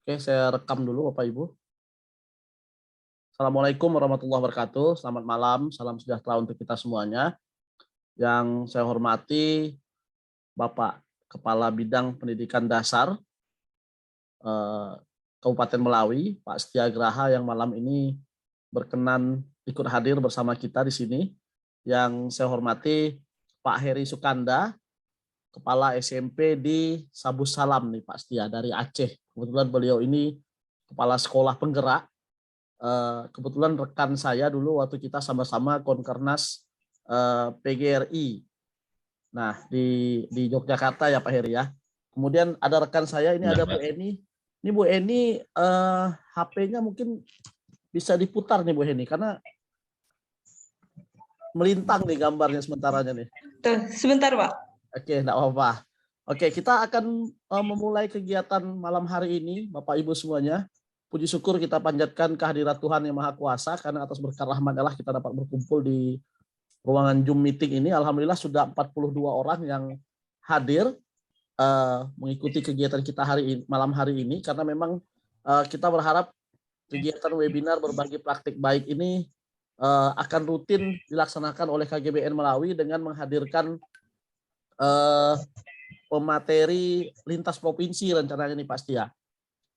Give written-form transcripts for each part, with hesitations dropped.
Oke, saya rekam dulu Bapak Ibu. Assalamualaikum warahmatullahi wabarakatuh. Selamat malam, salam sejahtera untuk kita semuanya. Yang saya hormati Bapak Kepala Bidang Pendidikan Dasar Kabupaten Melawi, Pak Setia Graha yang malam ini berkenan ikut hadir bersama kita di sini. Yang saya hormati Pak Heri Sukanda, Kepala SMP di Sabu Salam nih Pak Setia dari Aceh. Kebetulan beliau ini Kepala Sekolah Penggerak. Kebetulan rekan saya dulu waktu kita sama-sama Konkernas PGRI. Nah, di Yogyakarta ya Pak Heri ya. Kemudian ada rekan saya ini ada Bu Eni. Ini Bu Eni HP-nya mungkin bisa diputar nih Bu Eni karena melintang nih gambarnya sementaranya nih. Tuh, sebentar Pak. Oke, enggak apa-apa. Oke, kita akan memulai kegiatan malam hari ini Bapak Ibu semuanya. Puji syukur kita panjatkan kehadirat Tuhan Yang Maha Kuasa karena atas berkat rahmat Allah kita dapat berkumpul di ruangan Zoom meeting ini. Alhamdulillah sudah 42 orang yang hadir mengikuti kegiatan kita malam hari ini karena memang kita berharap kegiatan webinar berbagi praktik baik ini akan rutin dilaksanakan oleh KGBN Melawi dengan menghadirkan pemateri lintas provinsi rencananya nih Pak Setia.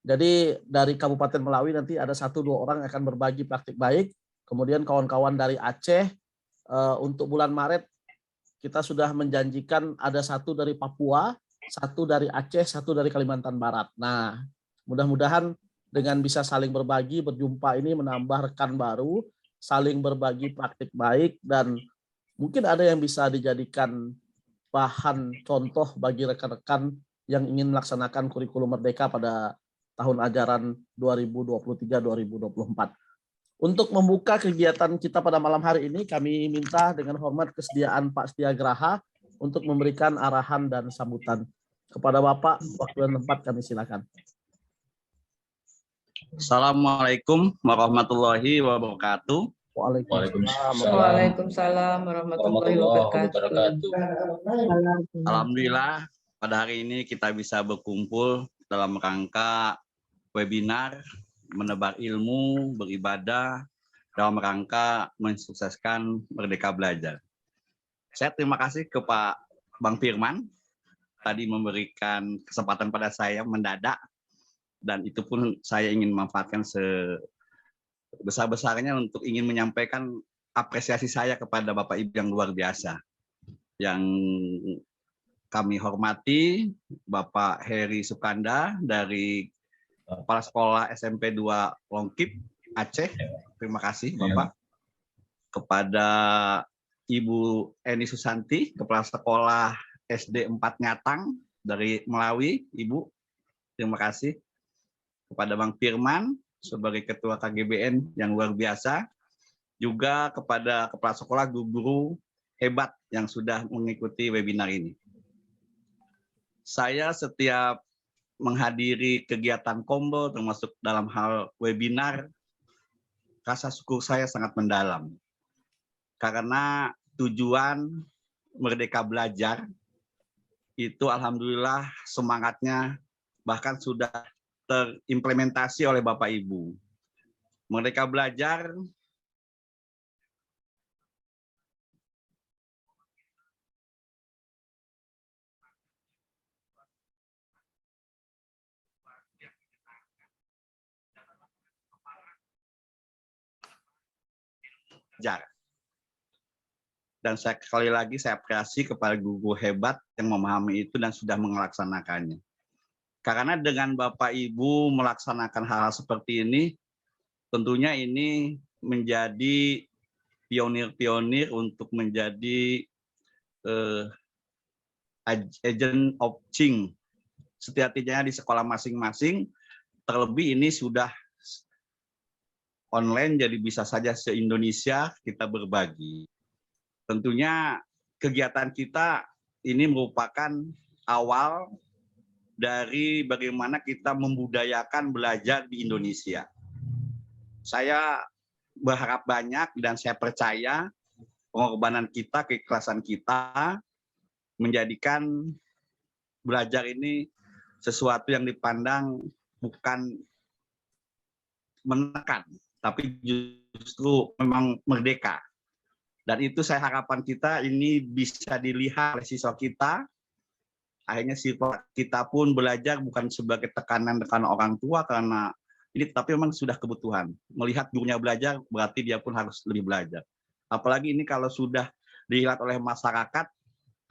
Jadi dari Kabupaten Melawi nanti ada 1-2 orang akan berbagi praktik baik. Kemudian kawan-kawan dari Aceh untuk bulan Maret kita sudah menjanjikan ada 1 dari Papua, 1 dari Aceh, 1 dari Kalimantan Barat. Nah, mudah-mudahan dengan bisa saling berbagi, berjumpa ini menambah rekan baru, saling berbagi praktik baik dan mungkin ada yang bisa dijadikan bahan contoh bagi rekan-rekan yang ingin melaksanakan kurikulum Merdeka pada tahun ajaran 2023-2024. Untuk membuka kegiatan kita pada malam hari ini, kami minta dengan hormat kesediaan Pak Setia Graha untuk memberikan arahan dan sambutan. Kepada Bapak, waktu dan tempat kami silakan. Assalamualaikum warahmatullahi wabarakatuh. Waalaikumsalam warahmatullahi wabarakatuh. Alhamdulillah pada hari ini kita bisa berkumpul dalam rangka webinar menebar ilmu, beribadah dalam rangka mensukseskan Merdeka Belajar. Saya terima kasih ke Pak Bang Firman tadi memberikan kesempatan pada saya mendadak dan itu pun saya ingin memanfaatkan sebesar-besarnya untuk ingin menyampaikan apresiasi saya kepada Bapak Ibu yang luar biasa. Yang kami hormati Bapak Heri Sukanda dari Kepala Sekolah SMP 2 Longkip, Aceh. Terima kasih Bapak. Kepada Ibu Eni Susanti, Kepala Sekolah SD 4 Ngatang dari Melawi, Ibu. Terima kasih. Kepada Bang Firman sebagai Ketua KGBN yang luar biasa. Juga kepada Kepala Sekolah guru-guru hebat yang sudah mengikuti webinar ini. Saya setiap menghadiri kegiatan Kombo termasuk dalam hal webinar, rasa syukur saya sangat mendalam. Karena tujuan Merdeka Belajar itu alhamdulillah semangatnya bahkan sudah terimplementasi oleh Bapak Ibu. Merdeka Belajar dan sekali lagi saya apresiasi kepada guru hebat yang memahami itu dan sudah melaksanakannya. Karena dengan Bapak Ibu melaksanakan hal-hal seperti ini, tentunya ini menjadi pionir-pionir untuk menjadi agent of change setiap-tidaknya di sekolah masing-masing. Terlebih ini sudah online, jadi bisa saja se-Indonesia kita berbagi. Tentunya kegiatan kita ini merupakan awal dari bagaimana kita membudayakan belajar di Indonesia. Saya berharap banyak dan saya percaya pengorbanan kita, keikhlasan kita menjadikan belajar ini sesuatu yang dipandang bukan menekan, tapi justru memang merdeka. Dan itu saya harapan kita ini bisa dilihat oleh siswa kita. Akhirnya siswa kita pun belajar bukan sebagai tekanan orang tua karena ini, tapi memang sudah kebutuhan. Melihat gurunya belajar berarti dia pun harus lebih belajar. Apalagi ini kalau sudah dilihat oleh masyarakat,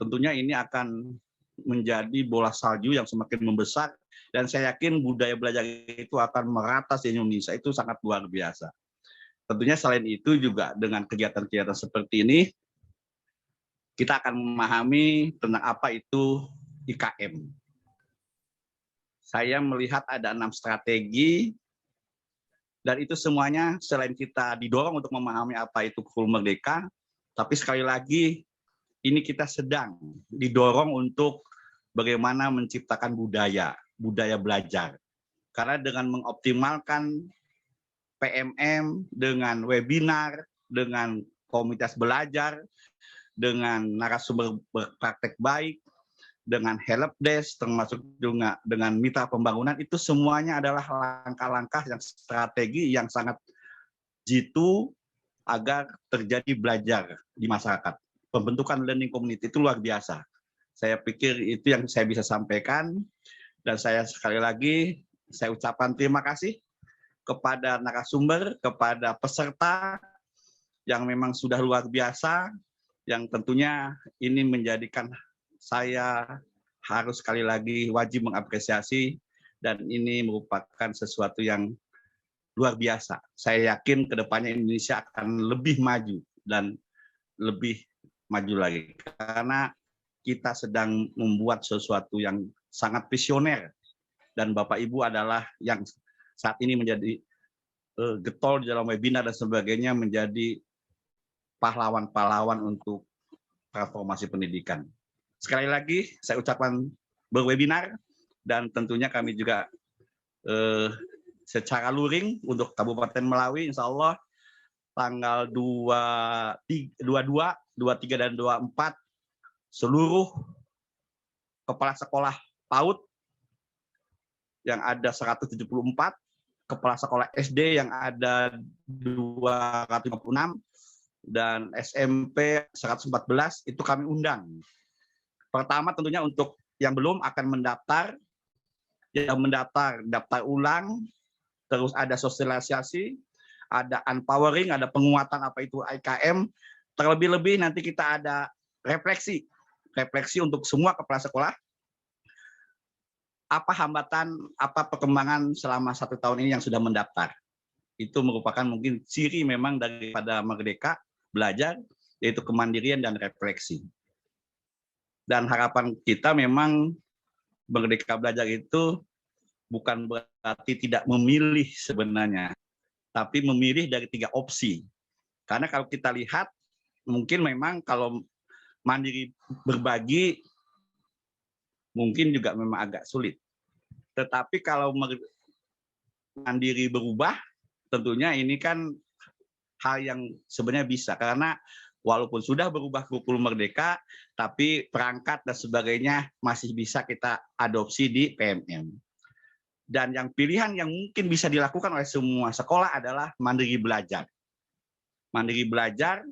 tentunya ini akan menjadi bola salju yang semakin membesar, dan saya yakin budaya belajar itu akan merata di Indonesia, itu sangat luar biasa. Tentunya selain itu juga dengan kegiatan-kegiatan seperti ini, kita akan memahami tentang apa itu IKM. Saya melihat ada 6 strategi, dan itu semuanya selain kita didorong untuk memahami apa itu kurikulum merdeka, tapi sekali lagi ini kita sedang didorong untuk bagaimana menciptakan budaya belajar. Karena dengan mengoptimalkan PMM, dengan webinar, dengan komunitas belajar, dengan narasumber berpraktek baik, dengan helpdesk, termasuk juga dengan mitra pembangunan, itu semuanya adalah langkah-langkah yang strategi yang sangat jitu agar terjadi belajar di masyarakat. Pembentukan learning community itu luar biasa. Saya pikir itu yang saya bisa sampaikan, dan saya sekali lagi saya ucapkan terima kasih kepada narasumber, kepada peserta yang memang sudah luar biasa, yang tentunya ini menjadikan saya harus sekali lagi wajib mengapresiasi, dan ini merupakan sesuatu yang luar biasa. Saya yakin kedepannya Indonesia akan lebih maju dan lebih maju lagi, karena kita sedang membuat sesuatu yang sangat visioner, dan Bapak Ibu adalah yang saat ini menjadi getol di dalam webinar dan sebagainya, menjadi pahlawan-pahlawan untuk transformasi pendidikan. Sekali lagi saya ucapkan berwebinar, dan tentunya kami juga secara luring untuk Kabupaten Melawi, insya Allah tanggal 22, 23, dan 24, seluruh kepala sekolah PAUD yang ada 174, kepala sekolah SD yang ada 256, dan SMP 114, itu kami undang. Pertama tentunya untuk yang belum akan mendaftar, yang mendaftar, daftar ulang, terus ada sosialisasi, ada unpowering, ada penguatan apa itu IKM, terlebih-lebih nanti kita ada refleksi untuk semua kepala sekolah, apa hambatan, apa perkembangan selama 1 tahun ini yang sudah mendaftar. Itu merupakan mungkin ciri memang daripada merdeka belajar, yaitu kemandirian dan refleksi. Dan harapan kita memang merdeka belajar itu bukan berarti tidak memilih sebenarnya, tapi memilih dari 3 opsi. Karena kalau kita lihat, mungkin memang kalau mandiri berbagi, mungkin juga memang agak sulit. Tetapi kalau mandiri berubah, tentunya ini kan hal yang sebenarnya bisa. Karena walaupun sudah berubah kurikulum merdeka, tapi perangkat dan sebagainya masih bisa kita adopsi di PMM. Dan yang pilihan yang mungkin bisa dilakukan oleh semua sekolah adalah mandiri belajar. Mandiri belajar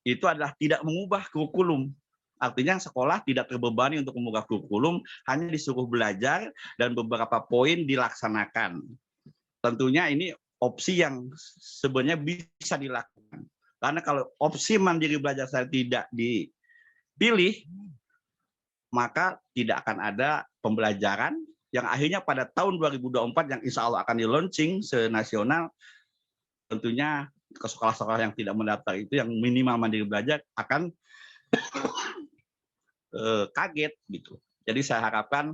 itu adalah tidak mengubah kurikulum. Artinya sekolah tidak terbebani untuk mengubah kurikulum, hanya disuruh belajar dan beberapa poin dilaksanakan. Tentunya ini opsi yang sebenarnya bisa dilakukan. Karena kalau opsi mandiri belajar saya tidak dipilih, maka tidak akan ada pembelajaran yang akhirnya pada tahun 2024 yang insya Allah akan di-launching senasional, tentunya ke sekolah-sekolah yang tidak mendaftar itu yang minimal mandiri belajar akan kaget gitu. Jadi saya harapkan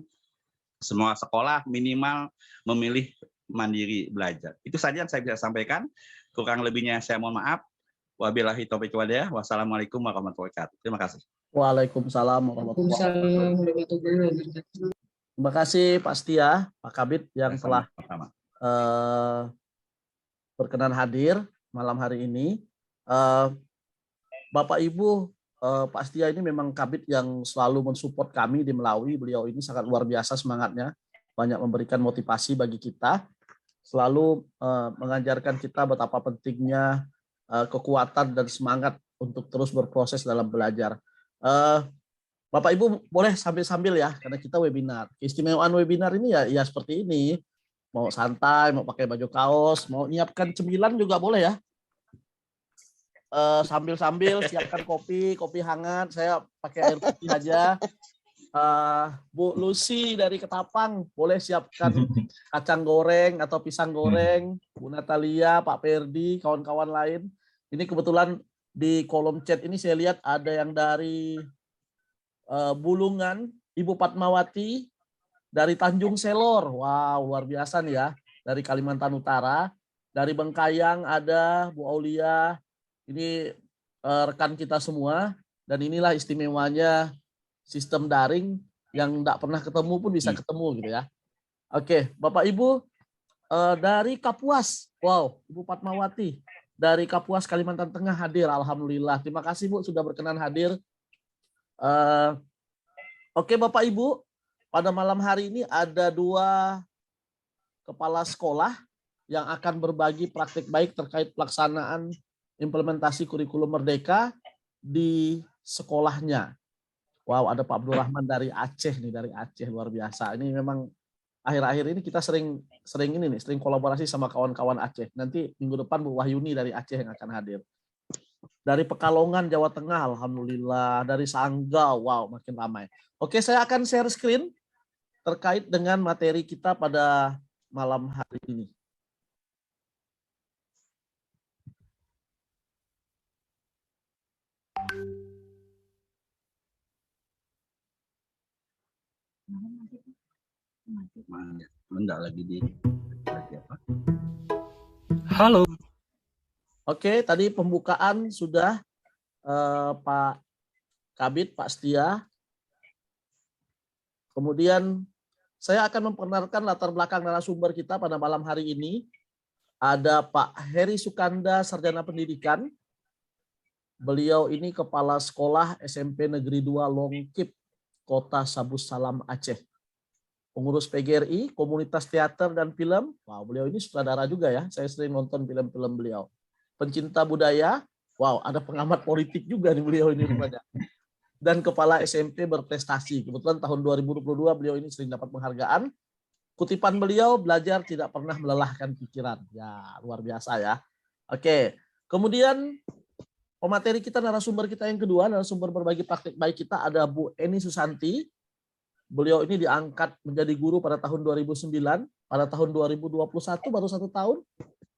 semua sekolah minimal memilih mandiri belajar. Itu saja yang saya bisa sampaikan. Kurang lebihnya saya mohon maaf. Wabillahi taufiq wal hidayah. Wassalamualaikum warahmatullahi wabarakatuh. Terima kasih. Waalaikumsalam warahmatullahi wabarakatuh. Terima kasih Pak Setia, Pak Kabid yang telah berkenan hadir malam hari ini. Bapak Ibu, Pak Setia ini memang Kabid yang selalu mensupport kami di Melawi. Beliau ini sangat luar biasa semangatnya banyak memberikan motivasi bagi kita, selalu mengajarkan kita betapa pentingnya kekuatan dan semangat untuk terus berproses dalam belajar. Bapak Ibu boleh sambil-sambil ya, karena kita webinar. Keistimewaan webinar ini ya seperti ini. Mau santai, mau pakai baju kaos, mau nyiapkan cemilan juga boleh ya. Sambil-sambil siapkan kopi hangat. Saya pakai air putih aja. Bu Lucy dari Ketapang boleh siapkan kacang goreng atau pisang goreng. Bu Natalia, Pak Perdi, kawan-kawan lain. Ini kebetulan di kolom chat ini saya lihat ada yang dari Bulungan, Ibu Fatmawati, dari Tanjung Selor. Wow, luar biasa nih ya. Dari Kalimantan Utara. Dari Bengkayang ada Bu Aulia. Ini rekan kita semua. Dan inilah istimewanya sistem daring yang tidak pernah ketemu pun bisa ketemu gitu ya. Oke, Bapak Ibu dari Kapuas. Wow, Ibu Fatmawati dari Kapuas Kalimantan Tengah hadir. Alhamdulillah. Terima kasih Bu sudah berkenan hadir. Oke Bapak Ibu, pada malam hari ini ada 2 kepala sekolah yang akan berbagi praktik baik terkait pelaksanaan implementasi kurikulum Merdeka di sekolahnya. Wow, ada Pak Abdul Rahman dari Aceh nih, dari Aceh, luar biasa. Ini memang akhir-akhir ini kita sering kolaborasi sama kawan-kawan Aceh. Nanti minggu depan Bu Wahyuni dari Aceh yang akan hadir. Dari Pekalongan, Jawa Tengah, alhamdulillah. Dari Sanggau, wow, makin ramai. Oke, saya akan share screen terkait dengan materi kita pada malam hari ini. Halo. Oke, tadi pembukaan sudah Pak Kabid, Pak Setia. Kemudian saya akan memperkenalkan latar belakang narasumber kita pada malam hari ini. Ada Pak Heri Sukanda, Sarjana Pendidikan. Beliau ini Kepala Sekolah SMP Negeri 2 Longkip, Kota Sabu Salam, Aceh. Pengurus PGRI, Komunitas Teater dan Film. Wow, beliau ini sutradara juga ya. Saya sering nonton film-film beliau. Pencinta budaya. Wow, ada pengamat politik juga nih beliau ini rupanya. Dan Kepala SMP berprestasi. Kebetulan tahun 2022 beliau ini sering dapat penghargaan. Kutipan beliau, belajar tidak pernah melelahkan pikiran. Ya, luar biasa ya. Oke, kemudian pemateri kita, narasumber kita yang kedua, narasumber berbagi praktik baik kita ada Bu Eni Susanti. Beliau ini diangkat menjadi guru pada tahun 2009. Pada tahun 2021 baru 1 tahun.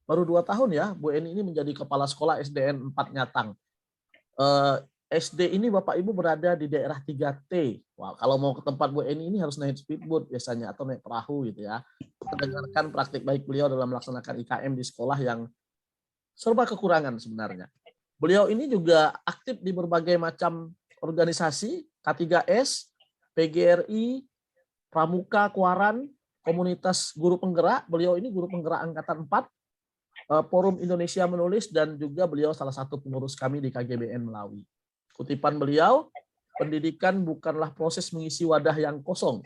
Baru 2 tahun ya, Bu Eni ini menjadi Kepala Sekolah SDN 4 Nyatang. SD ini Bapak Ibu berada di daerah 3T. Wah, kalau mau ke tempat Bu Eni ini harus naik speedboat biasanya atau naik perahu gitu ya. Kita dengarkan praktik baik beliau dalam melaksanakan IKM di sekolah yang serba kekurangan sebenarnya. Beliau ini juga aktif di berbagai macam organisasi, K3S, PGRI, Pramuka, Kuaran, komunitas guru penggerak. Beliau ini guru penggerak angkatan 4, Forum Indonesia Menulis, dan juga beliau salah satu pengurus kami di KGBN Melawi. Kutipan beliau, pendidikan bukanlah proses mengisi wadah yang kosong.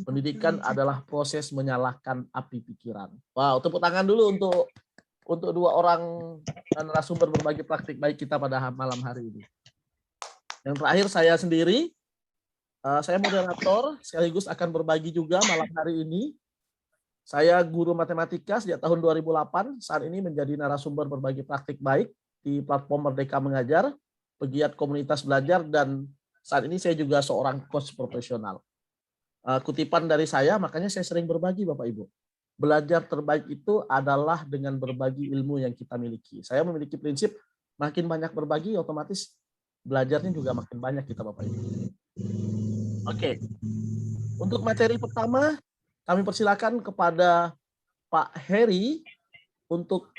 Pendidikan adalah proses menyalakan api pikiran. Wow, tepuk tangan dulu untuk 2 orang narasumber berbagi praktik baik kita pada malam hari ini. Yang terakhir saya sendiri, saya moderator, sekaligus akan berbagi juga malam hari ini. Saya guru matematika sejak tahun 2008, saat ini menjadi narasumber berbagi praktik baik di platform Merdeka Mengajar, pegiat komunitas belajar, dan saat ini saya juga seorang coach profesional. Kutipan dari saya, makanya saya sering berbagi Bapak Ibu. Belajar terbaik itu adalah dengan berbagi ilmu yang kita miliki. Saya memiliki prinsip, makin banyak berbagi, otomatis belajarnya juga makin banyak kita Bapak Ibu. Oke, untuk materi pertama, kami persilakan kepada Pak Heri untuk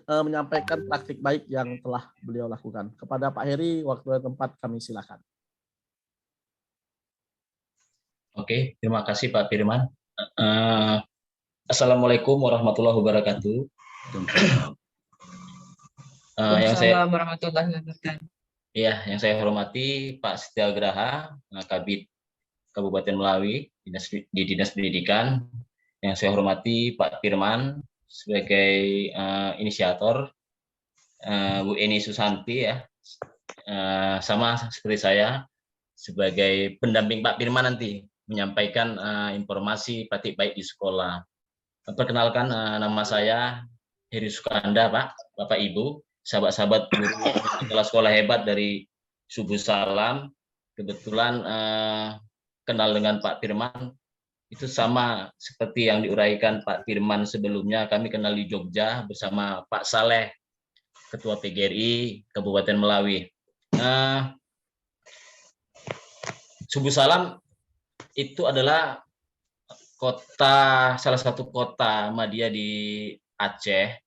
menyampaikan praktik baik yang telah beliau lakukan. Kepada Pak Heri, waktu dan tempat kami silakan. Oke, terima kasih Pak Firman. Assalamualaikum warahmatullahi wabarakatuh. Assalamualaikum warahmatullahi wabarakatuh. Yang saya hormati Pak Setia Graha, Kabid Kabupaten Melawi, di Dinas Pendidikan, Yang saya hormati Pak Firman sebagai inisiator, Bu Eni Susanti ya, sama seperti saya sebagai pendamping Pak Firman nanti menyampaikan informasi praktik baik di sekolah. Perkenalkan, nama saya Heri Sukanda, Pak, Bapak Ibu, sahabat-sahabat guru sekolah hebat dari Subuh Salam. Kebetulan kenal dengan Pak Firman itu sama seperti yang diuraikan Pak Firman sebelumnya. Kami kenal di Jogja bersama Pak Saleh, Ketua PGRI Kabupaten Melawi. Subuh Salam itu adalah salah satu kota madya di Aceh,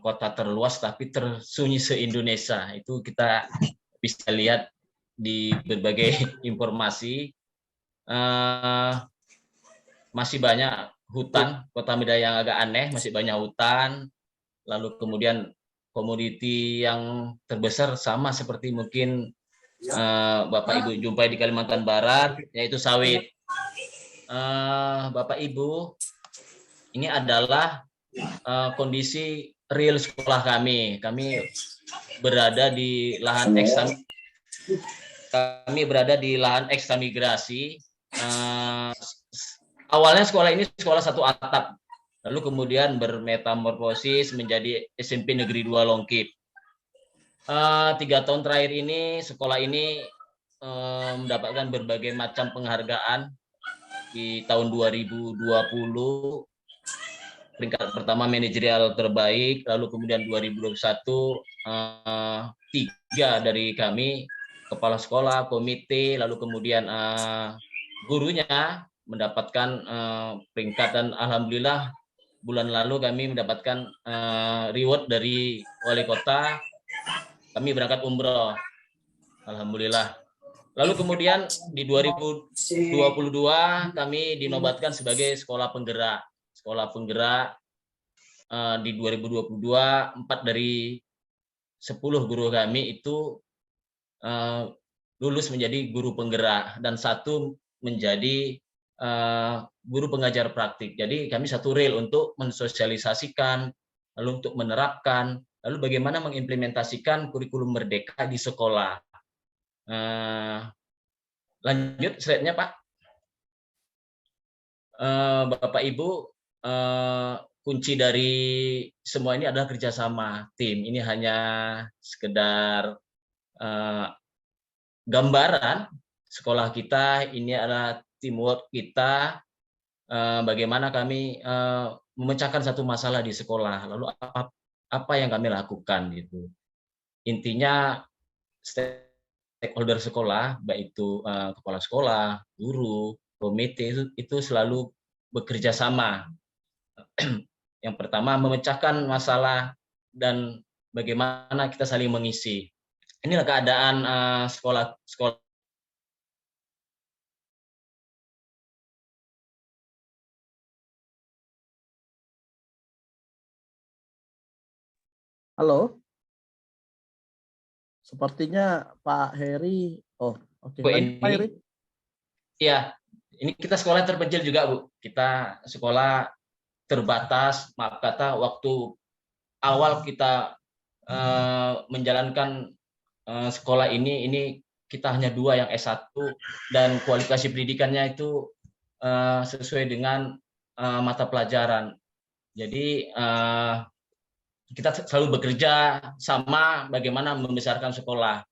kota terluas tapi tersunyi se-Indonesia. Itu kita bisa lihat di berbagai informasi. Masih banyak hutan, kota Medan yang agak aneh, masih banyak hutan. Lalu kemudian komoditi yang terbesar sama seperti mungkin Bapak Ibu jumpai di Kalimantan Barat, yaitu sawit. Bapak Ibu, ini adalah kondisi real sekolah kami. Kami berada di lahan ekstramigrasi. Awalnya sekolah ini sekolah satu atap, lalu kemudian bermetamorfosis menjadi SMP Negeri 2 Longkip. 3 tahun terakhir ini sekolah ini mendapatkan berbagai macam penghargaan. Di tahun 2020 peringkat pertama manajerial terbaik, lalu kemudian 2021 3 dari kami, kepala sekolah, komite, lalu kemudian gurunya mendapatkan peringkat, dan alhamdulillah bulan lalu kami mendapatkan reward dari wali kota. Kami berangkat umroh, alhamdulillah. Lalu kemudian di 2022 kami dinobatkan sebagai sekolah penggerak. Sekolah penggerak di 2022 4 dari 10 guru kami itu lulus menjadi guru penggerak dan 1 menjadi guru pengajar praktik. Jadi kami satu rel untuk mensosialisasikan, lalu untuk menerapkan, lalu bagaimana mengimplementasikan kurikulum merdeka di sekolah. Lanjut slide-nya, Pak. Bapak Ibu, kunci dari semua ini adalah kerjasama tim. Ini hanya sekedar gambaran sekolah kita. Ini adalah teamwork kita. Bagaimana kami memecahkan satu masalah di sekolah. Lalu apa yang kami lakukan gitu. Intinya stakeholder sekolah, baik itu kepala sekolah, guru, komite itu selalu bekerja sama. Yang pertama memecahkan masalah dan bagaimana kita saling mengisi. Inilah keadaan sekolah. Halo. Sepertinya Pak Heri. Oh, oke. Pak Heri. Iya, ini kita sekolah terpencil juga, Bu. Kita sekolah terbatas, maaf kata, waktu awal kita menjalankan sekolah ini kita hanya 2 yang S1 dan kualifikasi pendidikannya itu sesuai dengan mata pelajaran. Jadi kita selalu bekerja sama bagaimana membesarkan sekolah.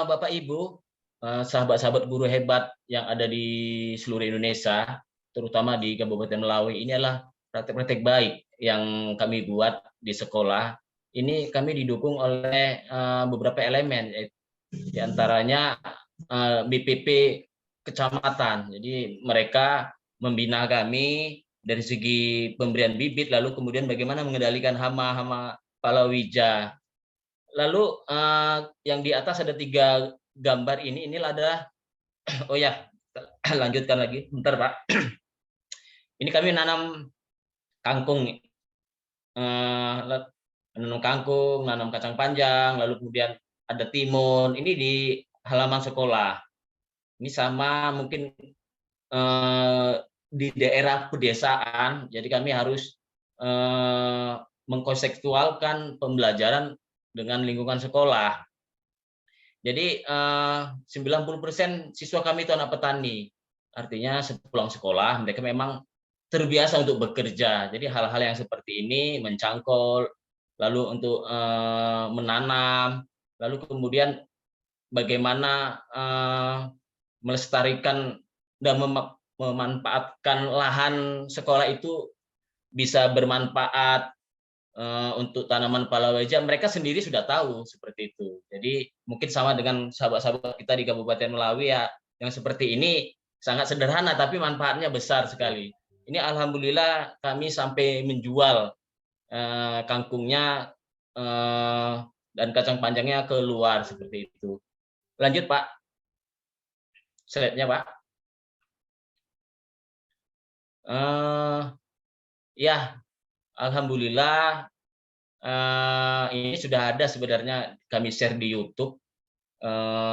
Bapak Ibu, sahabat-sahabat guru hebat yang ada di seluruh Indonesia, terutama di Kabupaten Melawi, ini adalah praktek-praktek baik yang kami buat di sekolah. Ini kami didukung oleh beberapa elemen, di antaranya BPP kecamatan. Jadi mereka membina kami dari segi pemberian bibit, lalu kemudian bagaimana mengendalikan hama-hama palawija. Lalu yang di atas ada 3 gambar ini adalah, oh ya, lanjutkan lagi, bentar Pak. Ini kami nanam kangkung, nanam kacang panjang, lalu kemudian ada timun. Ini di halaman sekolah. Ini sama mungkin 2 di daerah pedesaan, jadi kami harus mengkonseptualkan pembelajaran dengan lingkungan sekolah. Jadi 90% siswa kami itu anak petani. Artinya sepulang sekolah mereka memang terbiasa untuk bekerja. Jadi hal-hal yang seperti ini mencangkul, lalu untuk menanam, lalu kemudian bagaimana melestarikan dan memanfaatkan lahan sekolah itu bisa bermanfaat untuk tanaman palawija, mereka sendiri sudah tahu seperti itu. Jadi mungkin sama dengan sahabat-sahabat kita di Kabupaten Melawi ya, yang seperti ini sangat sederhana tapi manfaatnya besar sekali. Ini alhamdulillah kami sampai menjual kangkungnya dan kacang panjangnya ke luar seperti itu. Lanjut Pak, slide-nya Pak. Ya, alhamdulillah ini sudah ada sebenarnya kami share di YouTube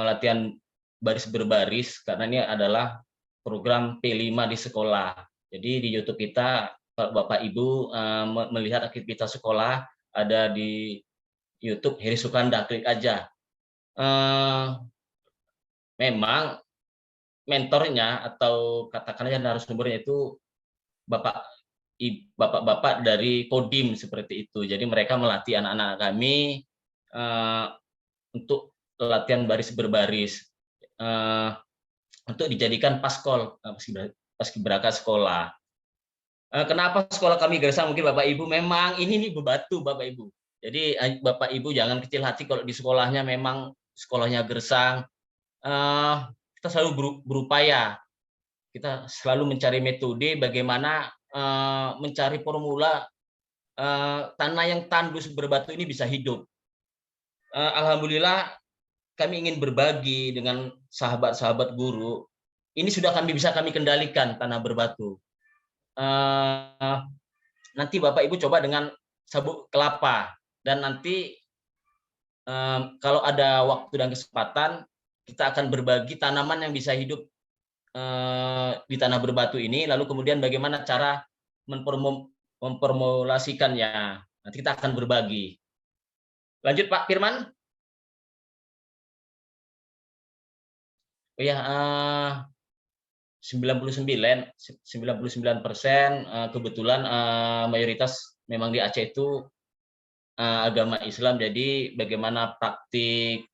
latihan baris berbaris, karena ini adalah program P5 di sekolah. Jadi di YouTube kita Bapak Ibu melihat aktivitas sekolah ada di YouTube Heri Sukanda, klik aja. Memang mentornya atau katakanlah narasumbernya itu bapak-bapak dari Kodim seperti itu. Jadi mereka melatih anak-anak kami untuk latihan baris berbaris untuk dijadikan paskol paskibraka sekolah. Kenapa sekolah kami gersang? Mungkin Bapak Ibu memang ini bebatu Bapak Ibu. Jadi Bapak Ibu jangan kecil hati kalau di sekolahnya memang sekolahnya gersang. Kita selalu berupaya. Kita selalu mencari metode bagaimana mencari formula tanah yang tandus berbatu ini bisa hidup. Alhamdulillah kami ingin berbagi dengan sahabat-sahabat guru. Ini sudah bisa kami kendalikan tanah berbatu. Nanti Bapak Ibu coba dengan sabuk kelapa, dan nanti kalau ada waktu dan kesempatan kita akan berbagi tanaman yang bisa hidup di tanah berbatu ini, lalu kemudian bagaimana cara memformulasikannya. Nanti kita akan berbagi. Lanjut Pak Firman. Oh ya, 99% kebetulan mayoritas memang di Aceh itu agama Islam, jadi bagaimana praktik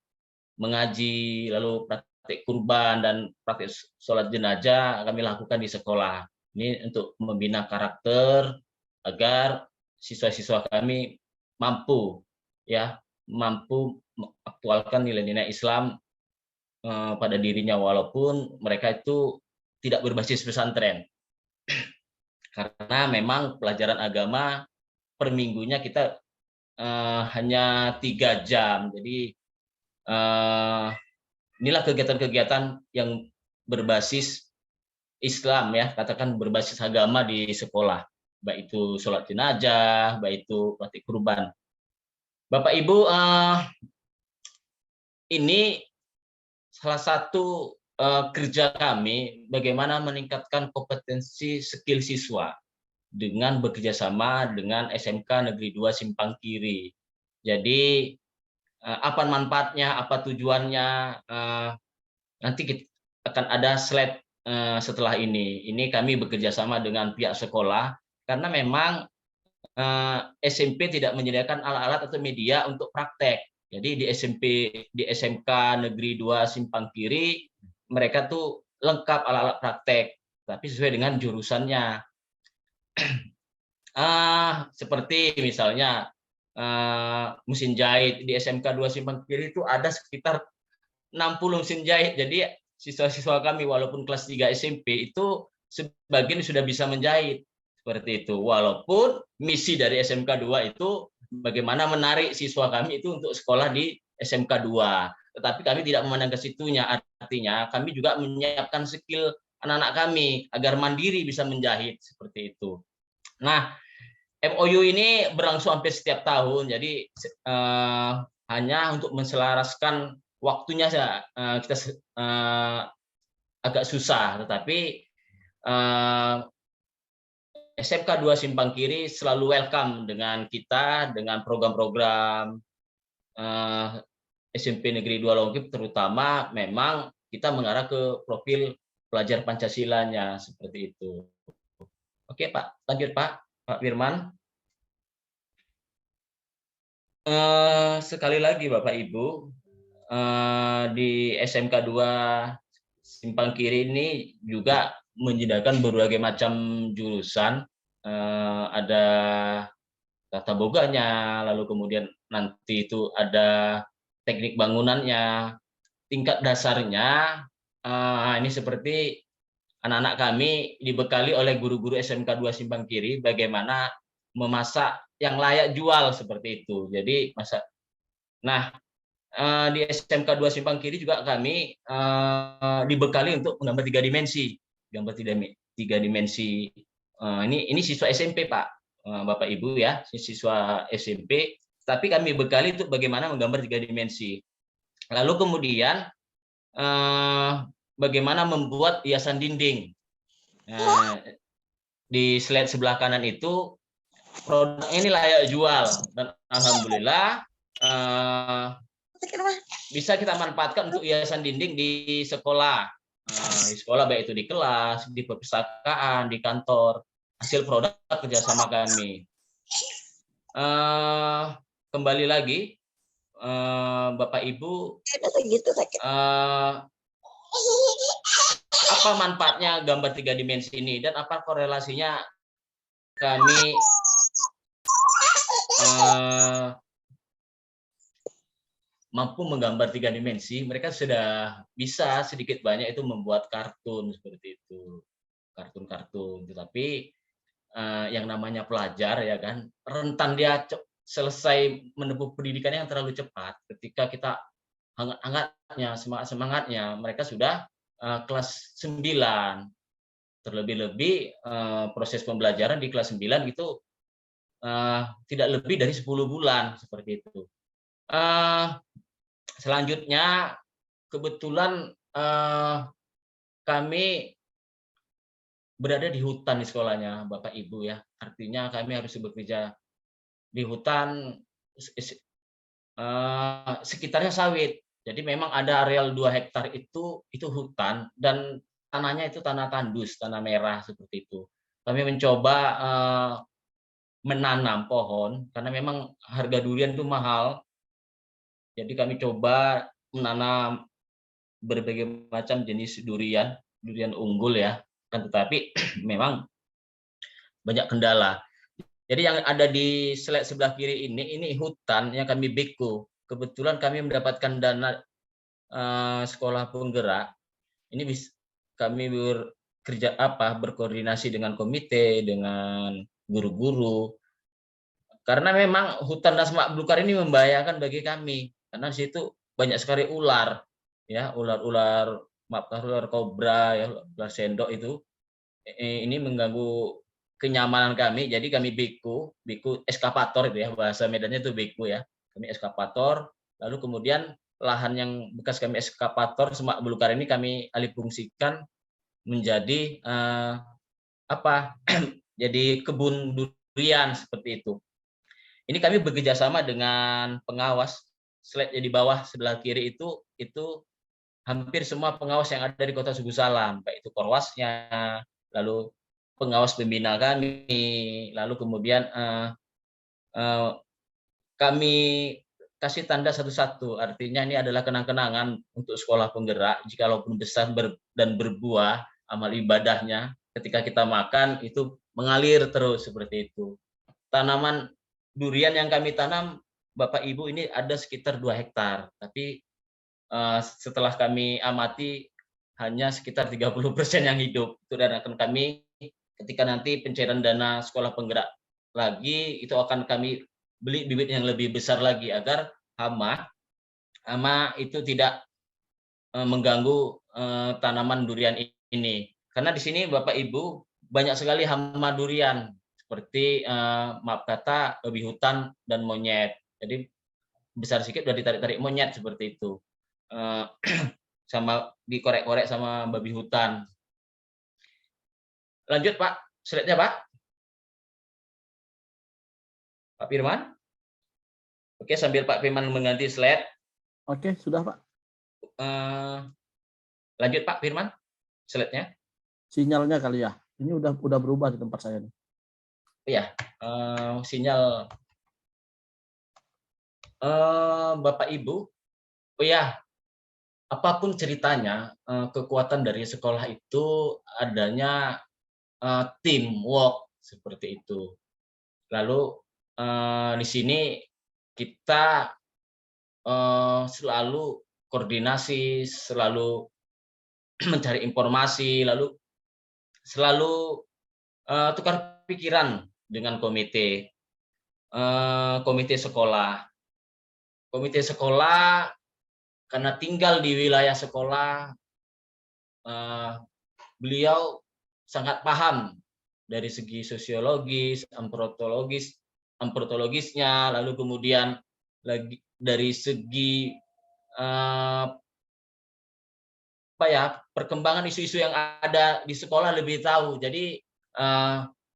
mengaji, lalu praktik kurban dan praktik sholat jenazah kami lakukan di sekolah. Ini untuk membina karakter agar siswa-siswa kami mampu mengaktualkan nilai-nilai Islam pada dirinya, walaupun mereka itu tidak berbasis pesantren. Karena memang pelajaran agama per minggunya kita hanya 3 jam. Jadi inilah kegiatan-kegiatan yang berbasis Islam ya, katakan berbasis agama di sekolah, baik itu sholat jenazah, baik itu praktik kurban. Bapak Ibu, ini salah satu kerja kami bagaimana meningkatkan kompetensi skill siswa dengan bekerja sama dengan SMK Negeri 2 Simpang Kiri. Jadi apa manfaatnya, apa tujuannya, nanti kita akan ada slide setelah ini. Ini kami bekerja sama dengan pihak sekolah karena memang SMP tidak menyediakan alat-alat atau media untuk praktek. Jadi di SMK Negeri 2 Simpang Kiri mereka tuh lengkap alat-alat praktek, tapi sesuai dengan jurusannya. Seperti misalnya mesin jahit di SMK 2 Simpang Kiri itu ada sekitar 60 mesin jahit. Jadi siswa-siswa kami walaupun kelas 3 SMP itu sebagian sudah bisa menjahit seperti itu. Walaupun misi dari SMK 2 itu bagaimana menarik siswa kami itu untuk sekolah di SMK 2. Tetapi kami tidak memandang ke situnya, artinya kami juga menyiapkan skill anak-anak kami agar mandiri bisa menjahit seperti itu. Nah, MOU ini berlangsung hampir setiap tahun, jadi hanya untuk menselaraskan waktunya kita agak susah, tetapi SMK 2 Simpang Kiri selalu welcome dengan kita, dengan program-program SMP Negeri 2 Longkip, terutama memang kita mengarah ke profil pelajar Pancasilanya seperti itu. Oke Pak, lanjut Pak Firman. Sekali lagi Bapak Ibu, di SMK 2 Simpang Kiri ini juga menyediakan berbagai macam jurusan, ada tata boganya, lalu kemudian nanti itu ada teknik bangunannya, tingkat dasarnya. Ini seperti anak-anak kami dibekali oleh guru-guru SMK 2 Simpang Kiri bagaimana memasak yang layak jual seperti itu. Jadi masak. Nah, di SMK 2 Simpang Kiri juga kami dibekali untuk menggambar 3 dimensi. Gambar 3 dimensi. Ini siswa SMP, Pak. Bapak Ibu ya, siswa SMP, tapi kami bekali untuk bagaimana menggambar 3 dimensi. Lalu kemudian bagaimana membuat hiasan dinding. Di slide sebelah kanan itu produk ini layak jual dan alhamdulillah bisa kita manfaatkan untuk hiasan dinding di sekolah. Di sekolah baik itu di kelas, di perpustakaan, di kantor. Hasil produk kerjasama kami. Kembali lagi, Bapak Ibu, apa manfaatnya gambar 3 dimensi ini dan apa korelasinya kami mampu menggambar 3 dimensi? Mereka sudah bisa sedikit banyak itu membuat kartun seperti itu, kartun-kartun. Tetapi yang namanya pelajar ya kan, rentan dia selesai menempuh pendidikan yang terlalu cepat. Ketika kita hangat-hangatnya, semangat-semangatnya, mereka sudah kelas 9. Terlebih-lebih proses pembelajaran di kelas 9 itu tidak lebih dari 10 bulan seperti itu. Selanjutnya kebetulan kami berada di hutan di sekolahnya, Bapak Ibu ya. Artinya kami harus bekerja di hutan, sekitarnya sawit. Jadi memang ada areal 2 hektar itu hutan dan tanahnya itu tanah tandus, tanah merah seperti itu. Kami mencoba menanam pohon karena memang harga durian itu mahal. Jadi kami coba menanam berbagai macam jenis durian unggul ya. Kan tetapi memang banyak kendala. Jadi yang ada di slide sebelah kiri ini hutan yang kami beko. Kebetulan kami mendapatkan dana sekolah penggerak. Ini kami berkoordinasi dengan komite, dengan guru-guru. Karena memang hutan dan semak belukar ini membahayakan bagi kami. Karena di situ banyak sekali ular, ya ular kobra, ya ular sendok itu. Ini mengganggu kenyamanan kami, jadi kami beko eskapator itu ya, bahasa Medannya itu beko ya. Kami eskapator, lalu kemudian lahan yang bekas kami eskapator semak belukar ini kami alih fungsikan menjadi jadi kebun durian seperti itu. Ini kami bekerja sama dengan pengawas. Slide di bawah sebelah kiri itu hampir semua pengawas yang ada di Kota Sugu Salam, baik itu Korwasnya, lalu pengawas pembina kami, lalu kemudian kami kasih tanda satu-satu. Artinya ini adalah kenang-kenangan untuk sekolah penggerak. Jikalaupun besar dan berbuah amal ibadahnya, ketika kita makan itu mengalir terus seperti itu. Tanaman durian yang kami tanam, Bapak Ibu, ini ada sekitar 2 hektar. Tapi setelah kami amati hanya sekitar 30% yang hidup. Itu dan akan kami ketika nanti pencairan dana sekolah penggerak lagi itu akan kami beli bibit yang lebih besar lagi agar hama itu tidak mengganggu tanaman durian ini. Karena di sini Bapak Ibu banyak sekali hama durian seperti maaf kata babi hutan dan monyet. Jadi besar sedikit udah ditarik-tarik monyet seperti itu. Sama dikorek-korek sama babi hutan. Lanjut Pak, slide-nya Pak. Pak Firman? Oke, sambil Pak Firman mengganti slide. Oke, sudah Pak. Lanjut Pak Firman, slide-nya. Sinyalnya kali ya. Ini udah berubah di tempat saya nih. Iya, sinyal Bapak Ibu. Oh ya, apapun ceritanya, kekuatan dari sekolah itu adanya teamwork seperti itu. Lalu di sini kita selalu koordinasi, selalu mencari informasi, lalu selalu tukar pikiran dengan komite sekolah. Komite sekolah karena tinggal di wilayah sekolah, beliau sangat paham dari segi sosiologis, antropologisnya, lalu kemudian lagi dari segi perkembangan isu-isu yang ada di sekolah lebih tahu. Jadi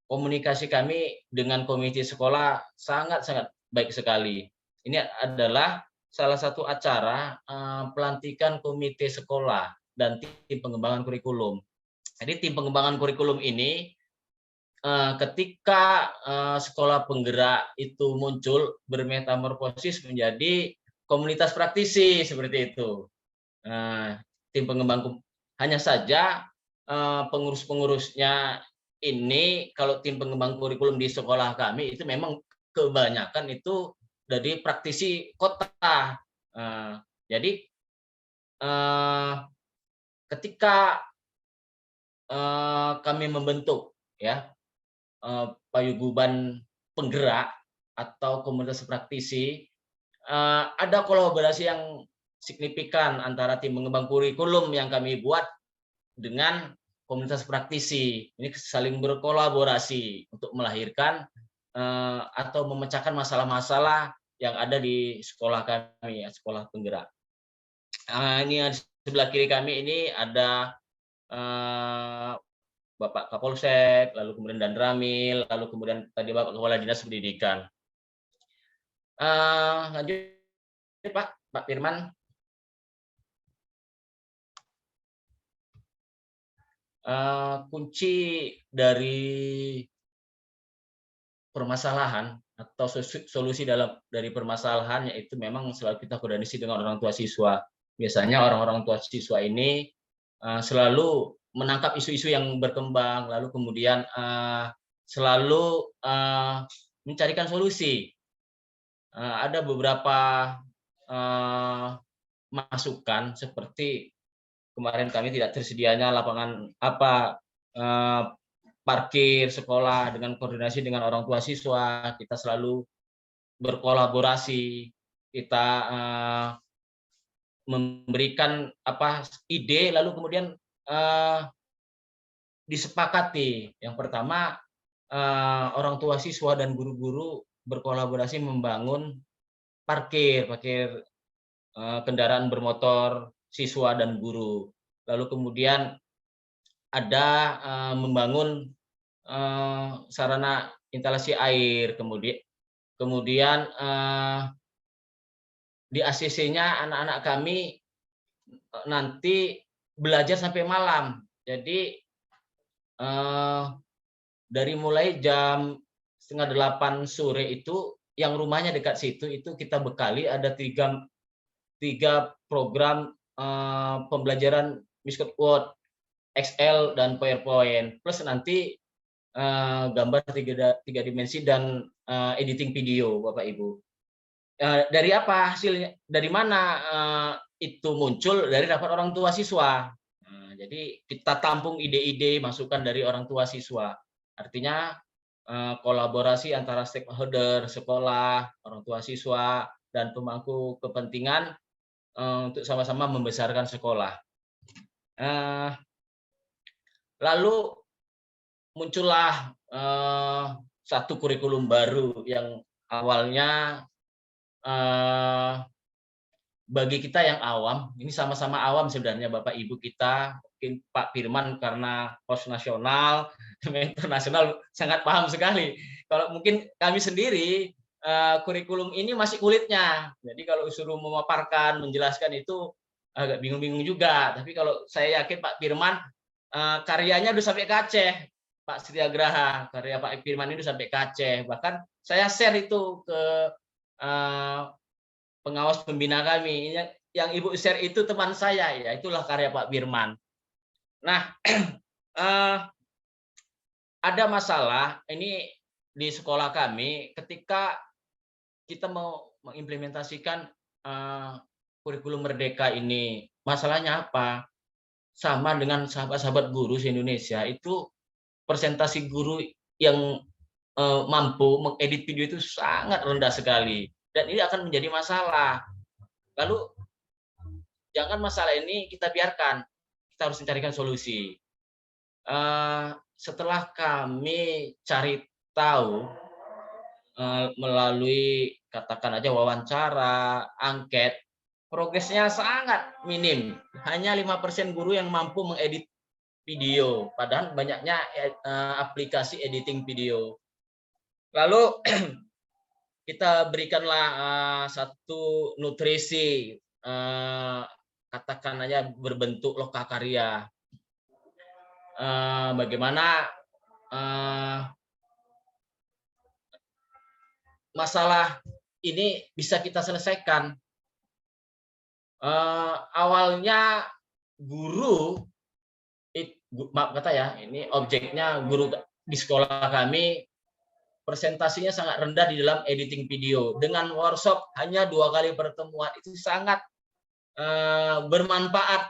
komunikasi kami dengan komite sekolah sangat-sangat baik sekali. Ini adalah salah satu acara pelantikan komite sekolah dan tim pengembangan kurikulum. Jadi tim pengembangan kurikulum ini ketika sekolah penggerak itu muncul bermetamorfosis menjadi komunitas praktisi seperti itu. Tim pengembang hanya saja pengurus-pengurusnya ini kalau tim pengembang kurikulum di sekolah kami itu memang kebanyakan itu dari praktisi kota. Jadi ketika kami membentuk ya paguyuban penggerak atau komunitas praktisi, ada kolaborasi yang signifikan antara tim pengembang kurikulum yang kami buat dengan komunitas praktisi. Ini saling berkolaborasi untuk melahirkan atau memecahkan masalah-masalah yang ada di sekolah kami, ya, sekolah penggerak. Ini di sebelah kiri kami ini ada Bapak Kapolsek, lalu kemudian Dan Ramil, lalu kemudian tadi Bapak Kepala Dinas Pendidikan. Lanjut Pak Firman. Kunci dari permasalahan atau solusi dari permasalahan yaitu memang selalu kita koordinasi dengan orang tua siswa. Biasanya orang-orang tua siswa ini selalu menangkap isu-isu yang berkembang, lalu kemudian selalu mencarikan solusi. Ada beberapa masukan seperti kemarin kami tidak tersedianya lapangan parkir sekolah, dengan koordinasi dengan orang tua siswa, kita selalu berkolaborasi, kita memberikan ide, lalu kemudian disepakati. Yang pertama, orang tua siswa dan guru-guru berkolaborasi membangun parkir kendaraan bermotor siswa dan guru. Lalu kemudian ada membangun sarana instalasi air, kemudian di ACC-nya anak-anak kami nanti belajar sampai malam. Jadi dari mulai jam 7:30 sore itu yang rumahnya dekat situ itu kita bekali ada tiga program pembelajaran Microsoft Word, Excel dan PowerPoint, plus nanti gambar tiga dimensi dan editing video, Bapak Ibu. Dari apa hasilnya? Dari mana itu muncul? Dari rapat orang tua siswa. Jadi kita tampung ide-ide masukan dari orang tua siswa. Artinya kolaborasi antara stakeholder sekolah, orang tua siswa, dan pemangku kepentingan untuk sama-sama membesarkan sekolah. Lalu muncullah satu kurikulum baru yang awalnya bagi kita yang awam, ini sama-sama awam sebenarnya Bapak Ibu kita, mungkin Pak Firman karena pos nasional, internasional sangat paham sekali. Kalau mungkin kami sendiri kurikulum ini masih kulitnya. Jadi kalau suruh memaparkan, menjelaskan itu agak bingung-bingung juga. Tapi kalau saya yakin Pak Firman karyanya udah sampai ke Aceh, Pak Setiagraha, karya Pak Firman itu sampai ke Aceh. Bahkan saya share itu ke pengawas pembina kami. Yang Ibu share itu teman saya, ya itulah karya Pak Firman. Nah, ada masalah ini di sekolah kami ketika kita mau mengimplementasikan kurikulum Merdeka ini. Masalahnya apa? Sama dengan sahabat-sahabat guru di Indonesia, itu presentasi guru yang mampu mengedit video itu sangat rendah sekali. Dan ini akan menjadi masalah. Lalu, jangan masalah ini kita biarkan. Kita harus mencarikan solusi. Setelah kami cari tahu, melalui katakan aja wawancara, angket, progresnya sangat minim. Hanya 5% guru yang mampu mengedit video, padahal banyaknya aplikasi editing video. Lalu kita berikanlah satu nutrisi, katakan aja berbentuk lokakarya. Bagaimana masalah ini bisa kita selesaikan. Awalnya guru, maaf kata ya, ini objeknya guru di sekolah kami, presentasinya sangat rendah di dalam editing video. Dengan workshop hanya 2 kali pertemuan, itu sangat bermanfaat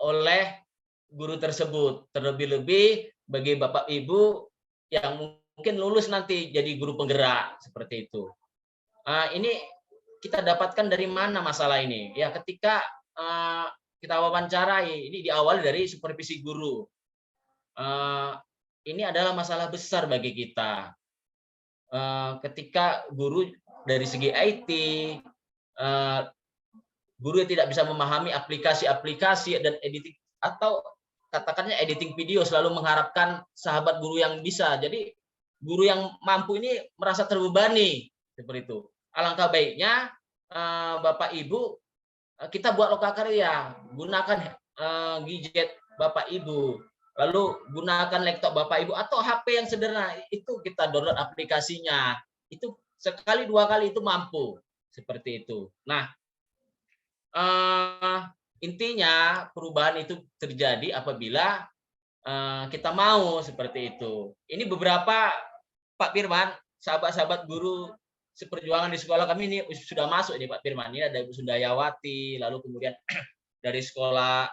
oleh guru tersebut. Terlebih-lebih bagi Bapak Ibu yang mungkin lulus nanti jadi guru penggerak seperti itu. Ini kita dapatkan dari mana masalah ini? Ya ketika kita wawancarai, ini diawali dari supervisi guru. Ini adalah masalah besar bagi kita. Ketika guru dari segi IT, guru yang tidak bisa memahami aplikasi-aplikasi dan editing, atau katakannya editing video, selalu mengharapkan sahabat guru yang bisa. Jadi guru yang mampu ini merasa terbebani seperti itu. Alangkah baiknya Bapak Ibu kita buat lokakarya, gunakan gadget Bapak Ibu, lalu gunakan laptop Bapak Ibu atau HP yang sederhana, itu kita download aplikasinya. Itu sekali 2 kali itu mampu seperti itu. Nah, intinya perubahan itu terjadi apabila kita mau seperti itu. Ini beberapa Pak Firman, sahabat-sahabat guru seperjuangan di sekolah kami ini sudah masuk nih Pak Firman. Ini ada Ibu Sundayawati, lalu kemudian dari sekolah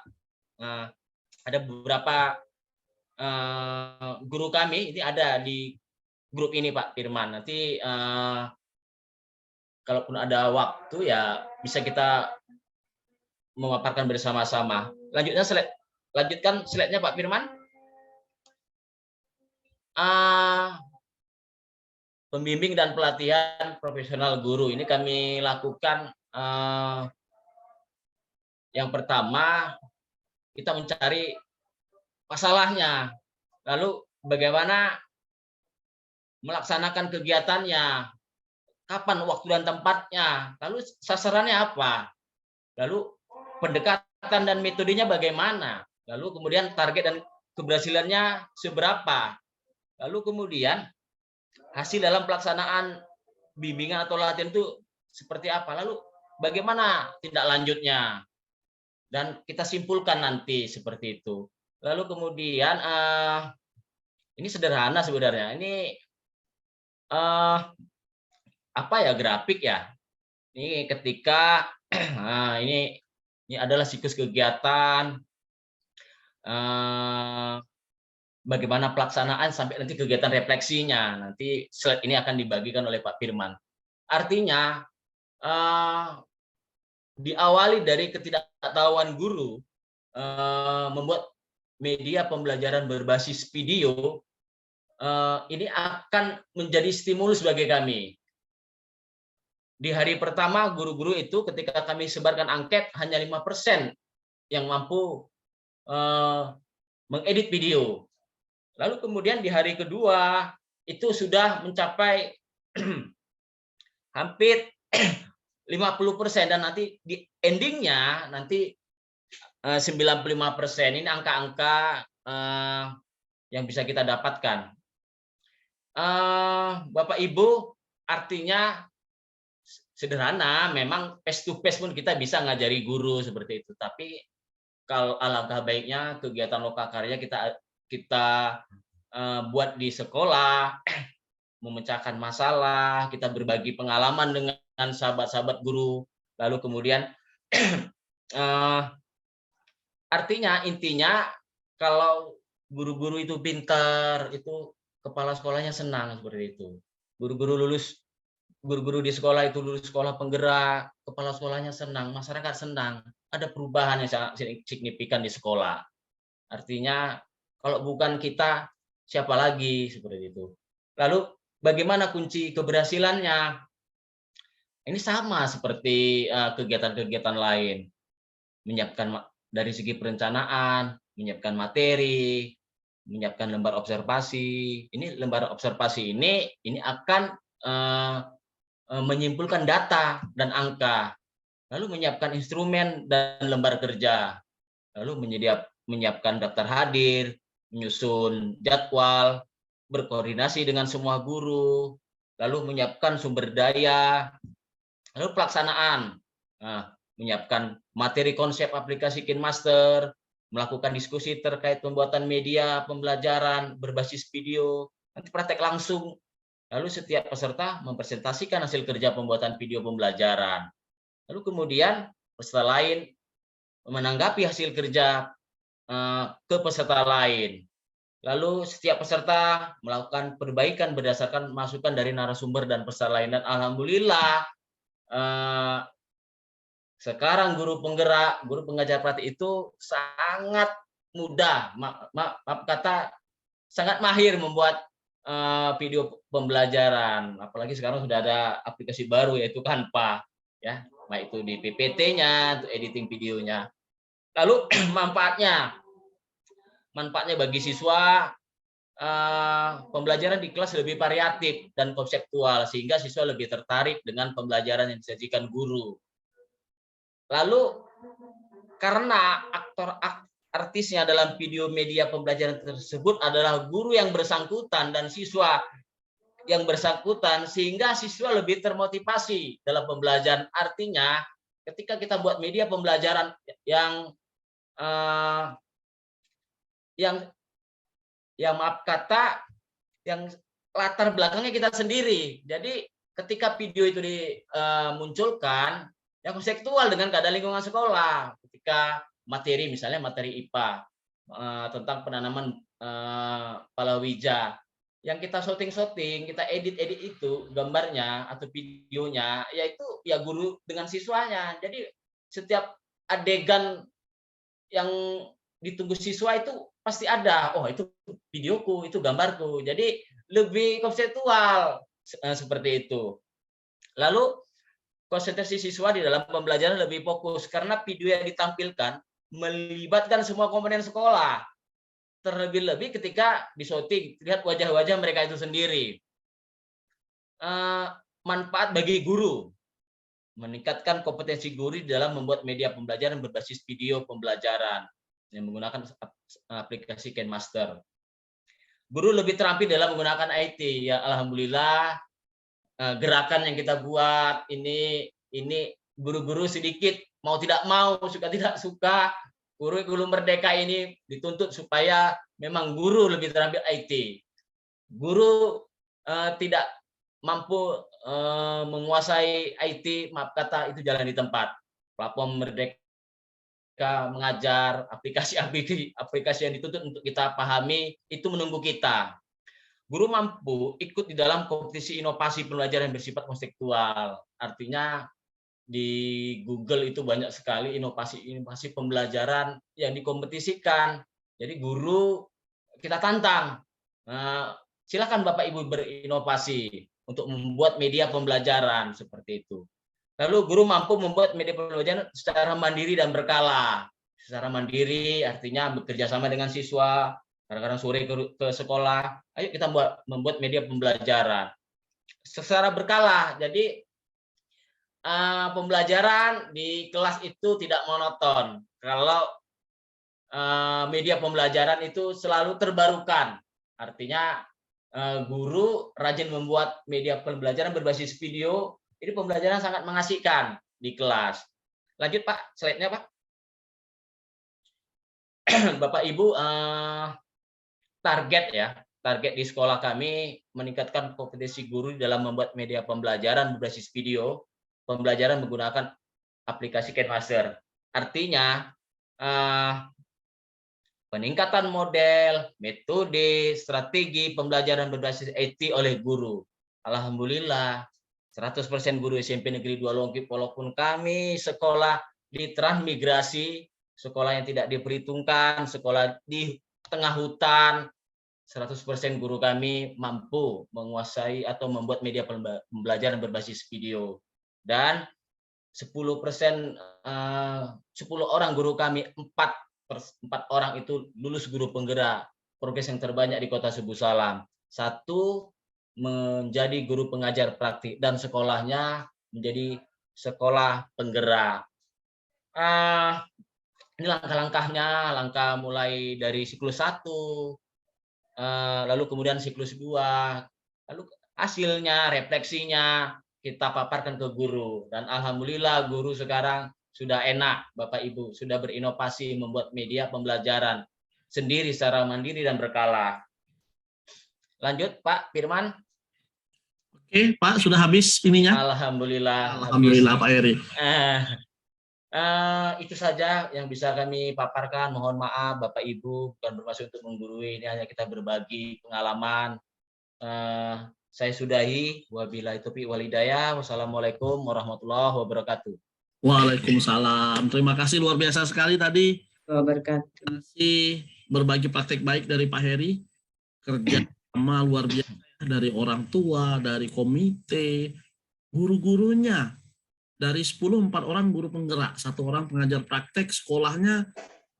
ada beberapa guru kami ini ada di grup ini Pak Firman. Nanti kalaupun ada waktu ya bisa kita memaparkan bersama-sama. Lanjutkan slide-nya Pak Firman. Pembimbing dan pelatihan profesional guru ini kami lakukan. Yang pertama kita mencari masalahnya, lalu bagaimana melaksanakan kegiatannya, kapan waktu dan tempatnya, lalu sasarannya apa, lalu pendekatan dan metodenya bagaimana, lalu kemudian target dan keberhasilannya seberapa, lalu kemudian hasil dalam pelaksanaan bimbingan atau latihan itu seperti apa, lalu bagaimana tindak lanjutnya, dan kita simpulkan nanti seperti itu. Lalu kemudian ini sederhana sebenarnya, ini apa ya, grafik ya. Ini ketika ini adalah siklus kegiatan, bagaimana pelaksanaan sampai nanti kegiatan refleksinya. Nanti slide ini akan dibagikan oleh Pak Firman. Artinya diawali dari ketidaktahuan guru membuat media pembelajaran berbasis video, ini akan menjadi stimulus bagi kami. Di hari pertama guru-guru itu ketika kami sebarkan angket hanya 5% yang mampu mengedit video. Lalu kemudian di hari kedua itu sudah mencapai hampir 50%, dan nanti di endingnya nanti 95%. Ini angka-angka yang bisa kita dapatkan. Bapak Ibu, artinya sederhana, memang face to face pun kita bisa ngajari guru seperti itu. Tapi kalau alangkah baiknya kegiatan lokakarya kita buat di sekolah, memecahkan masalah, kita berbagi pengalaman dengan sahabat-sahabat guru, lalu kemudian artinya intinya kalau guru-guru itu pintar, itu kepala sekolahnya senang seperti itu. Guru-guru di sekolah itu lulus sekolah penggerak, kepala sekolahnya senang, masyarakat senang, ada perubahan yang sangat signifikan di sekolah. Artinya kalau bukan kita, siapa lagi seperti itu. Lalu bagaimana kunci keberhasilannya? Ini sama seperti kegiatan-kegiatan lain. Menyiapkan dari segi perencanaan, menyiapkan materi, menyiapkan lembar observasi. Ini lembar observasi ini akan menyimpulkan data dan angka. Lalu menyiapkan instrumen dan lembar kerja. Lalu menyiapkan daftar hadir, menyusun jadwal, berkoordinasi dengan semua guru, lalu menyiapkan sumber daya, lalu pelaksanaan, menyiapkan materi konsep aplikasi KineMaster, melakukan diskusi terkait pembuatan media pembelajaran berbasis video, nanti praktek langsung, lalu setiap peserta mempresentasikan hasil kerja pembuatan video pembelajaran, lalu kemudian peserta lain menanggapi hasil kerja ke peserta lain. Lalu setiap peserta melakukan perbaikan berdasarkan masukan dari narasumber dan peserta lain. Dan alhamdulillah sekarang guru penggerak, guru pengajar praktik itu sangat mudah, maaf kata sangat mahir membuat video pembelajaran. Apalagi sekarang sudah ada aplikasi baru yaitu Canva, ya, baik itu di PPT-nya, editing videonya. Lalu manfaatnya bagi siswa, pembelajaran di kelas lebih variatif dan konseptual sehingga siswa lebih tertarik dengan pembelajaran yang disajikan guru. Lalu karena artisnya dalam video media pembelajaran tersebut adalah guru yang bersangkutan dan siswa yang bersangkutan, sehingga siswa lebih termotivasi dalam pembelajaran. Artinya ketika kita buat media pembelajaran yang maaf kata yang latar belakangnya kita sendiri. Jadi ketika video itu dimunculkan yang konseptual dengan keadaan lingkungan sekolah, ketika materi misalnya materi IPA tentang penanaman palawija, yang kita syuting, kita edit itu gambarnya atau videonya, yaitu ya guru dengan siswanya. Jadi setiap adegan yang ditunggu siswa itu pasti ada, oh itu videoku, itu gambarku. Jadi lebih konseptual seperti itu. Lalu konsentrasi siswa di dalam pembelajaran lebih fokus karena video yang ditampilkan melibatkan semua komponen sekolah. Terlebih-lebih ketika di syuting, lihat wajah-wajah mereka itu sendiri. Manfaat bagi guru, meningkatkan kompetensi guru dalam membuat media pembelajaran berbasis video pembelajaran yang menggunakan aplikasi KineMaster. Guru lebih terampil dalam menggunakan IT. Ya alhamdulillah, gerakan yang kita buat ini guru-guru sedikit mau tidak mau, suka tidak suka, kurikulum merdeka ini dituntut supaya memang guru lebih terampil IT. Guru tidak mampu menguasai IT, maaf kata itu jalan di tempat. Platform Merdeka Mengajar, aplikasi yang dituntut untuk kita pahami itu menunggu kita. Guru mampu ikut di dalam kompetisi inovasi pembelajaran yang bersifat konseptual. Artinya di Google itu banyak sekali inovasi pembelajaran yang dikompetisikan. Jadi guru kita tantang. Silakan Bapak Ibu berinovasi untuk membuat media pembelajaran seperti itu. Lalu guru mampu membuat media pembelajaran secara mandiri dan berkala. Secara mandiri artinya bekerja sama dengan siswa, kadang-kadang sore ke sekolah, ayo kita membuat media pembelajaran. Secara berkala, jadi pembelajaran di kelas itu tidak monoton. Kalau media pembelajaran itu selalu terbarukan, artinya guru rajin membuat media pembelajaran berbasis video. Ini pembelajaran sangat mengasihkan di kelas. Lanjut Pak, slide-nya Pak. Bapak Ibu, target di sekolah kami meningkatkan kompetensi guru dalam membuat media pembelajaran berbasis video, pembelajaran menggunakan aplikasi KineMaster. Artinya peningkatan model, metode, strategi pembelajaran berbasis IT oleh guru. Alhamdulillah 100% guru SMP Negeri 2 Longkip, walaupun kami sekolah di transmigrasi, sekolah yang tidak diperhitungkan, sekolah di tengah hutan, 100% guru kami mampu menguasai atau membuat media pembelajaran berbasis video. Dan 10% 10 orang guru kami, 4 orang itu lulus guru penggerak, progres yang terbanyak di Kota Subuh Salam. 1 menjadi guru pengajar praktik dan sekolahnya menjadi sekolah penggerak. Ini langkah-langkahnya, langkah mulai dari siklus 1, lalu kemudian siklus 2, lalu hasilnya, refleksinya kita paparkan ke guru. Dan alhamdulillah guru sekarang sudah enak, Bapak Ibu, sudah berinovasi membuat media pembelajaran sendiri secara mandiri dan berkala. Lanjut Pak Firman. Oke Pak, sudah habis ininya? Alhamdulillah. Alhamdulillah Pak Heri. Itu saja yang bisa kami paparkan. Mohon maaf Bapak Ibu, bukan bermaksud untuk menggurui, ini hanya kita berbagi pengalaman. Saya sudahi. Wabillahi taufiq wal hidayah. Wassalamualaikum warahmatullahi wabarakatuh. Waalaikumsalam. Terima kasih luar biasa sekali tadi. Wabarakatuh. Kasih berbagi praktek baik dari Pak Heri. Kerja sama luar biasa dari orang tua, dari komite, guru-gurunya. Dari 10, 4 orang guru penggerak, 1 orang pengajar praktek, sekolahnya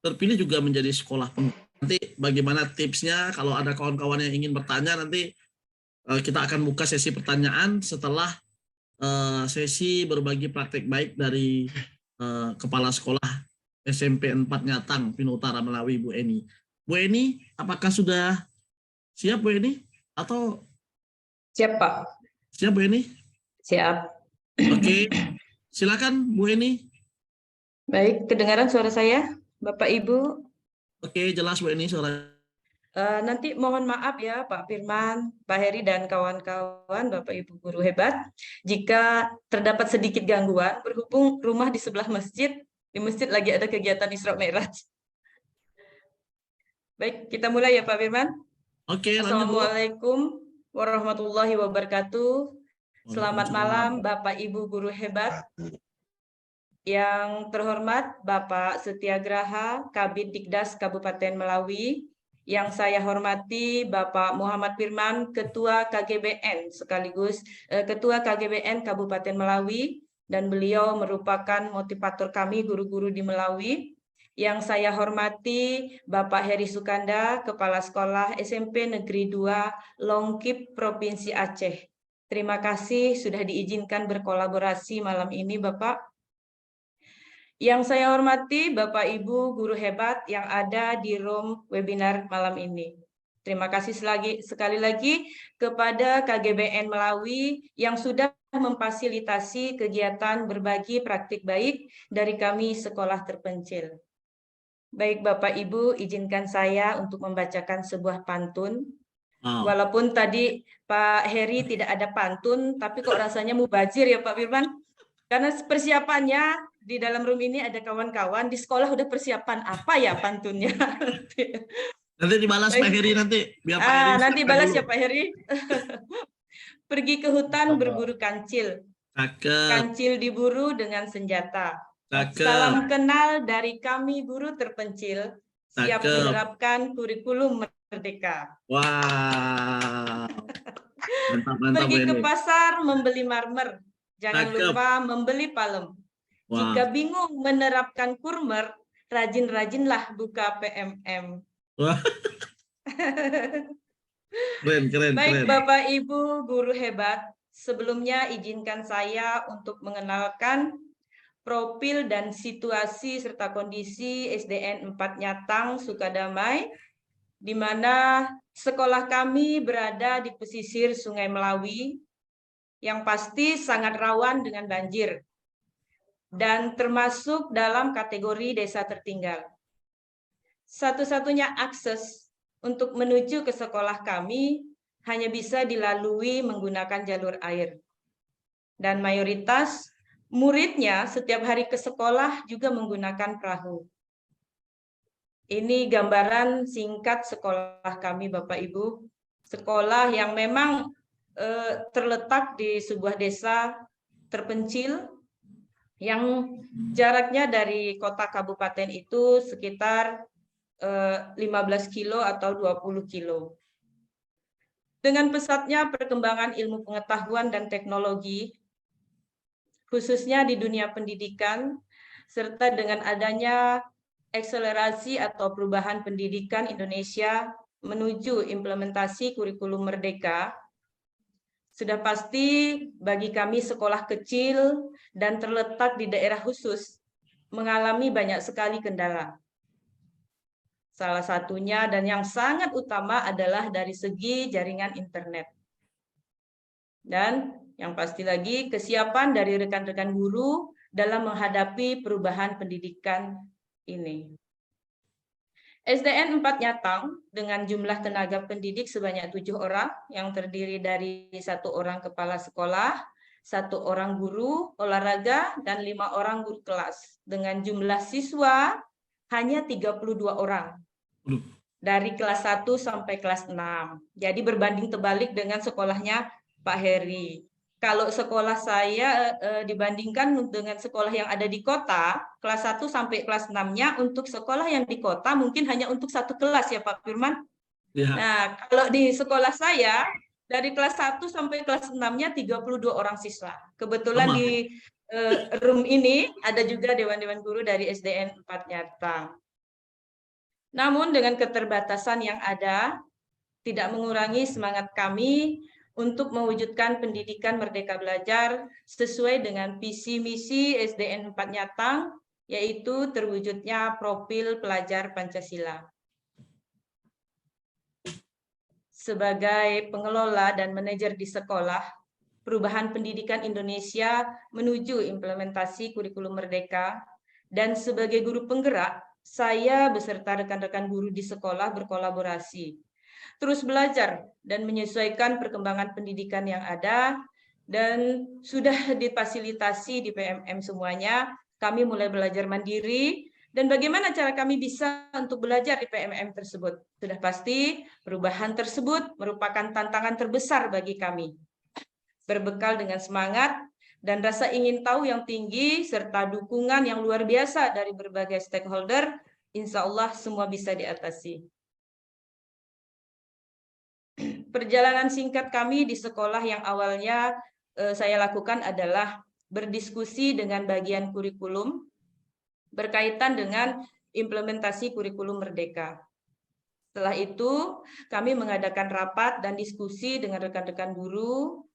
terpilih juga menjadi sekolah penggerak. Nanti bagaimana tipsnya, kalau ada kawan-kawan yang ingin bertanya, nanti kita akan buka sesi pertanyaan setelah sesi berbagi praktek baik dari Kepala Sekolah SMP 4 Nyatang, Pino Utara Melawi, Bu Eni. Bu Eni, apakah sudah siap Bu Eni? Atau Siap Pak. Siap Bu Eni? Siap. Oke, silakan Bu Eni. Baik, kedengaran suara saya, Bapak Ibu? Oke, jelas Bu Eni suara. Nanti mohon maaf ya Pak Firman, Pak Heri dan kawan-kawan, Bapak Ibu guru hebat, jika terdapat sedikit gangguan berhubung rumah di sebelah masjid, di masjid lagi ada kegiatan Isra Mi'raj. Baik, kita mulai ya Pak Firman. Oke, lanjut. Assalamualaikum warahmatullahi wabarakatuh. Selamat malam Bapak Ibu guru hebat. Yang terhormat Bapak Setiagraha, Kabid Dikdas Kabupaten Melawi. Yang saya hormati Bapak Muhammad Firman, Ketua KGBN sekaligus Ketua KGBN Kabupaten Melawi, dan beliau merupakan motivator kami guru-guru di Melawi. Yang saya hormati Bapak Heri Sukanda, Kepala Sekolah SMP Negeri 2 Longkip Provinsi Aceh. Terima kasih sudah diizinkan berkolaborasi malam ini Bapak. Yang saya hormati Bapak Ibu guru hebat yang ada di room webinar malam ini. Terima kasih sekali lagi kepada KGBN Melawi yang sudah memfasilitasi kegiatan berbagi praktik baik dari kami sekolah terpencil. Baik Bapak Ibu, izinkan saya untuk membacakan sebuah pantun. Walaupun tadi Pak Heri tidak ada pantun, tapi kok rasanya mubazir ya Pak Firman? Karena persiapannya di dalam room ini ada kawan-kawan, di sekolah udah persiapan apa ya pantunnya? Nanti dibalas Pak Heri nanti. Biar Pak Heri nanti balas ya Pak Heri. Pergi ke hutan berburu kancil. Kancil diburu dengan senjata. Salam kenal dari kami guru terpencil. Siap menerapkan kurikulum merdeka. Wah. Mantap, Pergi ke pasar membeli marmer. Jangan lupa membeli palem. Jika bingung menerapkan kurmer, rajin-rajinlah buka PMM. Wah. Keren. Baik Bapak Ibu guru hebat, sebelumnya izinkan saya untuk mengenalkan profil dan situasi serta kondisi SDN 4 Nyatang, Sukadamai, di mana sekolah kami berada di pesisir Sungai Melawi, yang pasti sangat rawan dengan banjir, dan termasuk dalam kategori desa tertinggal. Satu-satunya akses untuk menuju ke sekolah kami hanya bisa dilalui menggunakan jalur air. Dan mayoritas muridnya setiap hari ke sekolah juga menggunakan perahu. Ini gambaran singkat sekolah kami, Bapak Ibu. Sekolah yang memang terletak di sebuah desa terpencil yang jaraknya dari kota kabupaten itu sekitar 15 kilo atau 20 kilo. Dengan pesatnya perkembangan ilmu pengetahuan dan teknologi, khususnya di dunia pendidikan, serta dengan adanya akselerasi atau perubahan pendidikan Indonesia menuju implementasi kurikulum merdeka, sudah pasti bagi kami sekolah kecil dan terletak di daerah khusus mengalami banyak sekali kendala. Salah satunya dan yang sangat utama adalah dari segi jaringan internet. Dan yang pasti lagi kesiapan dari rekan-rekan guru dalam menghadapi perubahan pendidikan ini. SDN 4 Nyatang dengan jumlah tenaga pendidik sebanyak 7 orang yang terdiri dari 1 orang kepala sekolah, 1 orang guru olahraga, dan 5 orang guru kelas. Dengan jumlah siswa hanya 32 orang. Dari kelas 1 sampai kelas 6. Jadi berbanding terbalik dengan sekolahnya Pak Heri. Kalau sekolah saya dibandingkan dengan sekolah yang ada di kota, kelas 1 sampai kelas 6-nya untuk sekolah yang di kota mungkin hanya untuk 1 kelas ya Pak Firman. Ya. Nah, kalau di sekolah saya dari kelas 1 sampai kelas 6-nya 32 orang siswa. Kebetulan di room ini ada juga dewan-dewan guru dari SDN 4 Nyatang. Namun dengan keterbatasan yang ada, tidak mengurangi semangat kami untuk mewujudkan pendidikan merdeka belajar sesuai dengan visi misi SDN 4 Nyatang, yaitu terwujudnya profil pelajar Pancasila. Sebagai pengelola dan manajer di sekolah, perubahan pendidikan Indonesia menuju implementasi kurikulum merdeka, dan sebagai guru penggerak, saya beserta rekan-rekan guru di sekolah berkolaborasi, terus belajar dan menyesuaikan perkembangan pendidikan yang ada, dan sudah difasilitasi di PMM semuanya. Kami mulai belajar mandiri, dan bagaimana cara kami bisa untuk belajar di PMM tersebut. Sudah pasti perubahan tersebut merupakan tantangan terbesar bagi kami. Berbekal dengan semangat dan rasa ingin tahu yang tinggi, serta dukungan yang luar biasa dari berbagai stakeholder, insya Allah semua bisa diatasi. Perjalanan singkat kami di sekolah yang awalnya saya lakukan adalah berdiskusi dengan bagian kurikulum berkaitan dengan implementasi kurikulum merdeka. Setelah itu, kami mengadakan rapat dan diskusi dengan rekan-rekan guru,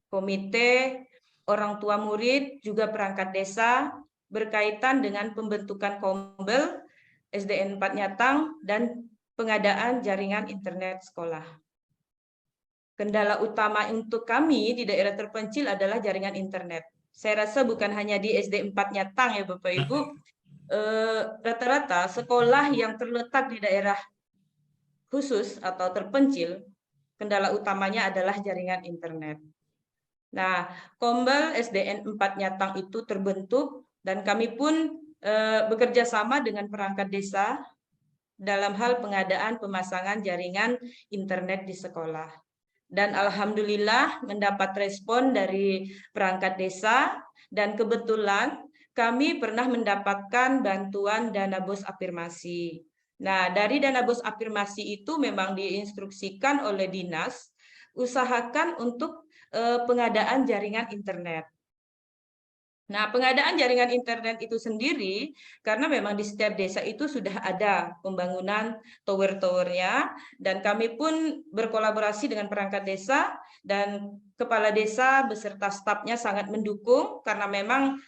komite, orang tua murid, juga perangkat desa, berkaitan dengan pembentukan Kombel SDN 4 Nyatang dan pengadaan jaringan internet sekolah. Kendala utama untuk kami di daerah terpencil adalah jaringan internet. Saya rasa bukan hanya di SD 4 Nyatang ya Bapak Ibu, rata-rata sekolah yang terletak di daerah khusus atau terpencil, kendala utamanya adalah jaringan internet. Nah, Kombel SDN 4 Nyatang itu terbentuk dan kami pun bekerja sama dengan perangkat desa dalam hal pengadaan pemasangan jaringan internet di sekolah. Dan alhamdulillah mendapat respon dari perangkat desa, dan kebetulan kami pernah mendapatkan bantuan dana bos afirmasi. Nah, dari dana bos afirmasi itu memang diinstruksikan oleh dinas, usahakan untuk pengadaan jaringan internet. Nah, pengadaan jaringan internet itu sendiri, karena memang di setiap desa itu sudah ada pembangunan tower-towernya, dan kami pun berkolaborasi dengan perangkat desa, dan kepala desa beserta stafnya sangat mendukung, karena memang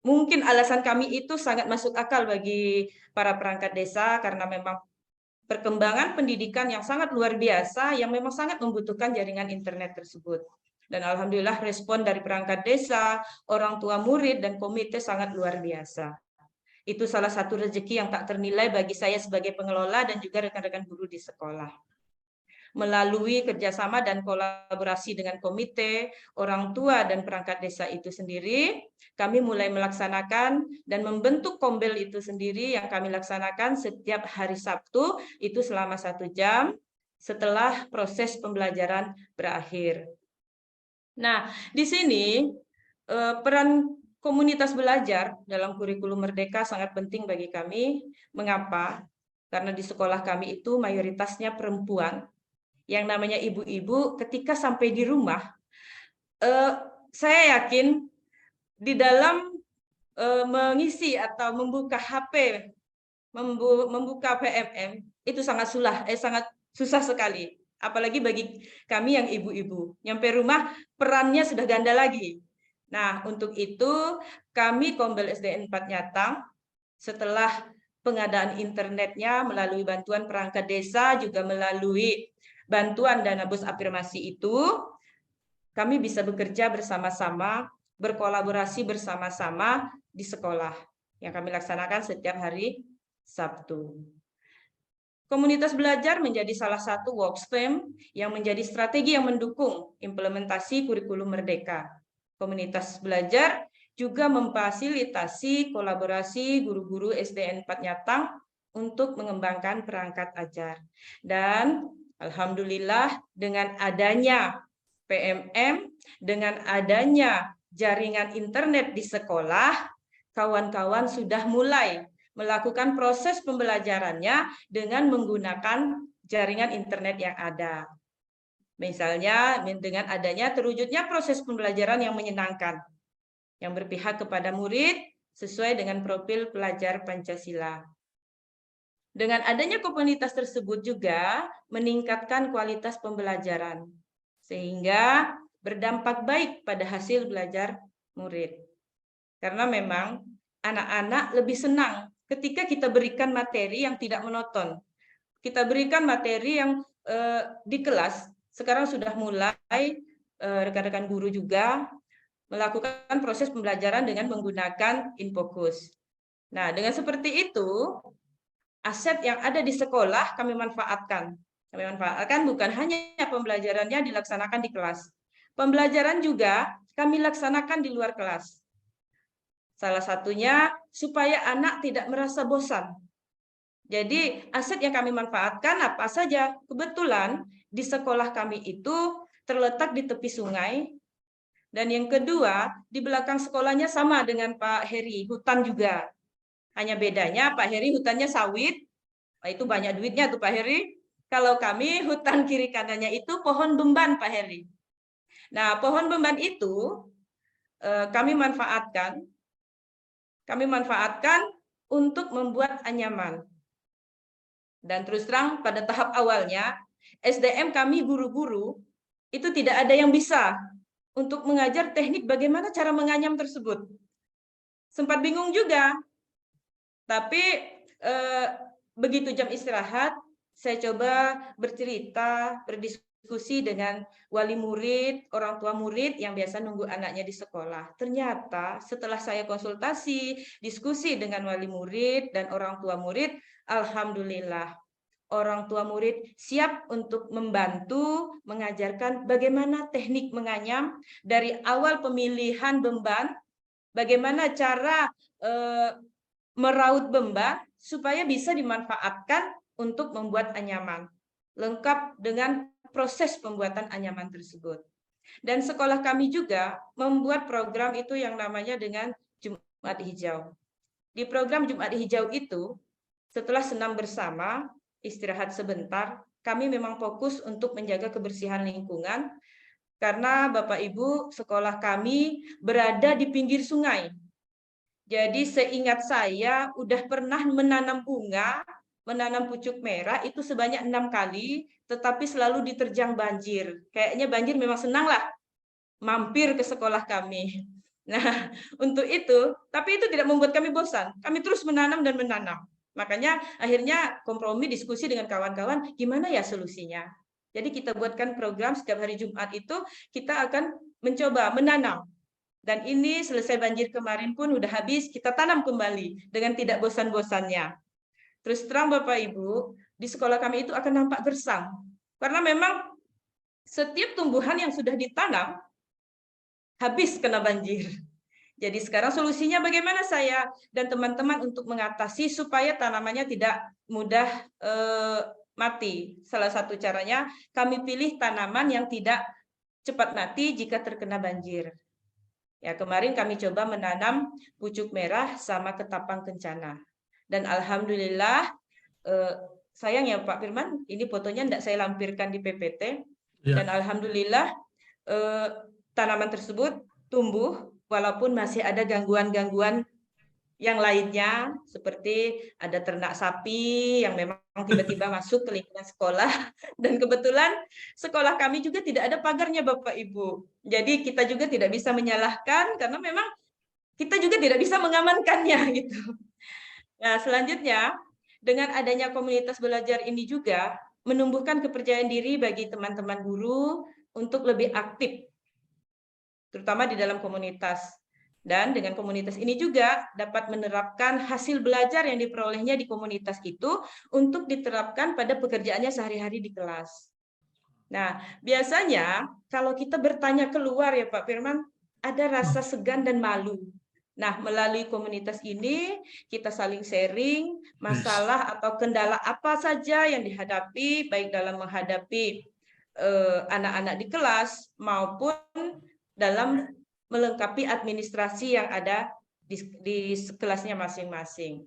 mungkin alasan kami itu sangat masuk akal bagi para perangkat desa, karena memang perkembangan pendidikan yang sangat luar biasa, yang memang sangat membutuhkan jaringan internet tersebut. Dan alhamdulillah respon dari perangkat desa, orang tua murid, dan komite sangat luar biasa. Itu salah satu rezeki yang tak ternilai bagi saya sebagai pengelola dan juga rekan-rekan guru di sekolah. Melalui kerjasama dan kolaborasi dengan komite, orang tua, dan perangkat desa itu sendiri, kami mulai melaksanakan dan membentuk kombel itu sendiri yang kami laksanakan setiap hari Sabtu, itu selama 1 jam setelah proses pembelajaran berakhir. Nah, di sini peran komunitas belajar dalam kurikulum Merdeka sangat penting bagi kami. Mengapa? Karena di sekolah kami itu mayoritasnya perempuan. Yang namanya ibu-ibu ketika sampai di rumah, saya yakin di dalam mengisi atau membuka HP, membuka PMM, itu sangat susah sekali. Apalagi bagi kami yang ibu-ibu. Nyampe rumah perannya sudah ganda lagi. Nah, untuk itu kami Kombel SDN 4 Nyatang setelah pengadaan internetnya melalui bantuan perangkat desa juga melalui bantuan dana bos afirmasi itu, kami bisa bekerja bersama-sama, berkolaborasi bersama-sama di sekolah yang kami laksanakan setiap hari Sabtu. Komunitas belajar menjadi salah satu workstream yang menjadi strategi yang mendukung implementasi kurikulum Merdeka. Komunitas belajar juga memfasilitasi kolaborasi guru-guru SDN 4 Nyatang untuk mengembangkan perangkat ajar. Dan alhamdulillah dengan adanya PMM, dengan adanya jaringan internet di sekolah, kawan-kawan sudah mulai melakukan proses pembelajarannya dengan menggunakan jaringan internet yang ada. Misalnya dengan adanya terwujudnya proses pembelajaran yang menyenangkan, yang berpihak kepada murid sesuai dengan profil pelajar Pancasila. Dengan adanya komunitas tersebut juga meningkatkan kualitas pembelajaran, sehingga berdampak baik pada hasil belajar murid. Karena memang anak-anak lebih senang ketika kita berikan materi yang tidak monoton. Kita berikan materi yang di kelas, sekarang sudah mulai rekan-rekan guru juga melakukan proses pembelajaran dengan menggunakan InFocus. Nah, dengan seperti itu, aset yang ada di sekolah kami manfaatkan. Kami manfaatkan bukan hanya pembelajarannya dilaksanakan di kelas. Pembelajaran juga kami laksanakan di luar kelas. Salah satunya supaya anak tidak merasa bosan. Jadi aset yang kami manfaatkan apa saja? Kebetulan di sekolah kami itu terletak di tepi sungai. Dan yang kedua, di belakang sekolahnya sama dengan Pak Heri, hutan juga. Hanya bedanya Pak Heri hutannya sawit, itu banyak duitnya tuh Pak Heri. Kalau kami hutan kiri kanannya itu pohon beban Pak Heri. Nah, pohon beban itu kami manfaatkan untuk membuat anyaman. Dan terus terang pada tahap awalnya, SDM kami guru-guru itu tidak ada yang bisa untuk mengajar teknik bagaimana cara menganyam tersebut. Sempat bingung juga, tapi begitu jam istirahat, saya coba bercerita, berdiskusi dengan wali murid, orang tua murid yang biasa nunggu anaknya di sekolah. Ternyata setelah saya konsultasi, diskusi dengan wali murid dan orang tua murid, alhamdulillah orang tua murid siap untuk membantu mengajarkan bagaimana teknik menganyam dari awal pemilihan beban, bagaimana cara meraut beban supaya bisa dimanfaatkan untuk membuat anyaman, lengkap dengan proses pembuatan anyaman tersebut. Dan sekolah kami juga membuat program itu yang namanya dengan Jumat Hijau. Di program Jumat Hijau itu, setelah senam bersama, istirahat sebentar, kami memang fokus untuk menjaga kebersihan lingkungan, Karena Bapak Ibu, sekolah kami berada di pinggir sungai. Jadi seingat saya udah pernah menanam bunga, menanam pucuk merah itu sebanyak 6 kali, tetapi selalu diterjang banjir. Kayaknya banjir memang senang lah mampir ke sekolah kami. Nah, untuk itu, tapi itu tidak membuat kami bosan. Kami terus menanam dan menanam. Makanya akhirnya kompromi diskusi dengan kawan-kawan, gimana ya solusinya? Jadi kita buatkan program setiap hari Jumat itu kita akan mencoba menanam. Dan ini selesai banjir kemarin pun udah habis, kita tanam kembali dengan tidak bosan-bosannya. Terus terang Bapak Ibu, di sekolah kami itu akan nampak gersang. Karena memang setiap tumbuhan yang sudah ditanam, habis kena banjir. Jadi sekarang solusinya bagaimana saya dan teman-teman untuk mengatasi supaya tanamannya tidak mudah mati. Salah satu caranya kami pilih tanaman yang tidak cepat mati jika terkena banjir. Ya, kemarin kami coba menanam pucuk merah sama ketapang kencana. Dan alhamdulillah, sayang ya Pak Firman, ini fotonya tidak saya lampirkan di PPT. Ya. Dan alhamdulillah, tanaman tersebut tumbuh, walaupun masih ada gangguan-gangguan yang lainnya, seperti ada ternak sapi yang memang tiba-tiba masuk ke lingkungan sekolah, dan kebetulan sekolah kami juga tidak ada pagarnya Bapak Ibu. Jadi kita juga tidak bisa menyalahkan, karena memang kita juga tidak bisa mengamankannya gitu. Nah, selanjutnya, dengan adanya komunitas belajar ini juga menumbuhkan kepercayaan diri bagi teman-teman guru untuk lebih aktif, terutama di dalam komunitas. Dan dengan komunitas ini juga dapat menerapkan hasil belajar yang diperolehnya di komunitas itu untuk diterapkan pada pekerjaannya sehari-hari di kelas. Nah, biasanya kalau kita bertanya keluar ya Pak Firman, ada rasa segan dan malu. Nah, melalui komunitas ini kita saling sharing masalah atau kendala apa saja yang dihadapi, baik dalam menghadapi anak-anak di kelas maupun dalam melengkapi administrasi yang ada di kelasnya masing-masing.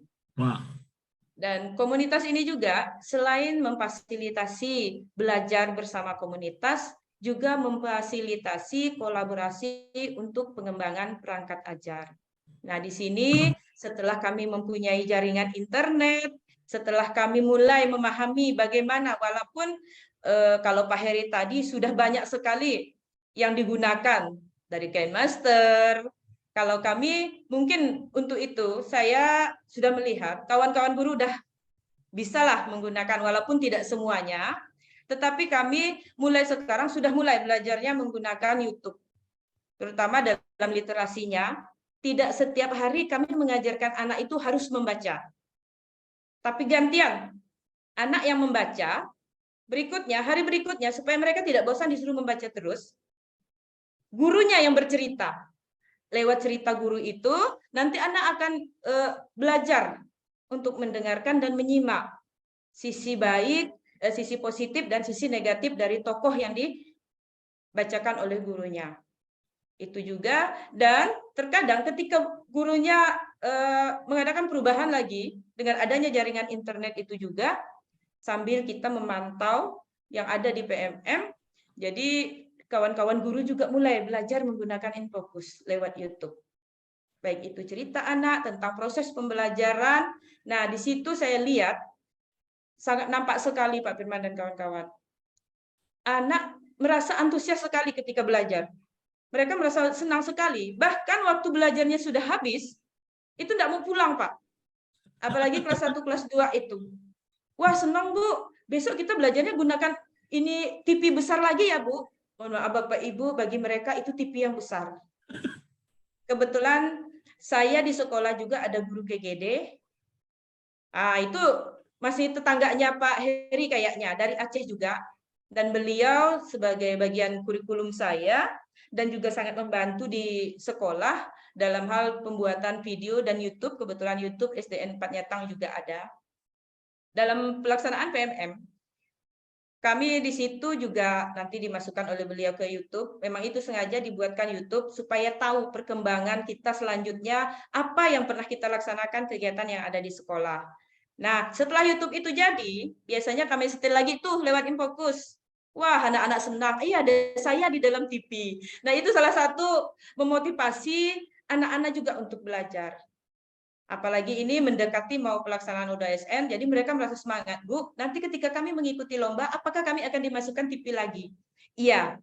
Dan komunitas ini juga selain memfasilitasi belajar bersama komunitas, juga memfasilitasi kolaborasi untuk pengembangan perangkat ajar. Nah, di sini setelah kami mempunyai jaringan internet, setelah kami mulai memahami bagaimana, walaupun kalau Pak Heri tadi sudah banyak sekali yang digunakan, dari KineMaster. Kalau kami mungkin untuk itu saya sudah melihat kawan-kawan guru udah bisalah menggunakan walaupun tidak semuanya, tetapi kami mulai sekarang sudah mulai belajarnya menggunakan YouTube. Terutama dalam literasinya, tidak setiap hari kami mengajarkan anak itu harus membaca. Tapi gantian, anak yang membaca, berikutnya hari berikutnya supaya mereka tidak bosan disuruh membaca terus, gurunya yang bercerita. Lewat cerita guru itu, nanti anak akan belajar untuk mendengarkan dan menyimak sisi baik, sisi positif, dan sisi negatif dari tokoh yang dibacakan oleh gurunya. Itu juga, dan terkadang ketika gurunya mengadakan perubahan lagi, dengan adanya jaringan internet itu juga, sambil kita memantau yang ada di PMM, jadi kawan-kawan guru juga mulai belajar menggunakan Infocus lewat YouTube. Baik itu cerita anak tentang proses pembelajaran. Nah, di situ saya lihat sangat nampak sekali Pak Firman dan kawan-kawan. Anak merasa antusias sekali ketika belajar. Mereka merasa senang sekali. Bahkan waktu belajarnya sudah habis, itu tidak mau pulang, Pak. Apalagi kelas 1, kelas 2 itu. Wah, senang, Bu. Besok kita belajarnya gunakan ini TV besar lagi ya, Bu. Mohon maaf Bapak Ibu, bagi mereka itu TV yang besar. Kebetulan saya di sekolah juga ada guru GGD. Itu masih tetangganya Pak Heri kayaknya, dari Aceh juga. Dan beliau sebagai bagian kurikulum saya, dan juga sangat membantu di sekolah dalam hal pembuatan video dan YouTube. Kebetulan YouTube SDN 4 Nyatang juga ada. Dalam pelaksanaan PMM, kami di situ juga nanti dimasukkan oleh beliau ke YouTube. Memang itu sengaja dibuatkan YouTube supaya tahu perkembangan kita selanjutnya, apa yang pernah kita laksanakan kegiatan yang ada di sekolah. Nah, setelah YouTube itu jadi, biasanya kami setel lagi tuh lewat Infocus. Wah, anak-anak senang. Iya, ada saya di dalam TV. Nah, itu salah satu memotivasi anak-anak juga untuk belajar. Apalagi ini mendekati mau pelaksanaan UDSN, jadi mereka merasa semangat. Bu, nanti ketika kami mengikuti lomba, apakah kami akan dimasukkan TV lagi? Iya.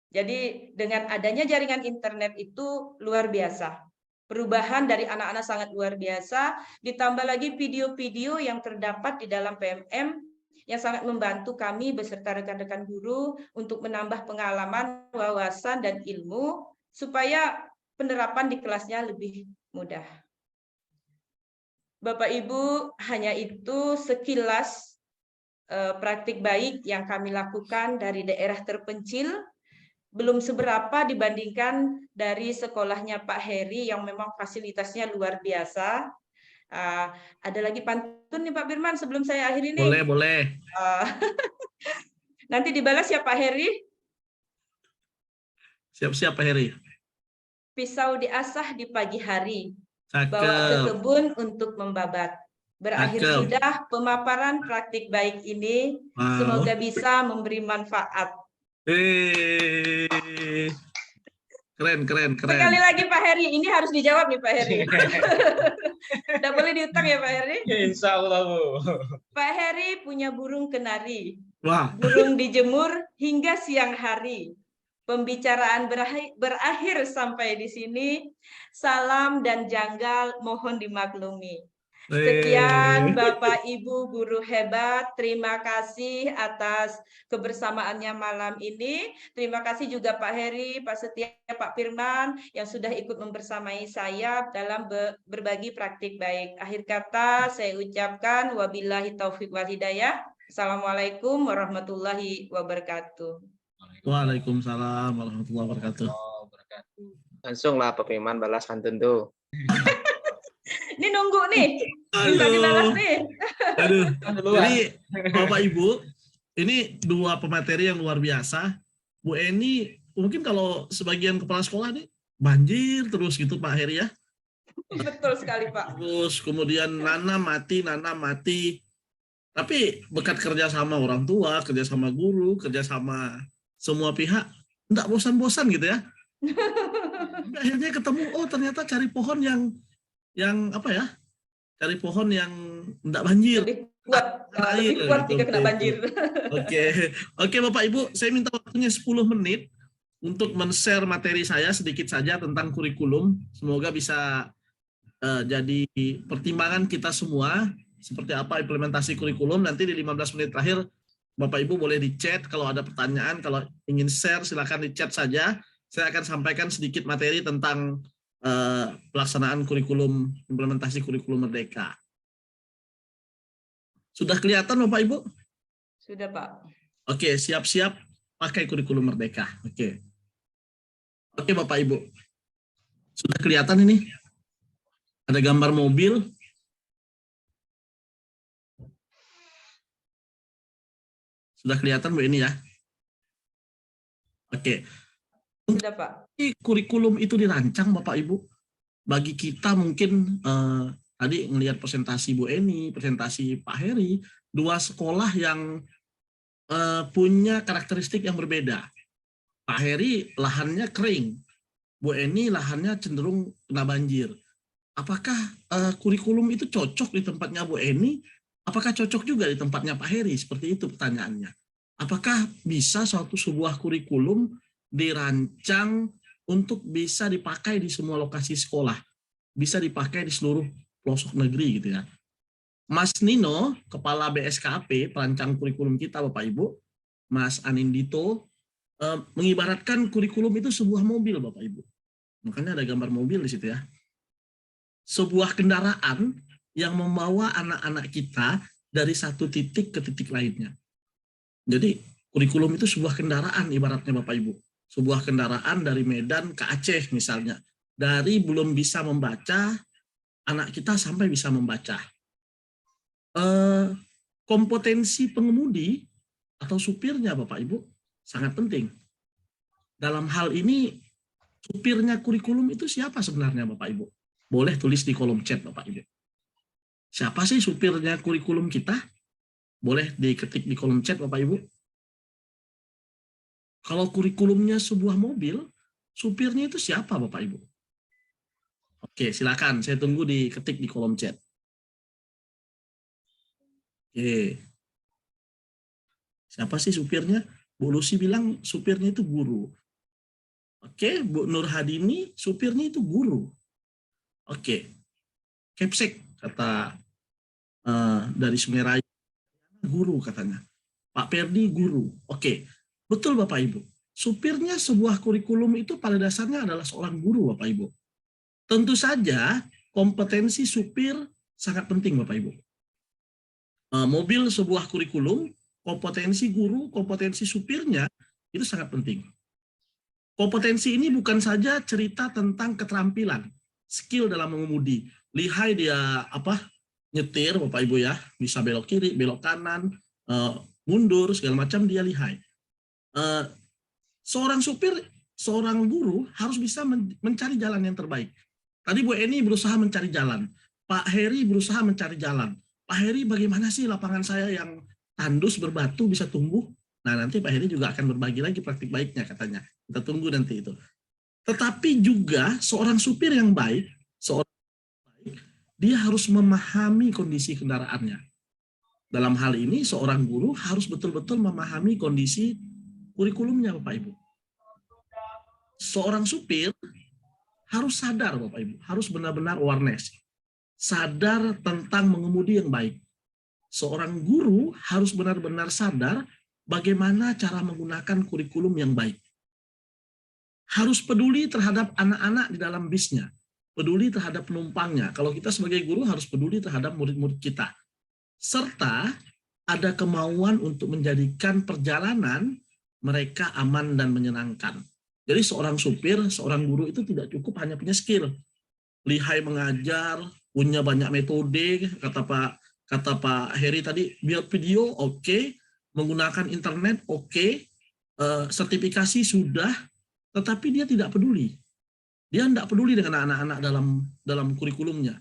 Jadi dengan adanya jaringan internet itu luar biasa. Perubahan dari anak-anak sangat luar biasa, ditambah lagi video-video yang terdapat di dalam PMM yang sangat membantu kami beserta rekan-rekan guru untuk menambah pengalaman, wawasan, dan ilmu supaya penerapan di kelasnya lebih mudah. Bapak Ibu, hanya itu sekilas praktik baik yang kami lakukan dari daerah terpencil, belum seberapa dibandingkan dari sekolahnya Pak Heri yang memang fasilitasnya luar biasa. Ada lagi pantun nih Pak Firman sebelum saya akhiri nih. Boleh, boleh. Nanti dibalas ya Pak Heri. Siap-siap Pak Heri. Pisau diasah di pagi hari, Cakep. bawa ke kebun untuk membabat. Berakhir Cakep. sudah pemaparan praktik baik ini. Wow. Semoga bisa memberi manfaat. Keren, keren, keren. Sekali lagi Pak Heri, ini harus dijawab nih Pak Heri. Tidak boleh diutang ya Pak Heri. Insya Allah, Bu. Pak Heri punya burung kenari. Wah. Burung dijemur hingga siang hari. Pembicaraan berakhir sampai di sini. Salam dan janggal mohon dimaklumi. Sekian Bapak Ibu guru hebat, terima kasih atas kebersamaannya malam ini. Terima kasih juga Pak Heri, Pak Setia, Pak Firman yang sudah ikut membersamai saya dalam berbagi praktik baik. Akhir kata saya ucapkan wabillahi taufiq wal hidayah. Assalamualaikum warahmatullahi wabarakatuh. Waalaikumsalam warahmatullahi wabarakatuh. Langsung lah Pak Firman balas pantun tuh. Ini nunggu nih, bisa dibalas nih. Aduh. Jadi Bapak Ibu, ini dua pemateri yang luar biasa. Bu Eni, mungkin kalau sebagian kepala sekolah nih banjir terus gitu Pak Heri ya. Betul sekali Pak. Terus kemudian Nana mati. Tapi berkat kerja sama orang tua, kerja sama guru, kerja sama semua pihak, enggak bosan-bosan gitu ya. Akhirnya ketemu, oh ternyata cari pohon yang apa ya? Cari pohon yang enggak banjir. Lebih kuat jika kena banjir. Oke Bapak Ibu, saya minta waktunya 10 menit untuk men-share materi saya sedikit saja tentang kurikulum. Semoga bisa jadi pertimbangan kita semua seperti apa implementasi kurikulum. Nanti di 15 menit terakhir Bapak Ibu boleh di chat kalau ada pertanyaan, kalau ingin share silakan di chat saja. Saya akan sampaikan sedikit materi tentang pelaksanaan kurikulum, implementasi kurikulum Merdeka. Sudah kelihatan Bapak Ibu? Sudah Pak. Oke, siap-siap pakai kurikulum Merdeka. Oke Bapak Ibu. Sudah kelihatan ini? Ada gambar mobil. Sudah kelihatan Bu ini ya? Oke. Sudah Pak. Kurikulum itu dirancang Bapak Ibu. Bagi kita mungkin tadi ngelihat presentasi Bu Eni, presentasi Pak Heri, dua sekolah yang punya karakteristik yang berbeda. Pak Heri lahannya kering, Bu Eni lahannya cenderung kena banjir. Apakah kurikulum itu cocok di tempatnya Bu Eni? Apakah cocok juga di tempatnya Pak Heri? Seperti itu pertanyaannya. Apakah bisa sebuah kurikulum dirancang untuk bisa dipakai di semua lokasi sekolah, bisa dipakai di seluruh pelosok negeri gitu ya. Mas Nino, Kepala BSKP, perancang kurikulum kita Bapak Ibu, Mas Anindito, mengibaratkan kurikulum itu sebuah mobil Bapak Ibu. Makanya ada gambar mobil di situ ya. Sebuah kendaraan yang membawa anak-anak kita dari satu titik ke titik lainnya. Jadi kurikulum itu sebuah kendaraan ibaratnya Bapak Ibu. Sebuah kendaraan dari Medan ke Aceh misalnya. Dari belum bisa membaca, anak kita sampai bisa membaca. Kompetensi pengemudi atau supirnya Bapak Ibu sangat penting. Dalam hal ini, supirnya kurikulum itu siapa sebenarnya Bapak Ibu? Boleh tulis di kolom chat Bapak Ibu. Siapa sih supirnya kurikulum kita? Boleh diketik di kolom chat Bapak Ibu. Kalau kurikulumnya sebuah mobil, supirnya itu siapa Bapak Ibu? Oke, silakan. Saya tunggu diketik di kolom chat. Oke. Siapa sih supirnya? Bu Lucy bilang supirnya itu guru. Oke, Bu Nur Hadini, supirnya itu guru. Oke. Kepsek, kata dari Sungai Raya, guru katanya. Pak Perdi, guru. Oke, betul Bapak Ibu. Supirnya sebuah kurikulum itu pada dasarnya adalah seorang guru Bapak Ibu. Tentu saja kompetensi supir sangat penting Bapak Ibu. Mobil sebuah kurikulum, kompetensi guru, kompetensi supirnya itu sangat penting. Kompetensi ini bukan saja cerita tentang keterampilan, skill dalam mengemudi. Lihai dia nyetir Bapak Ibu ya, bisa belok kiri, belok kanan, mundur segala macam dia lihai. Seorang supir, seorang guru harus bisa mencari jalan yang terbaik. Tadi Bu Eni berusaha mencari jalan, Pak Heri berusaha mencari jalan. Pak Heri, bagaimana sih lapangan saya yang tandus berbatu bisa tumbuh? Nah, nanti Pak Heri juga akan berbagi lagi praktik baiknya katanya. Kita tunggu nanti itu. Tetapi juga seorang supir yang baik, dia harus memahami kondisi kendaraannya. Dalam hal ini, seorang guru harus betul-betul memahami kondisi kurikulumnya, Bapak Ibu. Seorang supir harus sadar, Bapak Ibu, harus benar-benar awareness. Sadar tentang mengemudi yang baik. Seorang guru harus benar-benar sadar bagaimana cara menggunakan kurikulum yang baik. Harus peduli terhadap anak-anak di dalam bisnya. Peduli terhadap penumpangnya. Kalau kita sebagai guru harus peduli terhadap murid-murid kita. Serta ada kemauan untuk menjadikan perjalanan mereka aman dan menyenangkan. Jadi seorang supir, seorang guru itu tidak cukup hanya punya skill. Lihai mengajar, punya banyak metode, kata Pak Heri tadi, build video oke, menggunakan internet oke, sertifikasi sudah, tetapi dia tidak peduli. Dia tidak peduli dengan anak-anak dalam kurikulumnya.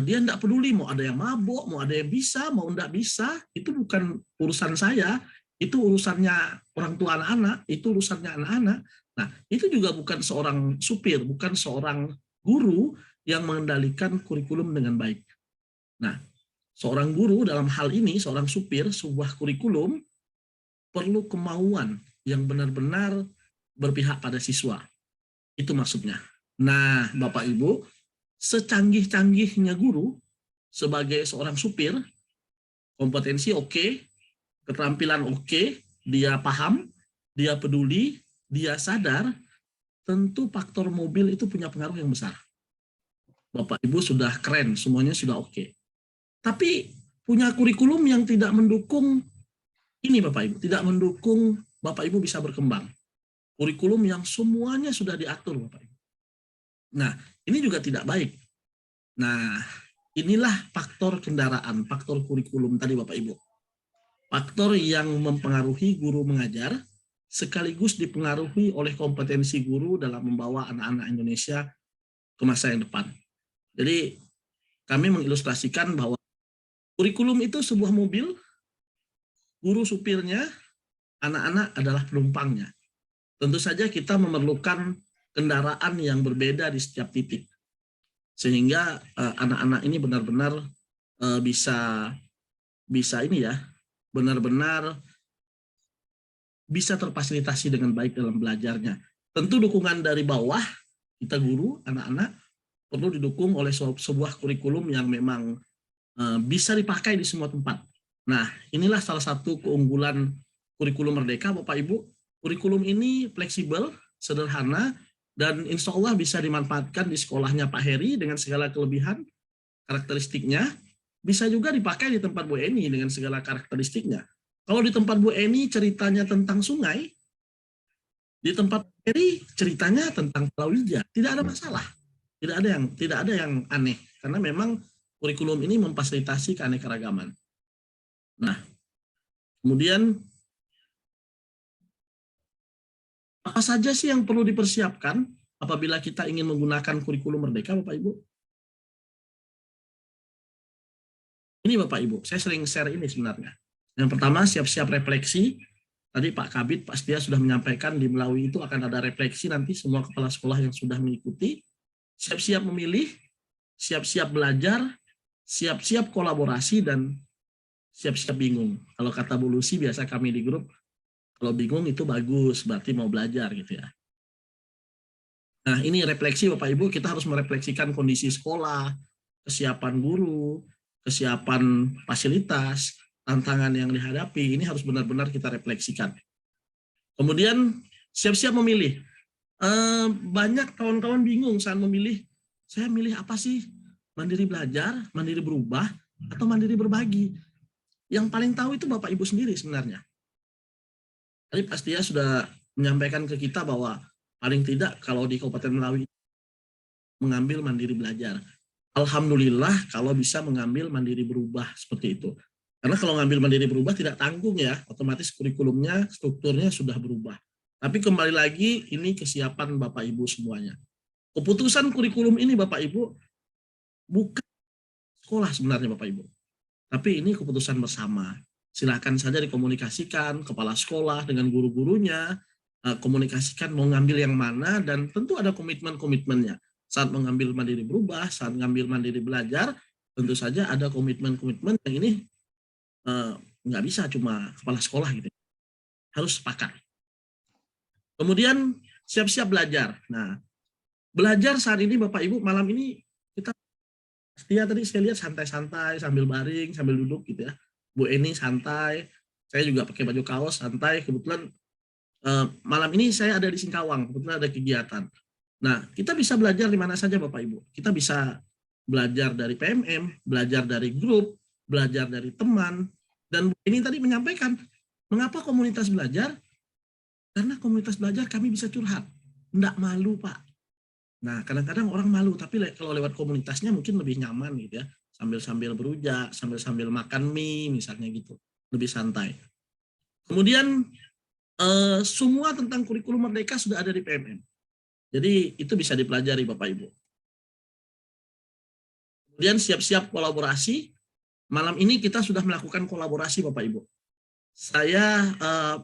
Dia tidak peduli mau ada yang mabuk, mau ada yang bisa, mau tidak bisa, itu bukan urusan saya, itu urusannya orang tua anak-anak, itu urusannya anak-anak. Nah, itu juga bukan seorang supir, bukan seorang guru yang mengendalikan kurikulum dengan baik. Nah, seorang guru dalam hal ini, seorang supir, sebuah kurikulum perlu kemauan yang benar-benar berpihak pada siswa. Itu maksudnya. Nah, Bapak Ibu, secanggih-canggihnya guru sebagai seorang supir, kompetensi oke, keterampilan oke, dia paham, dia peduli, dia sadar, tentu faktor mobil itu punya pengaruh yang besar. Bapak Ibu sudah keren, semuanya sudah oke. Tapi punya kurikulum yang tidak mendukung ini Bapak Ibu, tidak mendukung Bapak Ibu bisa berkembang. Kurikulum yang semuanya sudah diatur Bapak Ibu. Nah, ini juga tidak baik. Nah, inilah faktor kendaraan, faktor kurikulum tadi Bapak Ibu. Faktor yang mempengaruhi guru mengajar, sekaligus dipengaruhi oleh kompetensi guru dalam membawa anak-anak Indonesia ke masa yang depan. Jadi, kami mengilustrasikan bahwa kurikulum itu sebuah mobil, guru supirnya, anak-anak adalah penumpangnya. Tentu saja kita memerlukan kendaraan yang berbeda di setiap titik. Sehingga anak-anak ini benar-benar bisa ini ya, benar-benar bisa terfasilitasi dengan baik dalam belajarnya. Tentu dukungan dari bawah, kita guru, anak-anak, perlu didukung oleh sebuah kurikulum yang memang bisa dipakai di semua tempat. Nah, inilah salah satu keunggulan kurikulum Merdeka, Bapak Ibu. Kurikulum ini fleksibel, sederhana, dan insya Allah bisa dimanfaatkan di sekolahnya Pak Heri dengan segala kelebihan, karakteristiknya. Bisa juga dipakai di tempat Bu Eni dengan segala karakteristiknya. Kalau di tempat Bu Eni ceritanya tentang sungai, di tempat Pak Heri ceritanya tentang palawija. Tidak ada masalah. Tidak ada yang aneh. Karena memang kurikulum ini memfasilitasi keanekaragaman. Nah, kemudian apa saja sih yang perlu dipersiapkan apabila kita ingin menggunakan kurikulum Merdeka, Bapak Ibu? Ini Bapak Ibu, saya sering share ini sebenarnya. Yang pertama, siap-siap refleksi. Tadi Pak Kabid, Pak Setia sudah menyampaikan di Melawi itu akan ada refleksi nanti semua kepala sekolah yang sudah mengikuti. Siap-siap memilih, siap-siap belajar, siap-siap kolaborasi, dan siap-siap bingung. Kalau kata Bu Lucy, biasa kami di grup, kalau bingung itu bagus, berarti mau belajar gitu ya. Nah, ini refleksi Bapak Ibu, kita harus merefleksikan kondisi sekolah, kesiapan guru, kesiapan fasilitas, tantangan yang dihadapi, ini harus benar-benar kita refleksikan. Kemudian siap-siap memilih. Banyak kawan-kawan bingung saat memilih, saya milih apa sih? Mandiri belajar, mandiri berubah, atau mandiri berbagi? Yang paling tahu itu Bapak Ibu sendiri sebenarnya. Tadi Pak Setia sudah menyampaikan ke kita bahwa paling tidak kalau di Kabupaten Melawi mengambil mandiri belajar. Alhamdulillah kalau bisa mengambil mandiri berubah seperti itu. Karena kalau ngambil mandiri berubah tidak tanggung ya, otomatis kurikulumnya, strukturnya sudah berubah. Tapi kembali lagi, ini kesiapan Bapak Ibu semuanya. Keputusan kurikulum ini Bapak Ibu, bukan sekolah sebenarnya Bapak Ibu. Tapi ini keputusan bersama. Silakan saja dikomunikasikan, kepala sekolah dengan guru-gurunya, komunikasikan mau ngambil yang mana, dan tentu ada komitmen-komitmennya. Saat mengambil mandiri berubah, saat mengambil mandiri belajar, tentu saja ada komitmen-komitmen yang ini nggak bisa cuma kepala sekolah gitu, harus sepakat. Kemudian siap-siap belajar. Nah, belajar saat ini Bapak Ibu, malam ini kita Setia tadi saya lihat santai-santai sambil baring, sambil duduk gitu ya. Bu Eni santai, saya juga pakai baju kaos santai. Kebetulan malam ini saya ada di Singkawang, kebetulan ada kegiatan. Nah, kita bisa belajar di mana saja Bapak Ibu. Kita bisa belajar dari PMM, belajar dari grup, belajar dari teman, dan ini tadi menyampaikan, mengapa komunitas belajar? Karena komunitas belajar kami bisa curhat, enggak malu Pak. Nah, kadang-kadang orang malu, tapi kalau lewat komunitasnya mungkin lebih nyaman gitu ya, sambil-sambil berujak, sambil-sambil makan mie misalnya gitu, lebih santai. Kemudian semua tentang kurikulum Merdeka sudah ada di PMM, jadi itu bisa dipelajari Bapak Ibu. Kemudian siap-siap kolaborasi. Malam ini kita sudah melakukan kolaborasi Bapak Ibu.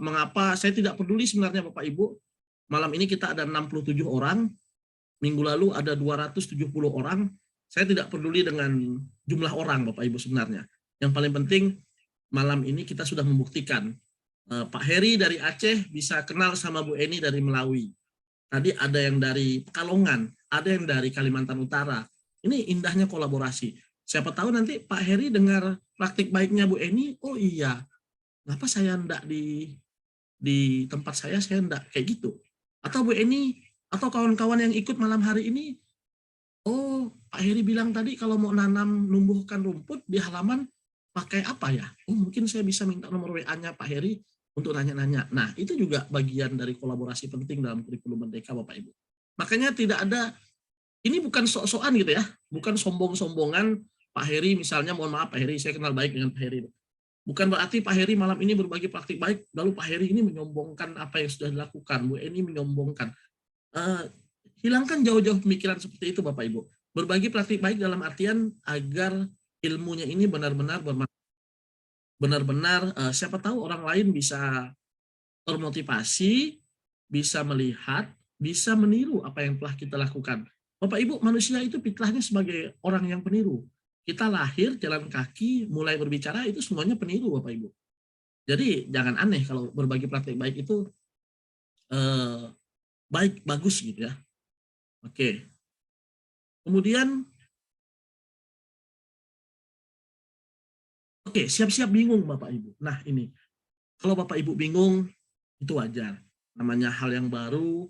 Mengapa saya tidak peduli sebenarnya Bapak Ibu, malam ini kita ada 67 orang, minggu lalu ada 270 orang, saya tidak peduli dengan jumlah orang Bapak Ibu sebenarnya. Yang paling penting malam ini kita sudah membuktikan, Pak Heri dari Aceh bisa kenal sama Bu Eni dari Melawi. Tadi ada yang dari Pekalongan, ada yang dari Kalimantan Utara. Ini indahnya kolaborasi. Siapa tahu nanti Pak Heri dengar praktik baiknya Bu Eni, oh iya, kenapa saya enggak di tempat saya enggak kayak gitu. Atau Bu Eni, atau kawan-kawan yang ikut malam hari ini, oh Pak Heri bilang tadi kalau mau numbuhkan rumput di halaman, pakai apa ya? Oh mungkin saya bisa minta nomor WA-nya Pak Heri untuk nanya-nanya. Nah itu juga bagian dari kolaborasi penting dalam kurikulum Merdeka Bapak Ibu. Makanya tidak ada, ini bukan sok-sokan gitu ya, bukan sombong-sombongan, Pak Heri misalnya, mohon maaf Pak Heri, saya kenal baik dengan Pak Heri. Bukan berarti Pak Heri malam ini berbagi praktik baik, lalu Pak Heri ini menyombongkan apa yang sudah dilakukan, Bu Eni menyombongkan. Hilangkan jauh-jauh pemikiran seperti itu Bapak Ibu. Berbagi praktik baik dalam artian agar ilmunya ini benar-benar siapa tahu orang lain bisa termotivasi, bisa melihat, bisa meniru apa yang telah kita lakukan. Bapak Ibu, manusia itu fitrahnya sebagai orang yang peniru. Kita lahir, jalan kaki, mulai berbicara, itu semuanya peniru Bapak Ibu. Jadi jangan aneh kalau berbagi praktik baik itu baik, bagus gitu ya. Oke. Kemudian, siap-siap bingung Bapak Ibu. Nah ini, kalau Bapak Ibu bingung, itu wajar. Namanya hal yang baru,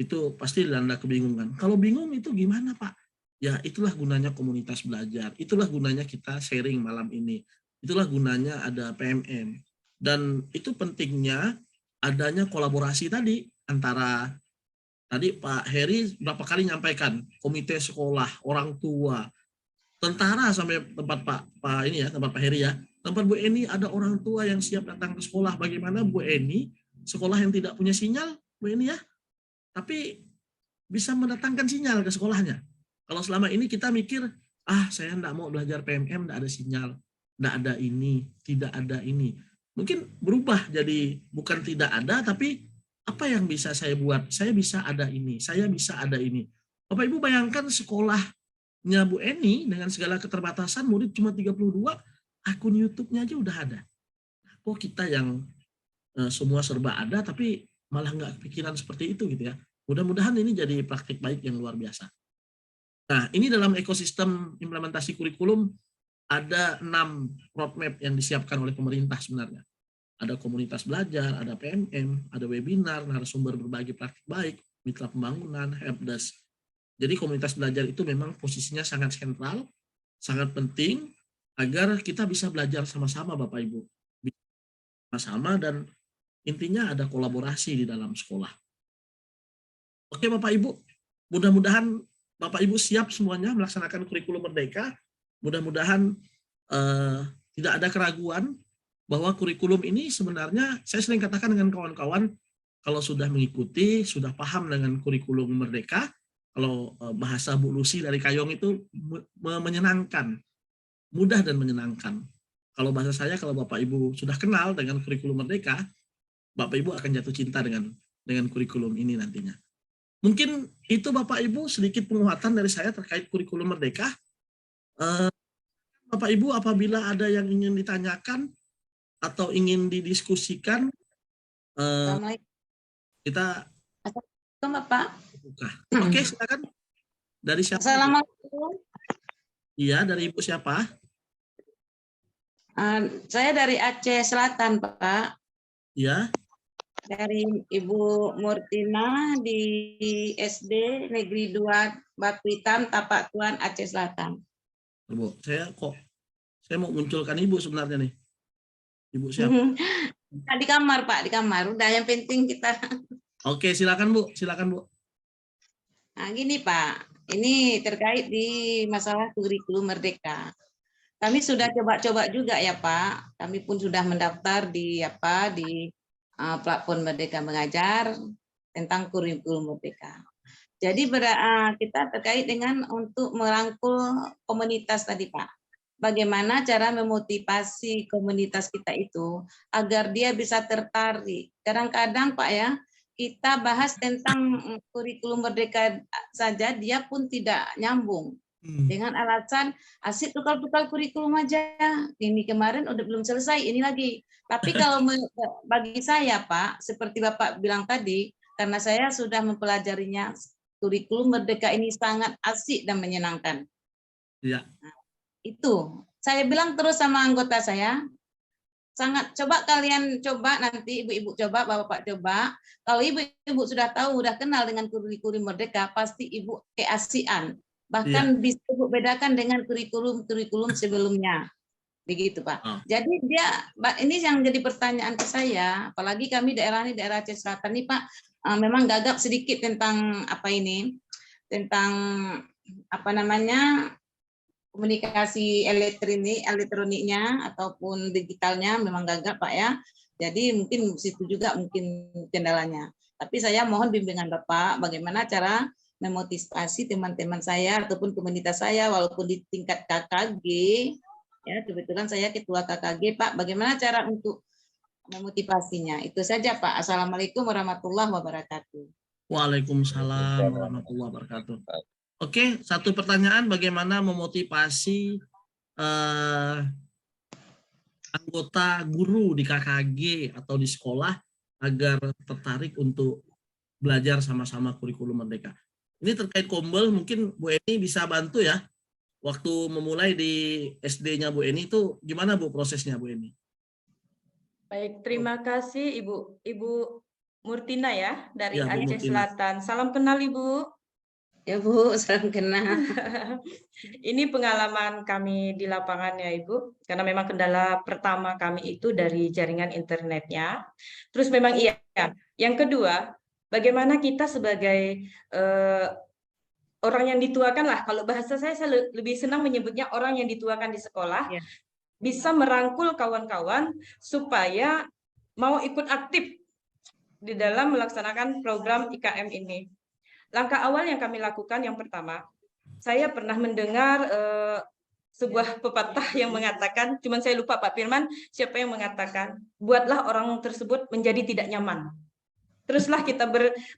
itu pasti dilanda kebingungan. Kalau bingung itu gimana Pak? Ya itulah gunanya komunitas belajar, itulah gunanya kita sharing malam ini, itulah gunanya ada PMM. Dan itu pentingnya adanya kolaborasi tadi antara, tadi Pak Heri berapa kali nyampaikan, komite sekolah, orang tua, tentara sampai tempat tempat Pak Heri ya, tempat Bu Eni ada orang tua yang siap datang ke sekolah. Bagaimana Bu Eni, sekolah yang tidak punya sinyal, Bu Eni ya, tapi bisa mendatangkan sinyal ke sekolahnya. Kalau selama ini kita mikir, saya enggak mau belajar PMM, enggak ada sinyal, enggak ada ini, tidak ada ini. mungkin berubah jadi bukan tidak ada, tapi apa yang bisa saya buat? Saya bisa ada ini, saya bisa ada ini. Bapak Ibu bayangkan sekolahnya Bu Eni dengan segala keterbatasan, murid cuma 32, akun YouTube-nya aja udah ada. Kok kita yang semua serba ada, tapi malah nggak kepikiran seperti itu gitu ya. Mudah-mudahan ini jadi praktik baik yang luar biasa. Nah, ini dalam ekosistem implementasi kurikulum ada 6 roadmap yang disiapkan oleh pemerintah sebenarnya. Ada komunitas belajar, ada PMM, ada webinar, narasumber berbagi praktik baik, mitra pembangunan, helpdesk. Jadi komunitas belajar itu memang posisinya sangat sentral, sangat penting agar kita bisa belajar sama-sama Bapak Ibu. Sama-sama dan intinya ada kolaborasi di dalam sekolah. Oke Bapak Ibu, mudah-mudahan Bapak Ibu siap semuanya melaksanakan kurikulum Merdeka. Mudah-mudahan tidak ada keraguan bahwa kurikulum ini sebenarnya, saya sering katakan dengan kawan-kawan, kalau sudah mengikuti, sudah paham dengan kurikulum Merdeka, kalau bahasa Bu Lucy dari Kayong itu menyenangkan, mudah dan menyenangkan. Kalau bahasa saya, kalau Bapak Ibu sudah kenal dengan kurikulum Merdeka, Bapak Ibu akan jatuh cinta dengan kurikulum ini nantinya. Mungkin itu Bapak Ibu sedikit penguatan dari saya terkait kurikulum Merdeka. Bapak Ibu apabila ada yang ingin ditanyakan atau ingin didiskusikan, kita Assalamualaikum Bapak. buka. Oke, silakan. Dari siapa? Assalamualaikum. Iya, dari Ibu siapa? Saya dari Aceh Selatan, Pak. Iya. Dari Ibu Murtina di SD Negeri 2 Batu Hitam, Tapak Tuan, Aceh Selatan. Bu, saya mau munculkan Ibu sebenarnya nih. Ibu siapa? Di kamar, Pak, di kamar. Udah yang penting kita. Oke, silakan Bu, silakan Bu. Nah, gini Pak, ini terkait di masalah kurikulum Merdeka. Kami sudah coba-coba juga ya Pak. Kami pun sudah mendaftar di platform Merdeka Mengajar tentang kurikulum Merdeka. Jadi kita terkait dengan untuk merangkul komunitas tadi Pak. Bagaimana cara memotivasi komunitas kita itu agar dia bisa tertarik. Kadang-kadang Pak ya, kita bahas tentang kurikulum Merdeka saja, dia pun tidak nyambung. Dengan alasan asik tukar-tukar kurikulum aja. Ini kemarin udah belum selesai, ini lagi. Tapi kalau bagi saya Pak, seperti Bapak bilang tadi, karena saya sudah mempelajarinya, kurikulum Merdeka ini sangat asik dan menyenangkan. Iya. Nah, itu. Saya bilang terus sama anggota saya, sangat coba kalian coba nanti ibu-ibu coba, bapak coba. Kalau ibu-ibu sudah tahu, sudah kenal dengan kurikulum Merdeka, pasti ibu keasian. Bahkan bisa ibu bedakan dengan kurikulum sebelumnya. Begitu Pak. Jadi ini yang jadi pertanyaan ke saya, apalagi kami daerah Aceh Selatan nih Pak, memang gagap sedikit tentang komunikasi elektroniknya ataupun digitalnya memang gagap Pak ya. Jadi mungkin situ juga mungkin kendalanya. Tapi saya mohon bimbingan Bapak bagaimana cara memotivasi teman-teman saya ataupun komunitas saya walaupun di tingkat KKG ya, kebetulan saya ketua KKG Pak, bagaimana cara untuk memotivasinya. Itu saja Pak. Assalamualaikum warahmatullahi wabarakatuh. Waalaikumsalam warahmatullahi wabarakatuh. Oke, satu pertanyaan, bagaimana memotivasi anggota guru di KKG atau di sekolah agar tertarik untuk belajar sama-sama kurikulum Merdeka. Ini terkait Kombel, mungkin Bu Eni bisa bantu ya. Waktu memulai di SD-nya Bu Eni itu gimana Bu prosesnya Bu Eni? Baik, terima kasih Ibu Murtina ya dari Ya, Bu Aceh Murtina. Selatan. Salam kenal Ibu. Ya Bu, salam kenal. Ini pengalaman kami di lapangan ya Ibu, karena memang kendala pertama kami itu dari jaringan internetnya. Terus memang iya. Yang kedua, bagaimana kita sebagai orang yang dituakan lah, kalau bahasa saya lebih senang menyebutnya orang yang dituakan di sekolah, bisa merangkul kawan-kawan supaya mau ikut aktif di dalam melaksanakan program IKM ini. Langkah awal yang kami lakukan yang pertama, saya pernah mendengar sebuah pepatah yang mengatakan, cuman saya lupa Pak Firman, siapa yang mengatakan, buatlah orang tersebut menjadi tidak nyaman. Teruslah kita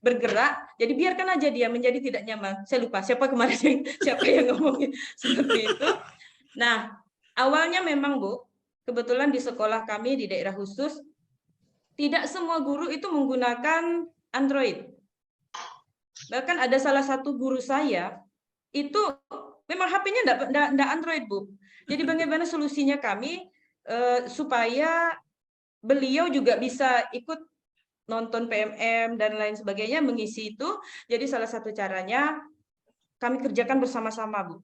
bergerak, jadi biarkan aja dia menjadi tidak nyaman. Saya lupa siapa kemarin siapa yang ngomongin seperti itu. Nah, awalnya memang Bu, kebetulan di sekolah kami di daerah khusus, tidak semua guru itu menggunakan Android. Bahkan ada salah satu guru saya, itu memang HP-nya enggak Android, Bu. Jadi bagaimana solusinya kami supaya beliau juga bisa ikut nonton PMM dan lain sebagainya, mengisi itu. Jadi salah satu caranya kami kerjakan bersama-sama, Bu.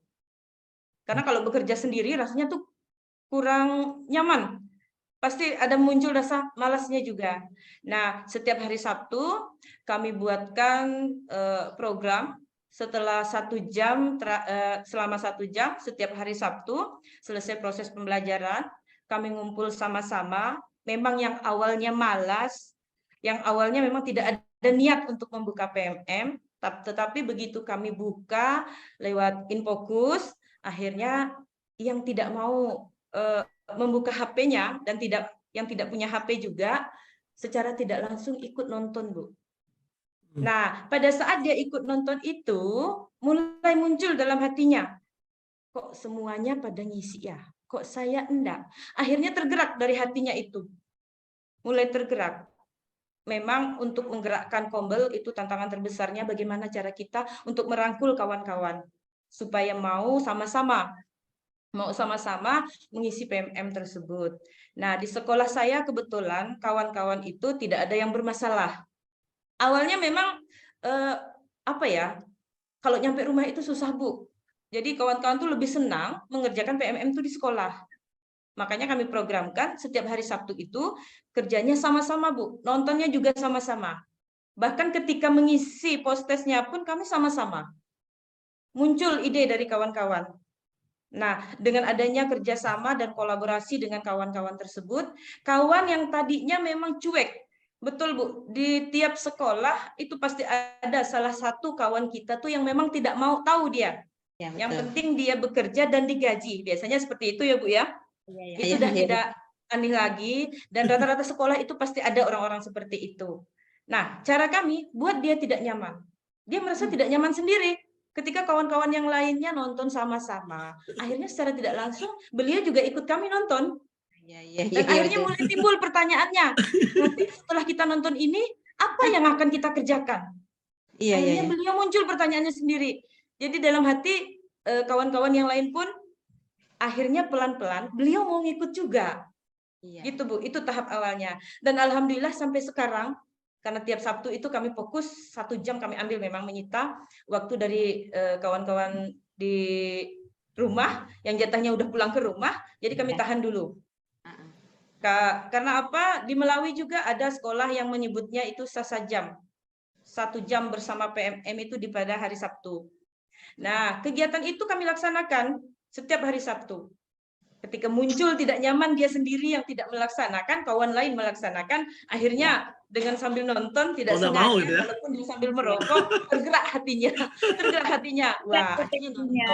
Karena kalau bekerja sendiri rasanya tuh kurang nyaman. Pasti ada muncul rasa malasnya juga. Nah, setiap hari Sabtu kami buatkan program setelah 1 jam, selama 1 jam setiap hari Sabtu, selesai proses pembelajaran, kami ngumpul sama-sama. Memang yang awalnya malas, yang awalnya memang tidak ada niat untuk membuka PMM, tetapi begitu kami buka lewat Infokus, akhirnya yang tidak mau membuka HP-nya dan yang tidak punya HP juga, secara tidak langsung ikut nonton, Bu. Nah, pada saat dia ikut nonton itu, mulai muncul dalam hatinya, kok semuanya pada ngisi ya? Kok saya enggak? Akhirnya tergerak dari hatinya itu. Mulai tergerak. Memang untuk menggerakkan Kombel itu tantangan terbesarnya bagaimana cara kita untuk merangkul kawan-kawan supaya mau sama-sama mengisi PMM tersebut. Nah, di sekolah saya kebetulan kawan-kawan itu tidak ada yang bermasalah. Awalnya memang kalau nyampe rumah itu susah, Bu. Jadi kawan-kawan tuh lebih senang mengerjakan PMM itu di sekolah. Makanya kami programkan setiap hari Sabtu itu kerjanya sama-sama, Bu. Nontonnya juga sama-sama. Bahkan ketika mengisi post-testnya pun kami sama-sama. Muncul ide dari kawan-kawan. Nah, dengan adanya kerjasama dan kolaborasi dengan kawan-kawan tersebut, kawan yang tadinya memang cuek. Betul, Bu. Di tiap sekolah itu pasti ada salah satu kawan kita tuh yang memang tidak mau tahu dia. Ya, yang penting dia bekerja dan digaji. Biasanya seperti itu ya, Bu ya. Itu sudah tidak aneh lagi, dan rata-rata sekolah itu pasti ada orang-orang seperti itu. Nah, cara kami buat dia tidak nyaman. Dia merasa tidak nyaman sendiri ketika kawan-kawan yang lainnya nonton sama-sama. Akhirnya secara tidak langsung beliau juga ikut kami nonton. Dan akhirnya mulai timbul pertanyaannya, nanti setelah kita nonton ini, apa yang akan kita kerjakan? Akhirnya beliau muncul pertanyaannya sendiri. Jadi dalam hati kawan-kawan yang lain pun akhirnya pelan-pelan beliau mau ngikut juga. Gitu, Bu, itu tahap awalnya. Dan alhamdulillah sampai sekarang, karena tiap Sabtu itu kami fokus 1 jam kami ambil, memang menyita waktu dari kawan-kawan di rumah yang jatahnya udah pulang ke rumah, jadi kami tahan dulu. Karena apa? Di Melawi juga ada sekolah yang menyebutnya itu sasa jam. 1 jam bersama PMM itu di pada hari Sabtu. Nah, kegiatan itu kami laksanakan setiap hari Sabtu. Ketika muncul tidak nyaman dia sendiri yang tidak melaksanakan, kawan lain melaksanakan, akhirnya dengan sambil nonton tidak sengaja, ya? Walaupun dia sambil merokok, tergerak hatinya. Wah, akhirnya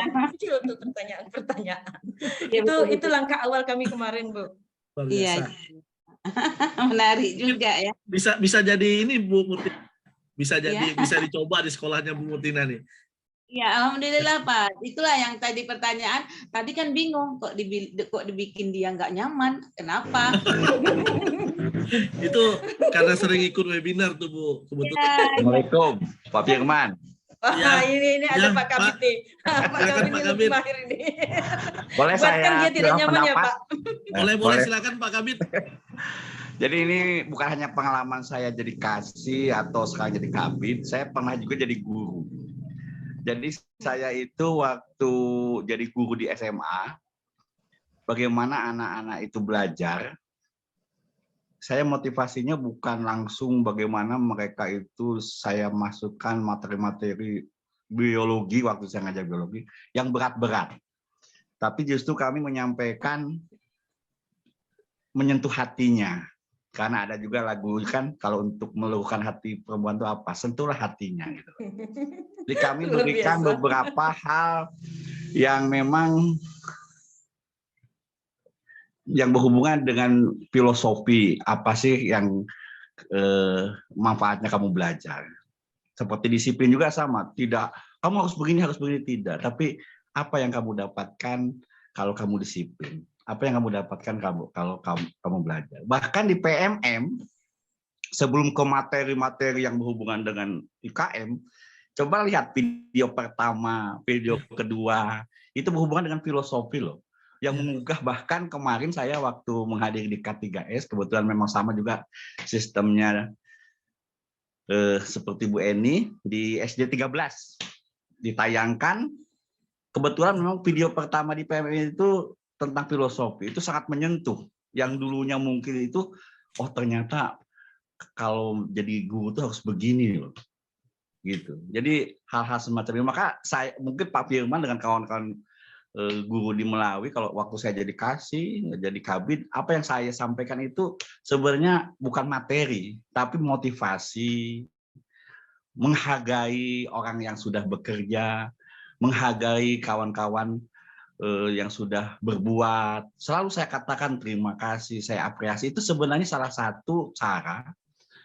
muncul tuh pertanyaan-pertanyaan. Itu langkah awal kami kemarin, Bu. Iya. Menarik juga ya. Bisa jadi ini, Bu Murti. Bisa dicoba di sekolahnya Bu Murtina nih. Ya, alhamdulillah Pak. Itulah yang tadi pertanyaan. Tadi kan bingung kok dibikin dia nggak nyaman. Kenapa? Itu karena sering ikut webinar tuh, Bu. Kebetulan. Assalamualaikum, Pak Firman. Ini ada Pak Kabit nih. Pak Kabit mahir ini. Boleh buatkan saya dia tidak nyaman ya, Pak. Boleh silakan Pak Kabit. Jadi ini bukan hanya pengalaman saya jadi kasih atau sekarang jadi kabit, saya pernah juga jadi guru. Jadi saya itu waktu jadi guru di SMA, bagaimana anak-anak itu belajar, saya motivasinya bukan langsung bagaimana mereka itu saya masukkan materi-materi biologi, waktu saya ngajar biologi, yang berat-berat. Tapi justru kami menyampaikan, menyentuh hatinya. Karena ada juga lagu kan, kalau untuk meluruhkan hati perempuan itu apa? Sentuhlah hatinya. Gitu. Jadi kami memberikan beberapa hal yang memang yang berhubungan dengan filosofi, apa sih yang manfaatnya kamu belajar. Seperti disiplin juga sama, tidak kamu harus begini tidak, tapi apa yang kamu dapatkan kalau kamu disiplin, apa yang kamu dapatkan kalau kamu belajar. Bahkan di PMM sebelum ke materi-materi yang berhubungan dengan IKM, coba lihat video pertama, video kedua, itu berhubungan dengan filosofi loh. Yang menggugah, bahkan kemarin saya waktu menghadiri di K3S, kebetulan memang sama juga sistemnya seperti Bu Eni di SD 13 ditayangkan. Kebetulan memang video pertama di PMM itu tentang filosofi, itu sangat menyentuh. Yang dulunya mungkin itu, oh ternyata kalau jadi guru tuh harus begini loh, gitu. Jadi hal-hal semacam ini, maka saya mungkin Pak Firman dengan kawan-kawan guru di Melawi, kalau waktu saya jadi kasih, jadi kabid, apa yang saya sampaikan itu sebenarnya bukan materi, tapi motivasi, menghargai orang yang sudah bekerja, menghargai kawan-kawan yang sudah berbuat. Selalu saya katakan terima kasih, saya apresiasi. Itu sebenarnya salah satu cara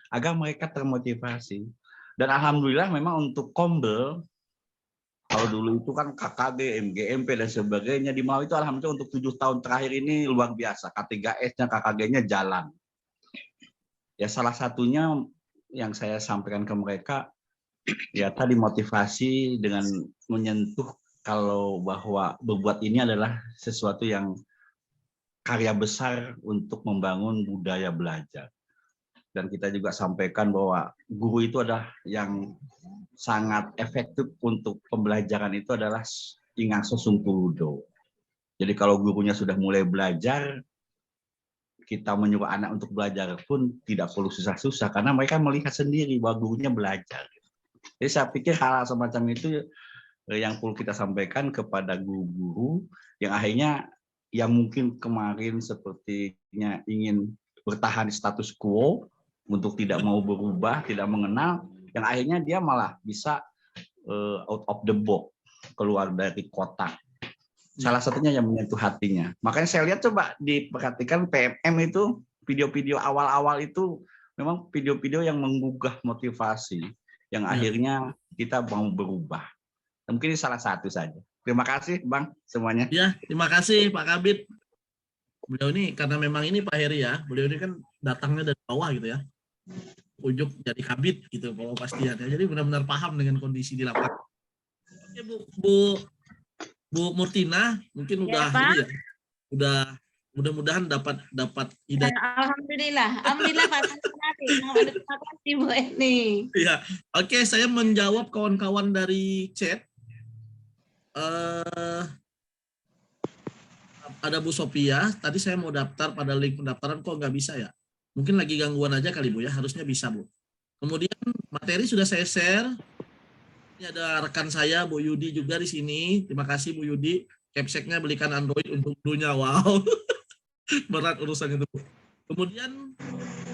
agar mereka termotivasi. Dan alhamdulillah memang untuk Kombel, kalau dulu itu kan KKG, MGMP dan sebagainya di Melawi itu alhamdulillah untuk 7 tahun terakhir ini luar biasa. K3S-nya, KKG-nya jalan. Ya salah satunya yang saya sampaikan ke mereka, ya tadi motivasi dengan menyentuh kalau bahwa berbuat ini adalah sesuatu yang karya besar untuk membangun budaya belajar. Dan kita juga sampaikan bahwa guru itu adalah yang sangat efektif untuk pembelajaran itu adalah ingangso sungkuludo. Jadi kalau gurunya sudah mulai belajar, kita menyuruh anak untuk belajar pun tidak perlu susah-susah karena mereka melihat sendiri bahwa gurunya belajar. Jadi saya pikir hal semacam itu yang perlu kita sampaikan kepada guru-guru yang akhirnya yang mungkin kemarin sepertinya ingin bertahan di status quo untuk tidak mau berubah, tidak mengenal, yang akhirnya dia malah bisa out of the box, keluar dari kotak. Salah satunya yang menyentuh hatinya. Makanya saya lihat coba diperhatikan PMM itu, video-video awal-awal itu memang video-video yang menggugah motivasi, yang akhirnya kita mau berubah. Dan mungkin ini salah satu saja. Terima kasih Bang semuanya. Ya, terima kasih Pak Kabid. Beliau ini karena memang ini Pak Heri ya, beliau ini kan datangnya dari bawah gitu ya. Ujuk jadi kabid gitu kalau pastian ya. Jadi benar-benar paham dengan kondisi di lapangan. Oke Bu Murtina mungkin udah Pak. ini ya. Udah mudah-mudahan dapat ide. Alhamdulillah Pak. Terima kasih Bu Eni. Iya. Oke, saya menjawab kawan-kawan dari chat. Ada Bu Sophia, tadi saya mau daftar pada link pendaftaran kok nggak bisa ya? Mungkin lagi gangguan aja kali Bu ya, harusnya bisa Bu. Kemudian materi sudah saya share. Ini ada rekan saya Bu Yudi juga di sini. Terima kasih Bu Yudi. Capsek-nya belikan Android untuk dunia. Wow. Berat urusan itu Bu. Kemudian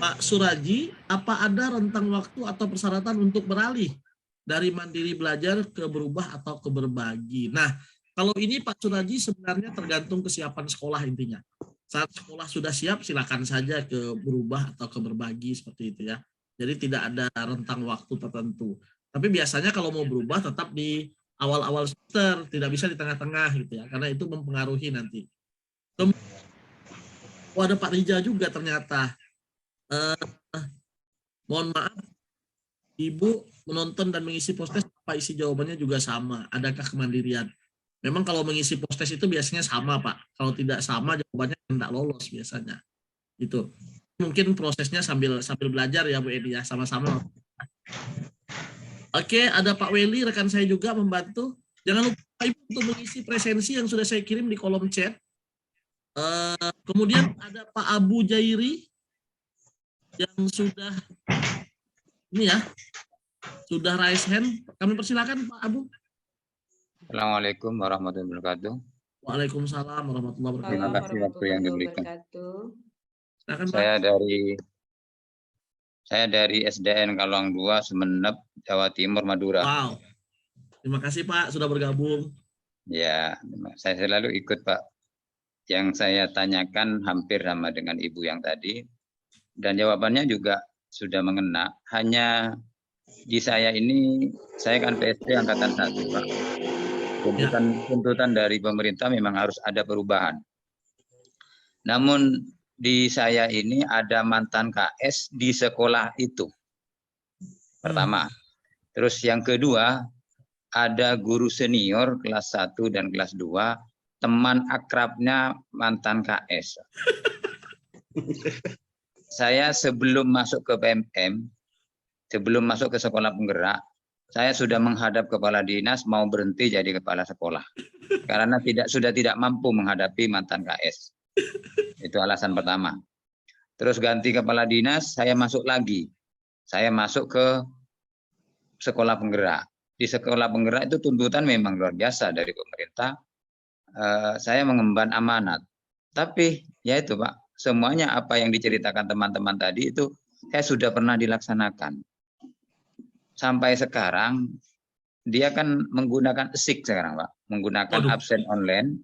Pak Suraji, apa ada rentang waktu atau persyaratan untuk beralih dari mandiri belajar ke berubah atau ke berbagi? Nah, kalau ini Pak Suraji sebenarnya tergantung kesiapan sekolah intinya. Saat sekolah sudah siap, silakan saja ke berubah atau ke berbagi seperti itu ya. Jadi tidak ada rentang waktu tertentu. Tapi biasanya kalau mau berubah tetap di awal-awal semester, tidak bisa di tengah-tengah gitu ya, karena itu mempengaruhi nanti. Ada Pak Rija juga ternyata. Mohon maaf, Ibu menonton dan mengisi postes, apa isi jawabannya juga sama. Adakah kemandirian? Memang kalau mengisi postes itu biasanya sama Pak. Kalau tidak sama jawabannya tidak lolos biasanya. Itu mungkin prosesnya sambil belajar ya Bu Edi ya, sama-sama. Oke, ada Pak Weli rekan saya juga membantu. Jangan lupa Ibu untuk mengisi presensi yang sudah saya kirim di kolom chat. Kemudian ada Pak Abu Jairi yang sudah ini ya, sudah raise hand. Kami persilakan Pak Abu. Assalamualaikum warahmatullahi wabarakatuh. Waalaikumsalam warahmatullahi wabarakatuh. Terima kasih waktu yang diberikan. Silakan, Pak. Saya dari SDN Kalong 2, Sumeneb, Jawa Timur, Madura. Wow. Terima kasih Pak sudah bergabung. Ya, saya selalu ikut Pak. yang saya tanyakan hampir sama dengan Ibu yang tadi, dan jawabannya juga sudah mengena. Hanya di saya ini, saya kan PSP Angkatan 1, Pak. Tuntutan dari pemerintah memang harus ada perubahan. Namun di saya ini ada mantan KS di sekolah itu. Pertama. Terus yang kedua, ada guru senior kelas 1 dan kelas 2, teman akrabnya mantan KS. Saya sebelum masuk ke PMM, sebelum masuk ke sekolah penggerak, saya sudah menghadap kepala dinas mau berhenti jadi kepala sekolah. Karena sudah tidak mampu menghadapi mantan KS. Itu alasan pertama. Terus ganti kepala dinas, saya masuk lagi. Saya masuk ke sekolah penggerak. Di sekolah penggerak itu tuntutan memang luar biasa dari pemerintah. Saya mengemban amanat. Tapi ya itu Pak, semuanya apa yang diceritakan teman-teman tadi itu saya sudah pernah dilaksanakan. Sampai sekarang dia kan menggunakan SIK sekarang Pak, menggunakan absen online,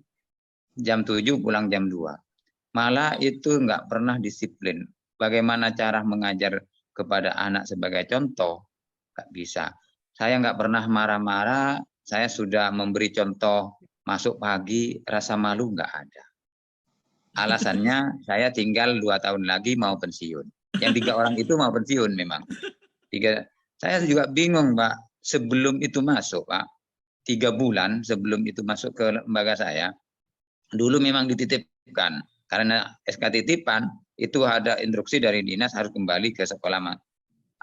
jam 7 pulang jam 2. Malah itu nggak pernah disiplin. Bagaimana cara mengajar kepada anak sebagai contoh? Nggak bisa. Saya nggak pernah marah-marah, saya sudah memberi contoh masuk pagi, rasa malu nggak ada. Alasannya saya tinggal 2 tahun lagi mau pensiun. Yang 3 orang itu mau pensiun memang. Saya juga bingung Pak, sebelum itu masuk Pak, 3 bulan sebelum itu masuk ke lembaga saya, dulu memang dititipkan. Karena SK titipan itu ada instruksi dari dinas harus kembali ke sekolah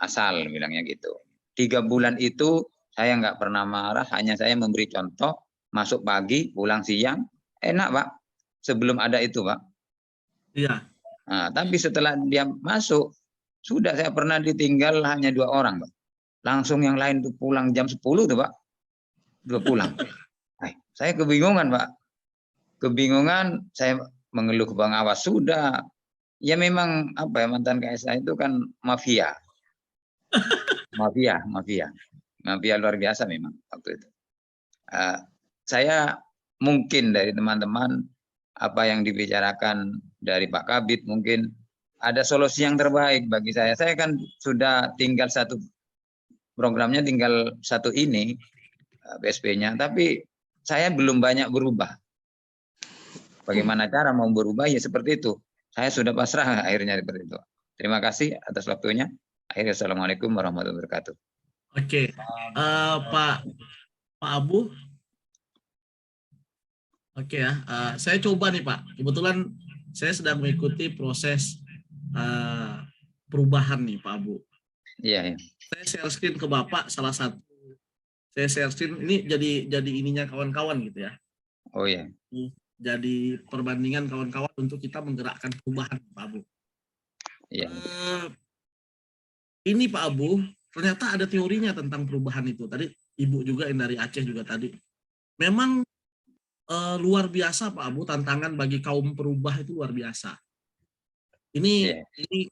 asal, bilangnya gitu. 3 bulan itu saya nggak pernah marah, hanya saya memberi contoh, masuk pagi, pulang siang, enak Pak. Sebelum ada itu Pak. Iya. Nah, tapi setelah dia masuk, sudah saya pernah ditinggal hanya 2 orang Pak. Langsung yang lain tuh pulang jam 10 tuh Pak. Udah pulang. Saya kebingungan Pak. Kebingungan, saya mengeluh ke pengawas sudah. Ya memang apa ya, mantan KSA itu kan mafia. Mafia luar biasa memang waktu itu. Saya mungkin dari teman-teman apa yang dibicarakan dari Pak Kabid mungkin ada solusi yang terbaik bagi saya. Saya kan sudah tinggal satu programnya, tinggal satu ini PSP-nya, tapi saya belum banyak berubah. Bagaimana cara mau berubah ya seperti itu. Saya sudah pasrah akhirnya seperti itu. Terima kasih atas waktunya. Akhirnya assalamualaikum warahmatullahi wabarakatuh. Oke, Pak Abu. Oke ya, saya coba nih Pak. Kebetulan saya sedang mengikuti proses perubahan nih Pak Abu. Iya. Saya share screen ke Bapak salah satu. Saya share screen ini jadi ininya kawan-kawan gitu ya. Oh iya. Jadi perbandingan kawan-kawan untuk kita menggerakkan perubahan Pak Abu. Iya. Ini Pak Abu, ternyata ada teorinya tentang perubahan itu. Tadi Ibu juga yang dari Aceh juga tadi. Memang luar biasa Pak Abu, tantangan bagi kaum perubah itu luar biasa. Ini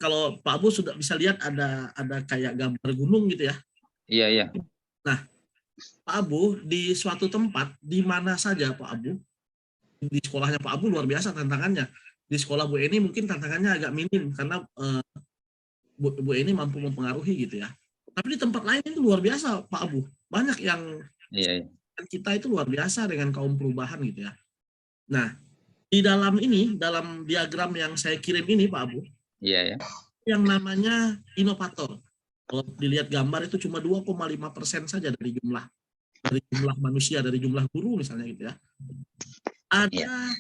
kalau Pak Abu sudah bisa lihat ada kayak gambar gunung gitu ya. Iya. Nah, Pak Abu di suatu tempat di mana saja Pak Abu, di sekolahnya Pak Abu luar biasa tantangannya. Di sekolah Bu Eni mungkin tantangannya agak minim karena Bu Eni mampu mempengaruhi gitu ya. Tapi di tempat lain itu luar biasa Pak Abu. Banyak yang kita itu luar biasa dengan kaum perubahan gitu ya. Nah, di dalam diagram yang saya kirim ini Pak Abu, yang namanya inovator. Kalau dilihat gambar itu cuma 2,5% saja dari jumlah manusia, dari jumlah guru misalnya gitu ya. Ada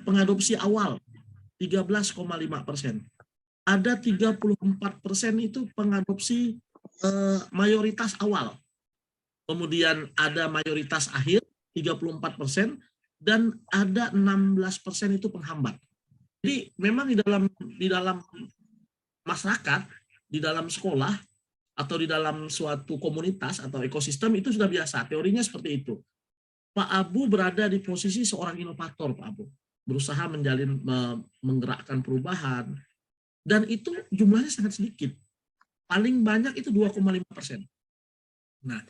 pengadopsi awal 13,5%. Ada 34% itu pengadopsi mayoritas awal. Kemudian ada mayoritas akhir 34%. Dan ada 16% itu penghambat. Jadi memang di dalam masyarakat, di dalam sekolah, atau di dalam suatu komunitas atau ekosistem itu sudah biasa. Teorinya seperti itu. Pak Abu berada di posisi seorang inovator, Pak Abu. Berusaha menggerakkan perubahan. Dan itu jumlahnya sangat sedikit. Paling banyak itu 2,5%. Nah,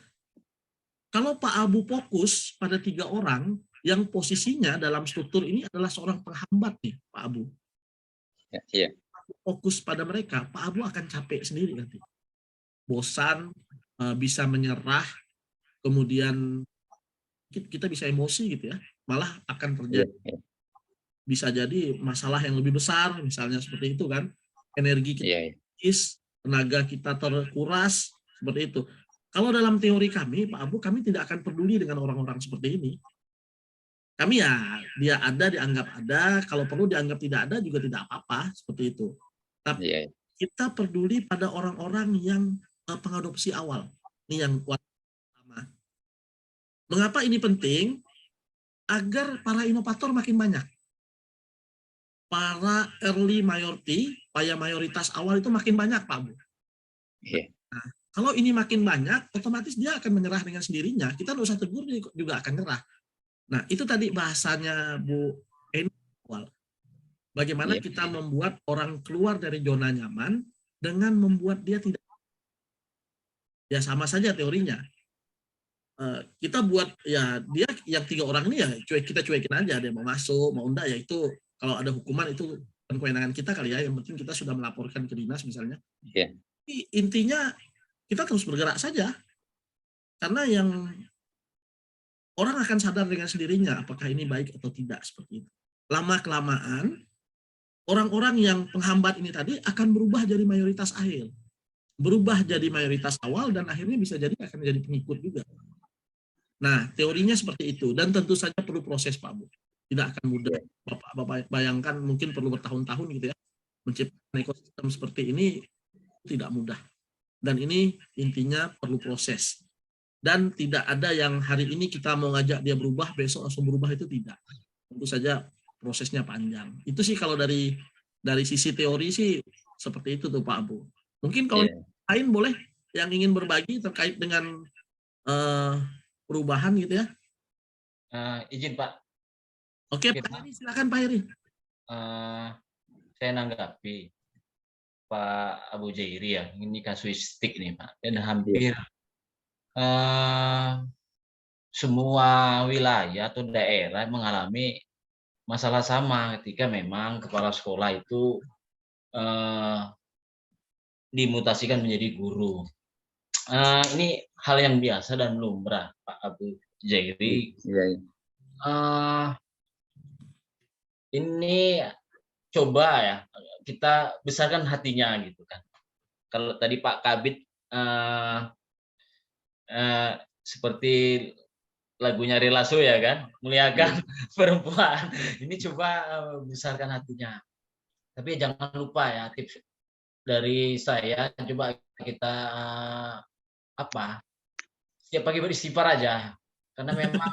kalau Pak Abu fokus pada 3 orang, yang posisinya dalam struktur ini adalah seorang penghambat nih, Pak Abu. Iya. Fokus pada mereka, Pak Abu akan capek sendiri nanti. Bosan, bisa menyerah, kemudian kita bisa emosi gitu ya, malah akan terjadi bisa jadi masalah yang lebih besar, misalnya seperti itu kan, energi kita habis, tenaga kita terkuras, seperti itu. Kalau dalam teori kami, Pak Abu, kami tidak akan peduli dengan orang-orang seperti ini. Kami ya, dia ada, dianggap ada, kalau perlu dianggap tidak ada juga tidak apa-apa, seperti itu. Tapi kita peduli pada orang-orang yang pengadopsi awal. Ini yang pertama. Mengapa ini penting? Agar para inovator makin banyak. Para early majority, para mayoritas awal itu makin banyak, Pak Bu. Nah, kalau ini makin banyak, otomatis dia akan menyerah dengan sendirinya. Kita nggak usah tegur, dia juga akan nyerah. Nah, itu tadi bahasanya Bu Eni. Bagaimana kita membuat orang keluar dari zona nyaman dengan membuat dia tidak. Ya sama saja teorinya. Kita buat ya dia yang 3 orang ini ya kita cuekin aja, dia mau masuk mau enggak ya itu kalau ada hukuman itu kewenangan kita kali ya, yang penting kita sudah melaporkan ke dinas misalnya. Tapi intinya kita terus bergerak saja karena yang orang akan sadar dengan sendirinya apakah ini baik atau tidak, seperti itu. Lama kelamaan orang-orang yang penghambat ini tadi akan berubah jadi mayoritas akhir, berubah jadi mayoritas awal, dan akhirnya bisa jadi akan jadi pengikut juga. Nah, teorinya seperti itu, dan tentu saja perlu proses, Pak Bu. Tidak akan mudah. Bapak bayangkan mungkin perlu bertahun-tahun gitu ya, menciptakan ekosistem seperti ini tidak mudah. Dan ini intinya perlu proses. Dan tidak ada yang hari ini kita mau ngajak dia berubah, besok langsung berubah, itu tidak. Tentu saja prosesnya panjang. Itu sih kalau dari sisi teori sih seperti itu tuh Pak Abu. Mungkin kalau lain boleh yang ingin berbagi terkait dengan perubahan gitu ya. Izin Pak. Oke, Pak Heri, silakan Pak Heri. Saya nanggapi Pak Abu Jairi ya, ini kasuistik nih Pak, dan hampir semua wilayah atau daerah mengalami masalah sama ketika memang kepala sekolah itu dimutasikan menjadi guru. Ini hal yang biasa dan lumrah Pak Abu Jairi. Ini coba ya kita besarkan hatinya gitu kan. Kalau tadi Pak Kabid seperti lagunya Relaso ya kan, muliakan perempuan. Ini coba besarkan hatinya. Tapi jangan lupa ya tips dari saya, coba kita setiap pagi beristighfar aja, karena memang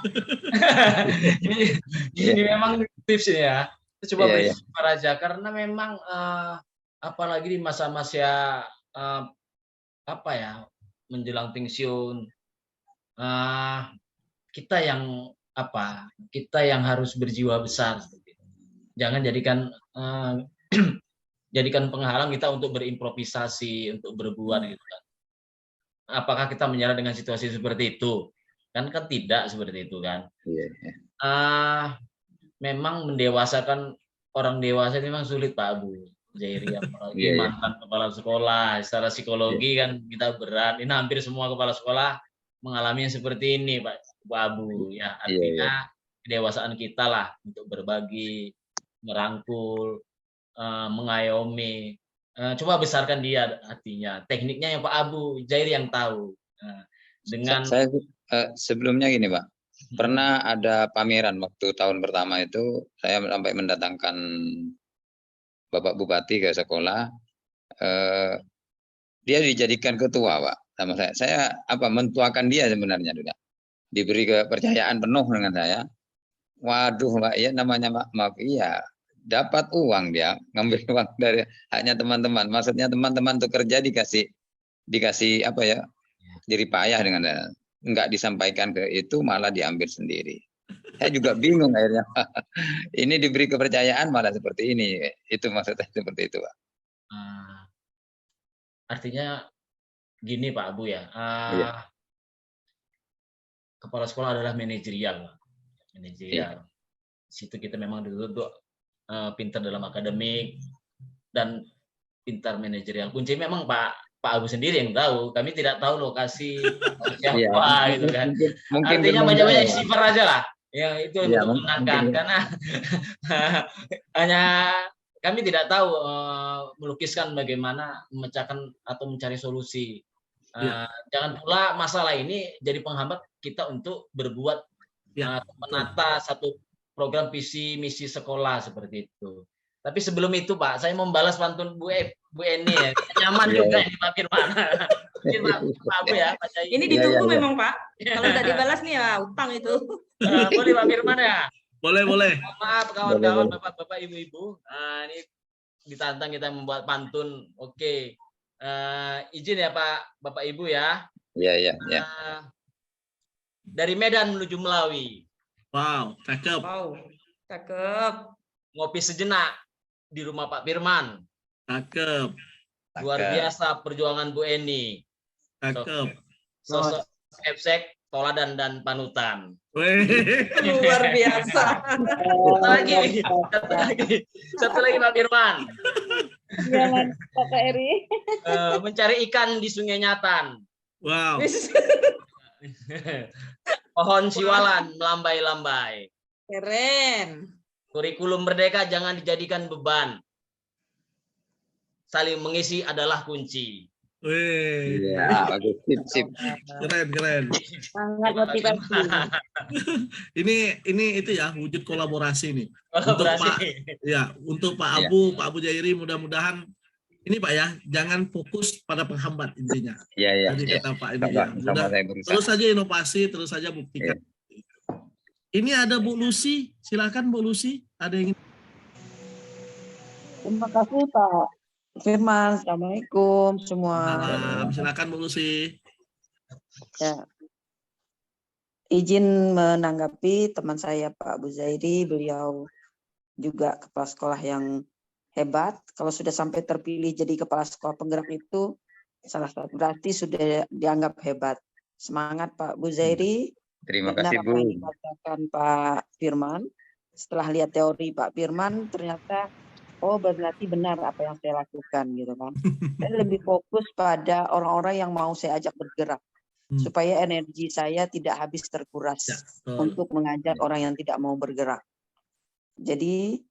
ini memang tips ya. Coba beristighfar aja, karena memang apalagi di masa-masa menjelang pensiun, kita yang harus berjiwa besar. Jangan jadikan penghalang kita untuk berimprovisasi, untuk berbuat gitu kan. Apakah kita menyerah dengan situasi seperti itu? Kan tidak seperti itu kan. Memang mendewasakan orang dewasa memang sulit Pak Abu Jairi, apalagi mantan kepala sekolah. Secara psikologi kan kita berat. Ini hampir semua kepala sekolah mengalami yang seperti ini Pak Abu ya. Artinya kedewasaan kita lah untuk berbagi, merangkul, mengayomi. Coba besarkan dia hatinya. Tekniknya yang Pak Abu Jairi yang tahu. Dengan saya sebelumnya gini Pak, pernah ada pameran waktu tahun pertama itu, saya sampai mendatangkan Bapak Bupati ke sekolah. Dia dijadikan ketua Pak sama saya. Saya mentuakan dia sebenarnya juga. Diberi kepercayaan penuh dengan saya. Waduh Pak, ya namanya maaf iya. Dapat uang dia, ngambil uang dari hanya teman-teman. Maksudnya teman-teman untuk kerja dikasih jadi payah dengan enggak disampaikan ke itu, malah diambil sendiri. Saya juga bingung akhirnya. Ini diberi kepercayaan malah seperti ini. Itu maksudnya seperti itu Pak. Artinya gini Pak Abu ya. Kepala sekolah adalah manajerial. manajerial. Situ kita memang dituntut pintar dalam akademik dan pintar manajerial. Kunci memang Pak Abu sendiri yang tahu. Kami tidak tahu lokasi siapa gitu kan. Mungkin Artinya belum banyak-banyak tahu. istighfar aja lah. Ya itu Iya, untuk menenangkan karena hanya kami tidak tahu melukiskan bagaimana memecahkan atau mencari solusi. Jangan pula masalah ini jadi penghambat kita untuk berbuat menata satu program visi misi sekolah seperti itu. Tapi sebelum itu Pak, saya membalas pantun Bu Eni ya. Nyaman juga ini Pak Firman. Mungkin Pak Abu ya. Ini ditunggu memang Pak. Kalau nggak dibalas nih ya utang itu. Boleh Pak Firman ya? Boleh. Maaf kawan-kawan, bapak-bapak, ibu-ibu. Ini ditantang kita membuat pantun. Oke. Izin ya Pak, Bapak Ibu ya. Iya. Dari Medan menuju Melawi. Wow, cakep. Wow, cakep. Ngopi sejenak di rumah Pak Firman. Cakep. Luar biasa perjuangan Bu Eni. Cakep. Sosok Epsek, toladan dan panutan. Luar biasa. Satu lagi Pak Firman. Jangan Pak Eri. Mencari ikan di Sungai Nyatan. Wow. Pohon siwalan melambai-lambai. Keren. Kurikulum merdeka jangan dijadikan beban. Saling mengisi adalah kunci. Iya, bagus. Sip. Keren. Sangat motivasi. Ini itu ya wujud kolaborasi nih. Kolaborasi. Untuk Pak Abu Jairi mudah-mudahan ini Pak ya, jangan fokus pada penghambat intinya. Iya. Jadi kata Pak ini ya. Terus saja inovasi, terus saja buktikan. Ini ada Bu Lucy, silakan Bu Lucy. Ada yang Terima kasih Pak Firman. Assalamualaikum semua. Silakan Bu Lucy. Ya. Izin menanggapi teman saya Pak Abu Zairi, beliau juga kepala sekolah yang hebat. Kalau sudah sampai terpilih jadi kepala sekolah penggerak itu salah satu berarti sudah dianggap hebat. Semangat Pak Abu Zairi. Terima kasih Bu. Apa yang dikatakan Pak Firman. Setelah lihat teori Pak Firman ternyata berarti benar apa yang saya lakukan gitu kan. Saya lebih fokus pada orang-orang yang mau saya ajak bergerak supaya energi saya tidak habis terkuras untuk mengajak orang yang tidak mau bergerak. Jadi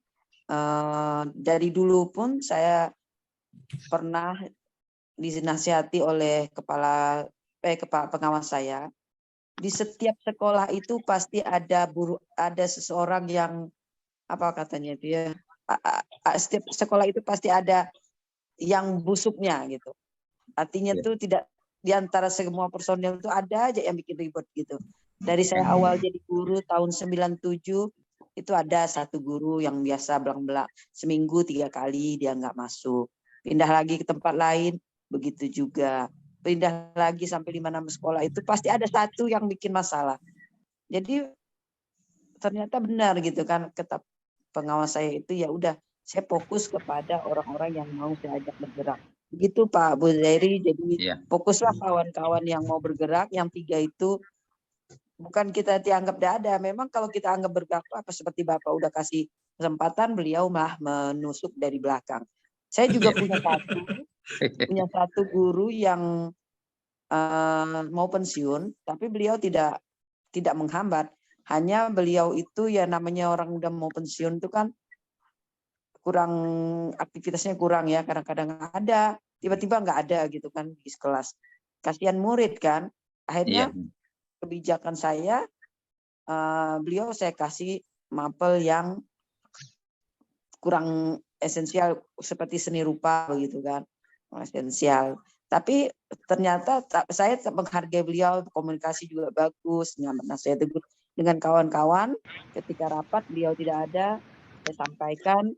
dari dulu pun saya pernah dinasihati oleh kepala pengawas saya. Di setiap sekolah itu pasti ada seseorang yang apa katanya itu ya. Setiap sekolah itu pasti ada yang busuknya gitu. Artinya tuh tidak di antara semua personil itu ada aja yang bikin ribet gitu. Dari saya awal jadi guru tahun 97 itu ada satu guru yang biasa belang-belang seminggu 3 kali dia nggak masuk. Pindah lagi ke tempat lain begitu juga. Pindah lagi sampai 5-6 sekolah itu pasti ada satu yang bikin masalah. Jadi ternyata benar gitu kan kata pengawas saya itu ya udah saya fokus kepada orang-orang yang mau saya ajak bergerak. Begitu Pak Abu Zairi, jadi fokuslah kawan-kawan yang mau bergerak, yang 3 itu bukan kita dianggap tidak ada. Memang kalau kita anggap bergerak apa seperti Bapak udah kasih kesempatan, beliau malah menusuk dari belakang. Saya juga punya satu guru yang mau pensiun, tapi beliau tidak menghambat. Hanya beliau itu ya namanya orang udah mau pensiun itu kan kurang aktivitasnya kurang ya, kadang-kadang ada, tiba-tiba nggak ada gitu kan di kelas. Kasihan murid kan. Akhirnya kebijakan saya, beliau saya kasih mapel yang kurang esensial seperti seni rupa begitu kan, esensial. Tapi ternyata saya menghargai beliau, komunikasi juga bagus, nasihat dengan kawan-kawan. Ketika rapat beliau tidak ada, saya sampaikan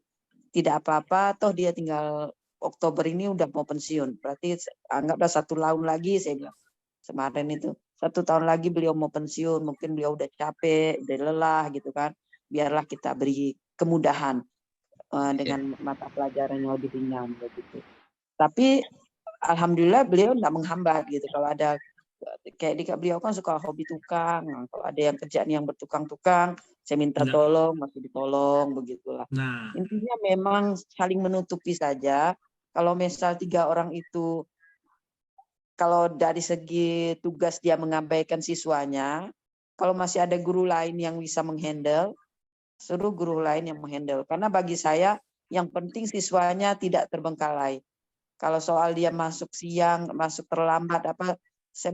tidak apa-apa, toh dia tinggal Oktober ini udah mau pensiun. Berarti anggaplah 1 tahun lagi, saya bilang kemarin itu 1 tahun lagi beliau mau pensiun, mungkin beliau udah capek, udah lelah gitu kan. Biarlah kita beri kemudahan dengan mata pelajaran yang lebih ringan begitu. Tapi alhamdulillah beliau tidak menghambat gitu. Kalau ada kayak di beliau kan suka hobi tukang. Nah, kalau ada yang kerjaan yang bertukang-tukang, saya minta Ya. tolong, masih ditolong, begitulah. Nah, Intinya memang saling menutupi saja. Kalau misal 3 orang itu, kalau dari segi tugas dia mengabaikan siswanya, kalau masih ada guru lain yang bisa menghandle, suruh guru lain yang menghandle. Karena bagi saya yang penting siswanya tidak terbengkalai. Kalau soal dia masuk siang, masuk terlambat, saya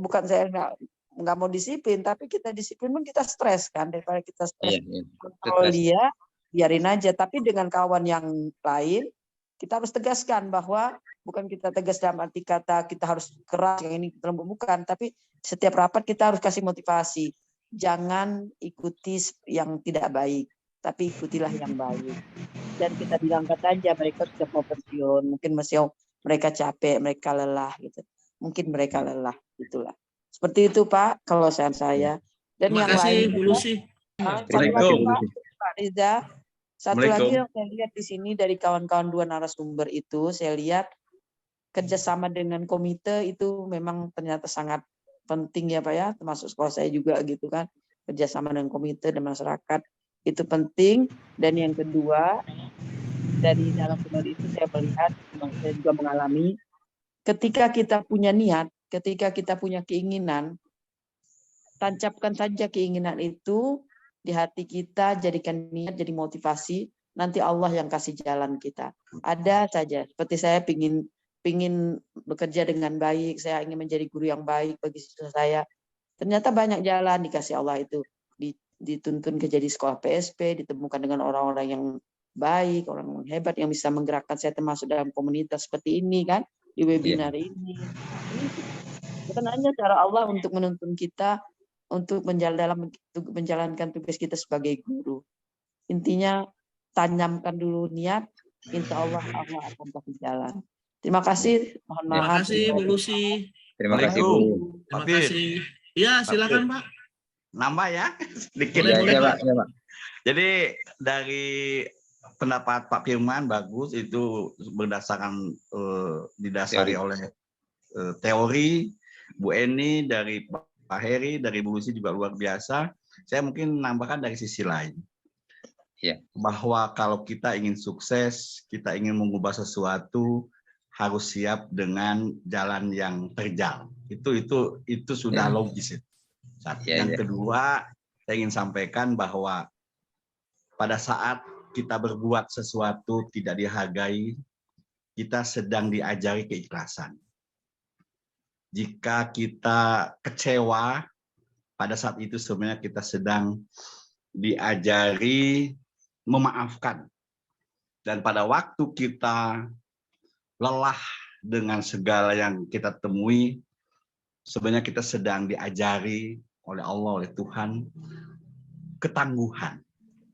nggak mau disiplin, tapi kita disiplin pun kita stres kan, daripada kita stres. Iya. Kalau Stres. dia biarin aja, tapi dengan kawan yang lain kita harus tegaskan bahwa bukan kita tegas dalam arti kata kita harus keras yang ini kita lembut, bukan, tapi setiap rapat kita harus kasih motivasi. Jangan ikuti yang tidak baik, tapi ikutilah yang baik. Dan kita bilangkan aja mereka sudah mau pensiun, mungkin masih mereka capek, mereka lelah gitu. Mungkin mereka lelah, itulah. Seperti itu Pak, kalau saya. Dan terima yang kasih lain, Bu Lucy. satu lagi Pak Riza, satu lagi yang saya lihat di sini dari kawan-kawan 2 narasumber itu, saya lihat kerjasama dengan komite itu memang ternyata sangat penting ya Pak ya, termasuk sekolah saya juga gitu kan, kerjasama dengan komite dan masyarakat itu penting. Dan yang kedua, dari narasumber itu saya melihat, saya juga mengalami, ketika kita punya niat, ketika kita punya keinginan, tancapkan saja keinginan itu di hati kita, jadikan niat jadi motivasi, nanti Allah yang kasih jalan kita. Ada saja, seperti saya pingin bekerja dengan baik, saya ingin menjadi guru yang baik bagi siswa saya. Ternyata banyak jalan dikasih Allah itu, dituntun ke jadi sekolah PSP, ditemukan dengan orang-orang yang baik, orang hebat yang bisa menggerakkan saya termasuk dalam komunitas seperti ini kan, di webinar ini. Bukan hanya cara Allah untuk menuntun kita untuk menjalankan tugas kita sebagai guru. Intinya tanamkan dulu niat, insya Allah Allah akan kasih jalan. Terima kasih, mohon maaf. Terima kasih Bu Lucy. Terima kasih Bu. Terima kasih. Ya, silakan Pak. Nambah ya, sedikit. Boleh, Pak. Ya, Pak. Jadi dari pendapat Pak Firman bagus, itu berdasarkan didasari oleh teori. Bu Eni dari Pak Heri, dari Bu Lucy juga luar biasa. Saya mungkin nambahkan dari sisi lain. Ya. Bahwa kalau kita ingin sukses, kita ingin mengubah sesuatu, harus siap dengan jalan yang terjal. Itu sudah logis. Yang kedua, saya ingin sampaikan bahwa pada saat kita berbuat sesuatu tidak dihargai, kita sedang diajari keikhlasan. Jika kita kecewa, pada saat itu sebenarnya kita sedang diajari memaafkan. Dan pada waktu kita lelah dengan segala yang kita temui, sebenarnya kita sedang diajari oleh Allah, oleh Tuhan, ketangguhan.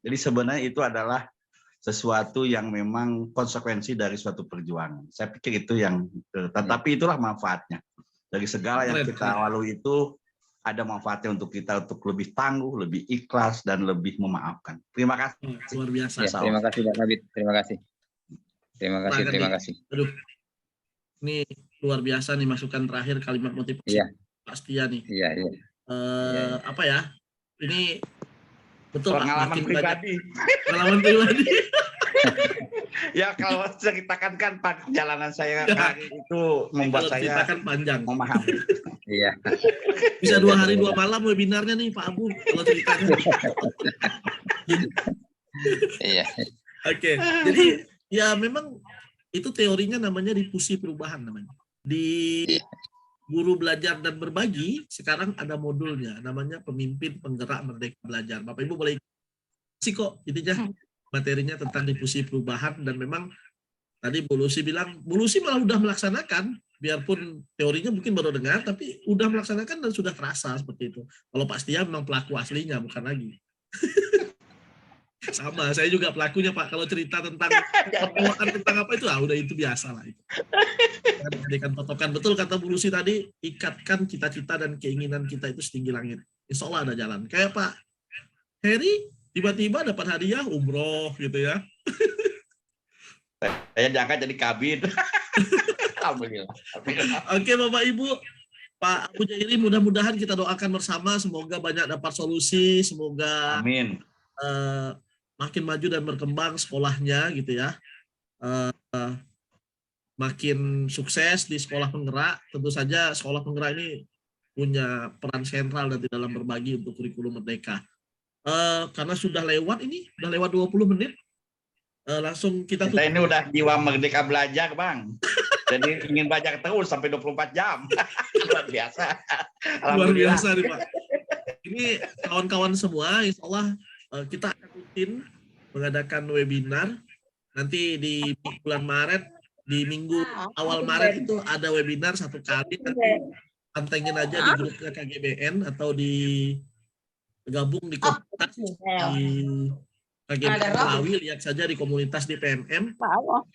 Jadi sebenarnya itu adalah sesuatu yang memang konsekuensi dari suatu perjuangan. Saya pikir itu yang, tetapi itulah manfaatnya. Dari segala yang kita lalui itu, ada manfaatnya untuk kita untuk lebih tangguh, lebih ikhlas, dan lebih memaafkan. Terima kasih. Luar biasa. Ya, terima kasih Pak Kabit. Terima kasih. Terima kasih. Aduh, ini luar biasa nih masukan terakhir kalimat motivasi Pak Setia nih. Iya. Apa ya? Ini betul pengalaman pribadi. Pengalaman pribadi. Ya kalau ceritakan kan perjalanan saya hari itu membuat saya panjang memahami. Iya. Bisa 2 hari 2 malam webinarnya nih Pak Abu kalau ceritanya. Iya. Oke. Jadi ya memang itu teorinya namanya difusi perubahan namanya. Di Guru Belajar dan Berbagi sekarang ada modulnya namanya Pemimpin Penggerak Merdeka Belajar. Bapak Ibu boleh sih kok intinya materinya tentang difusi perubahan. Dan memang tadi Bu Lucy bilang, Bu Lucy malah udah melaksanakan, biarpun teorinya mungkin baru dengar, tapi udah melaksanakan dan sudah terasa seperti itu. Kalau Pak Setia memang pelaku aslinya, bukan lagi. Sama, saya juga pelakunya Pak. Kalau cerita tentang pertolongan tentang apa itu, udah itu biasa lah. Itu. Jadikan patokan. Betul kata Bu Lucy tadi, ikatkan cita-cita dan keinginan kita itu setinggi langit. Insya Allah ada jalan. Kayak Pak Heri, tiba-tiba dapat hadiah umroh gitu ya. Saya jangan jadi kabin. Alhamdulillah. Oke Bapak Ibu, Pak Abu Jairi, mudah-mudahan kita doakan bersama, semoga banyak dapat solusi, semoga Amin. makin maju dan berkembang sekolahnya gitu ya. Makin sukses di sekolah penggerak. Tentu saja sekolah penggerak ini punya peran sentral dan di dalam berbagi untuk kurikulum Merdeka. Karena sudah lewat 20 menit. Langsung kita Kita ini udah jiwa merdeka belajar, Bang. Jadi ingin belajar terus sampai 24 jam. Luar biasa. Luar biasa nih, Pak. Ini kawan-kawan semua, insya Allah kita akan rutin mengadakan webinar. Nanti di bulan Maret, di minggu awal Maret itu ada webinar 1 kali. Nanti pantengin aja di grup KGBN atau gabung di komunitas di KGBN Melawi, lihat saja di komunitas di PMM,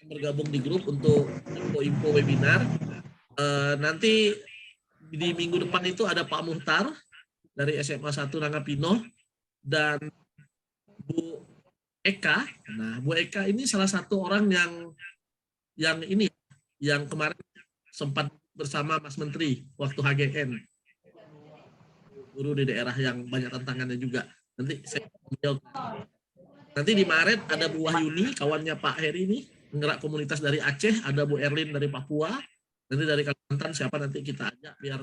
bergabung di grup untuk info-info webinar. Nanti di minggu depan itu ada Pak Muhtar dari SMA 1 Rangapino dan Bu Eka. Nah, Bu Eka ini salah satu orang yang kemarin sempat bersama Mas Menteri waktu HGN. Guru di daerah yang banyak tantangannya juga. Nanti di Maret ada Bu Wahyuni, kawannya Pak Heri ini, penggerak komunitas dari Aceh, ada Bu Erlin dari Papua, nanti dari Kalimantan siapa nanti kita ajak biar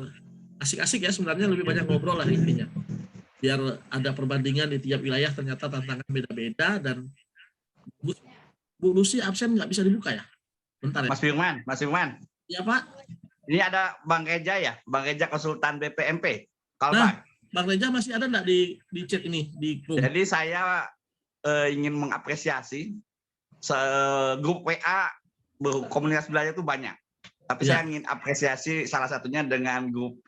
asik-asik ya, sebenarnya lebih banyak ngobrol lah intinya. Biar ada perbandingan di tiap wilayah, ternyata tantangan beda-beda. Dan Bu Lucy absen nggak bisa dibuka ya? Bentar ya. Mas Firman. Iya Pak. Ini ada Bang Reja ya, Bang Reja konsultan BPMP. Nah, Bang Reja masih ada nggak di chat ini di grup? Jadi saya ingin mengapresiasi grup WA komunitas belajar itu banyak. Tapi saya ingin apresiasi salah satunya dengan grup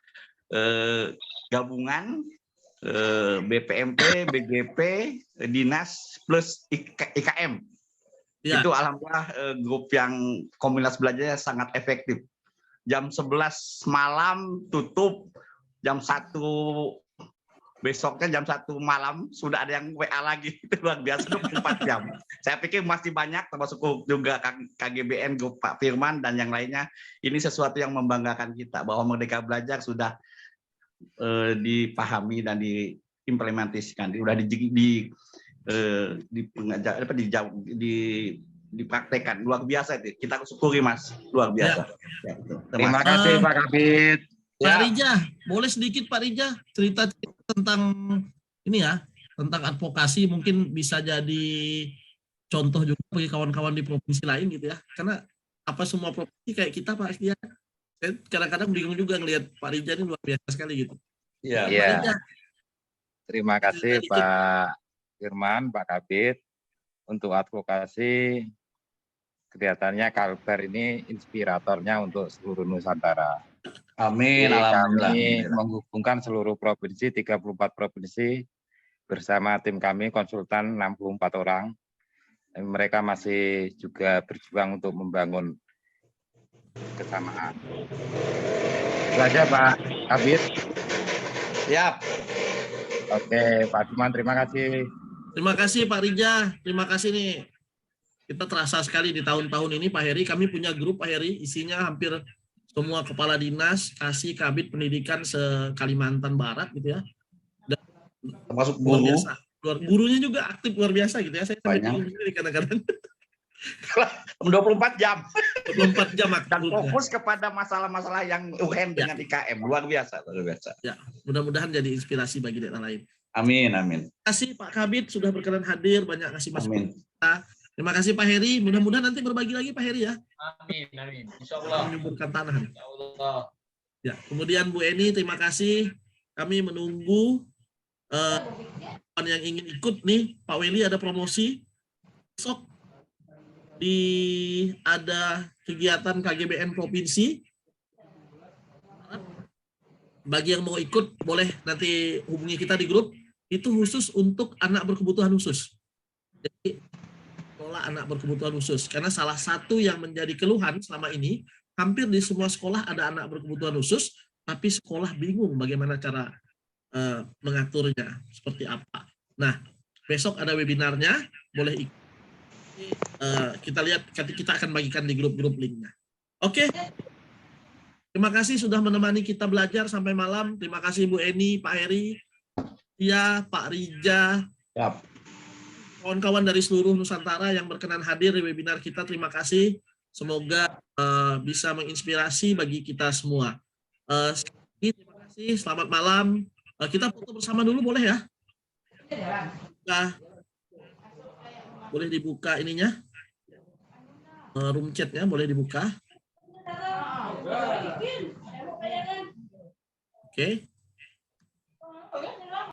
gabungan BPMP, BGP, Dinas plus IKM. Itu alhamdulillah grup yang komunitas belajarnya sangat efektif. Jam 11 malam tutup, jam 1 besoknya jam 1 malam sudah ada yang WA lagi. Itu luar biasa, 24 jam. Saya pikir masih banyak, termasuk juga KGBN, grup Pak Firman dan yang lainnya. Ini sesuatu yang membanggakan kita bahwa Merdeka Belajar sudah dipahami dan diimplementasikan, sudah dipraktekkan. Luar biasa itu. Kita syukuri Mas, luar biasa. Ya. Terima kasih Pak Kabid. Pak Rija, boleh sedikit Pak Rija cerita tentang ini ya, tentang advokasi, mungkin bisa jadi contoh juga bagi kawan-kawan di provinsi lain gitu ya. Karena apa semua provinsi kayak kita Pak Astia, saya kadang-kadang bingung juga ngelihat Pak Rija ini luar biasa sekali gitu. Iya. Terima kasih Pak Firman, Pak Kabid untuk advokasi. Kelihatannya Kalbar ini inspiratornya untuk seluruh Nusantara. Amin. Kami menghubungkan seluruh provinsi, 34 provinsi, bersama tim kami konsultan 64 orang. Mereka masih juga berjuang untuk membangun kesamaan. Itu aja Pak Kabid. Siap. Oke, Pak Firman, terima kasih. Terima kasih Pak Rija, terima kasih nih. Kita terasa sekali di tahun-tahun ini Pak Heri, kami punya grup Pak Heri, isinya hampir semua kepala dinas, kasih kabid pendidikan se-Kalimantan Barat gitu ya. Dan termasuk guru. Gurunya juga aktif luar biasa gitu ya. Saya sampai bingung sendiri kadang-kadang. 24 jam. 24 jam aktif. Dan fokus kepada masalah-masalah yang urgen dengan IKM. Luar biasa, luar biasa. Ya, mudah-mudahan jadi inspirasi bagi daerah lain. Amin, amin. Terima kasih Pak Kabid sudah berkenan hadir, banyak kasih masukan. Amin. Terima kasih Pak Heri, mudah-mudahan nanti berbagi lagi Pak Heri ya. Amin, amin. Insyaallah. Menyuburkan tanah. Insyaallah. Ya, kemudian Bu Eni, terima kasih. Kami menunggu yang ingin ikut nih, Pak Weli ada promosi. Besok ada kegiatan KGBN Provinsi. Bagi yang mau ikut, boleh nanti hubungi kita di grup. Itu khusus untuk anak berkebutuhan khusus. Jadi, sekolah anak berkebutuhan khusus. Karena salah satu yang menjadi keluhan selama ini, hampir di semua sekolah ada anak berkebutuhan khusus, tapi sekolah bingung bagaimana cara mengaturnya, seperti apa. Nah, besok ada webinarnya, boleh ikut. Kita lihat, kita akan bagikan di grup-grup linknya. Oke. Terima kasih sudah menemani kita belajar sampai malam. Terima kasih Bu Eni, Pak Heri, ya, Pak Rija, kawan-kawan dari seluruh Nusantara yang berkenan hadir di webinar kita. Terima kasih. Semoga bisa menginspirasi bagi kita semua. Terima kasih. Selamat malam. Kita foto bersama dulu boleh ya? Nah, boleh dibuka ininya. Room chat-nya boleh dibuka. Oke.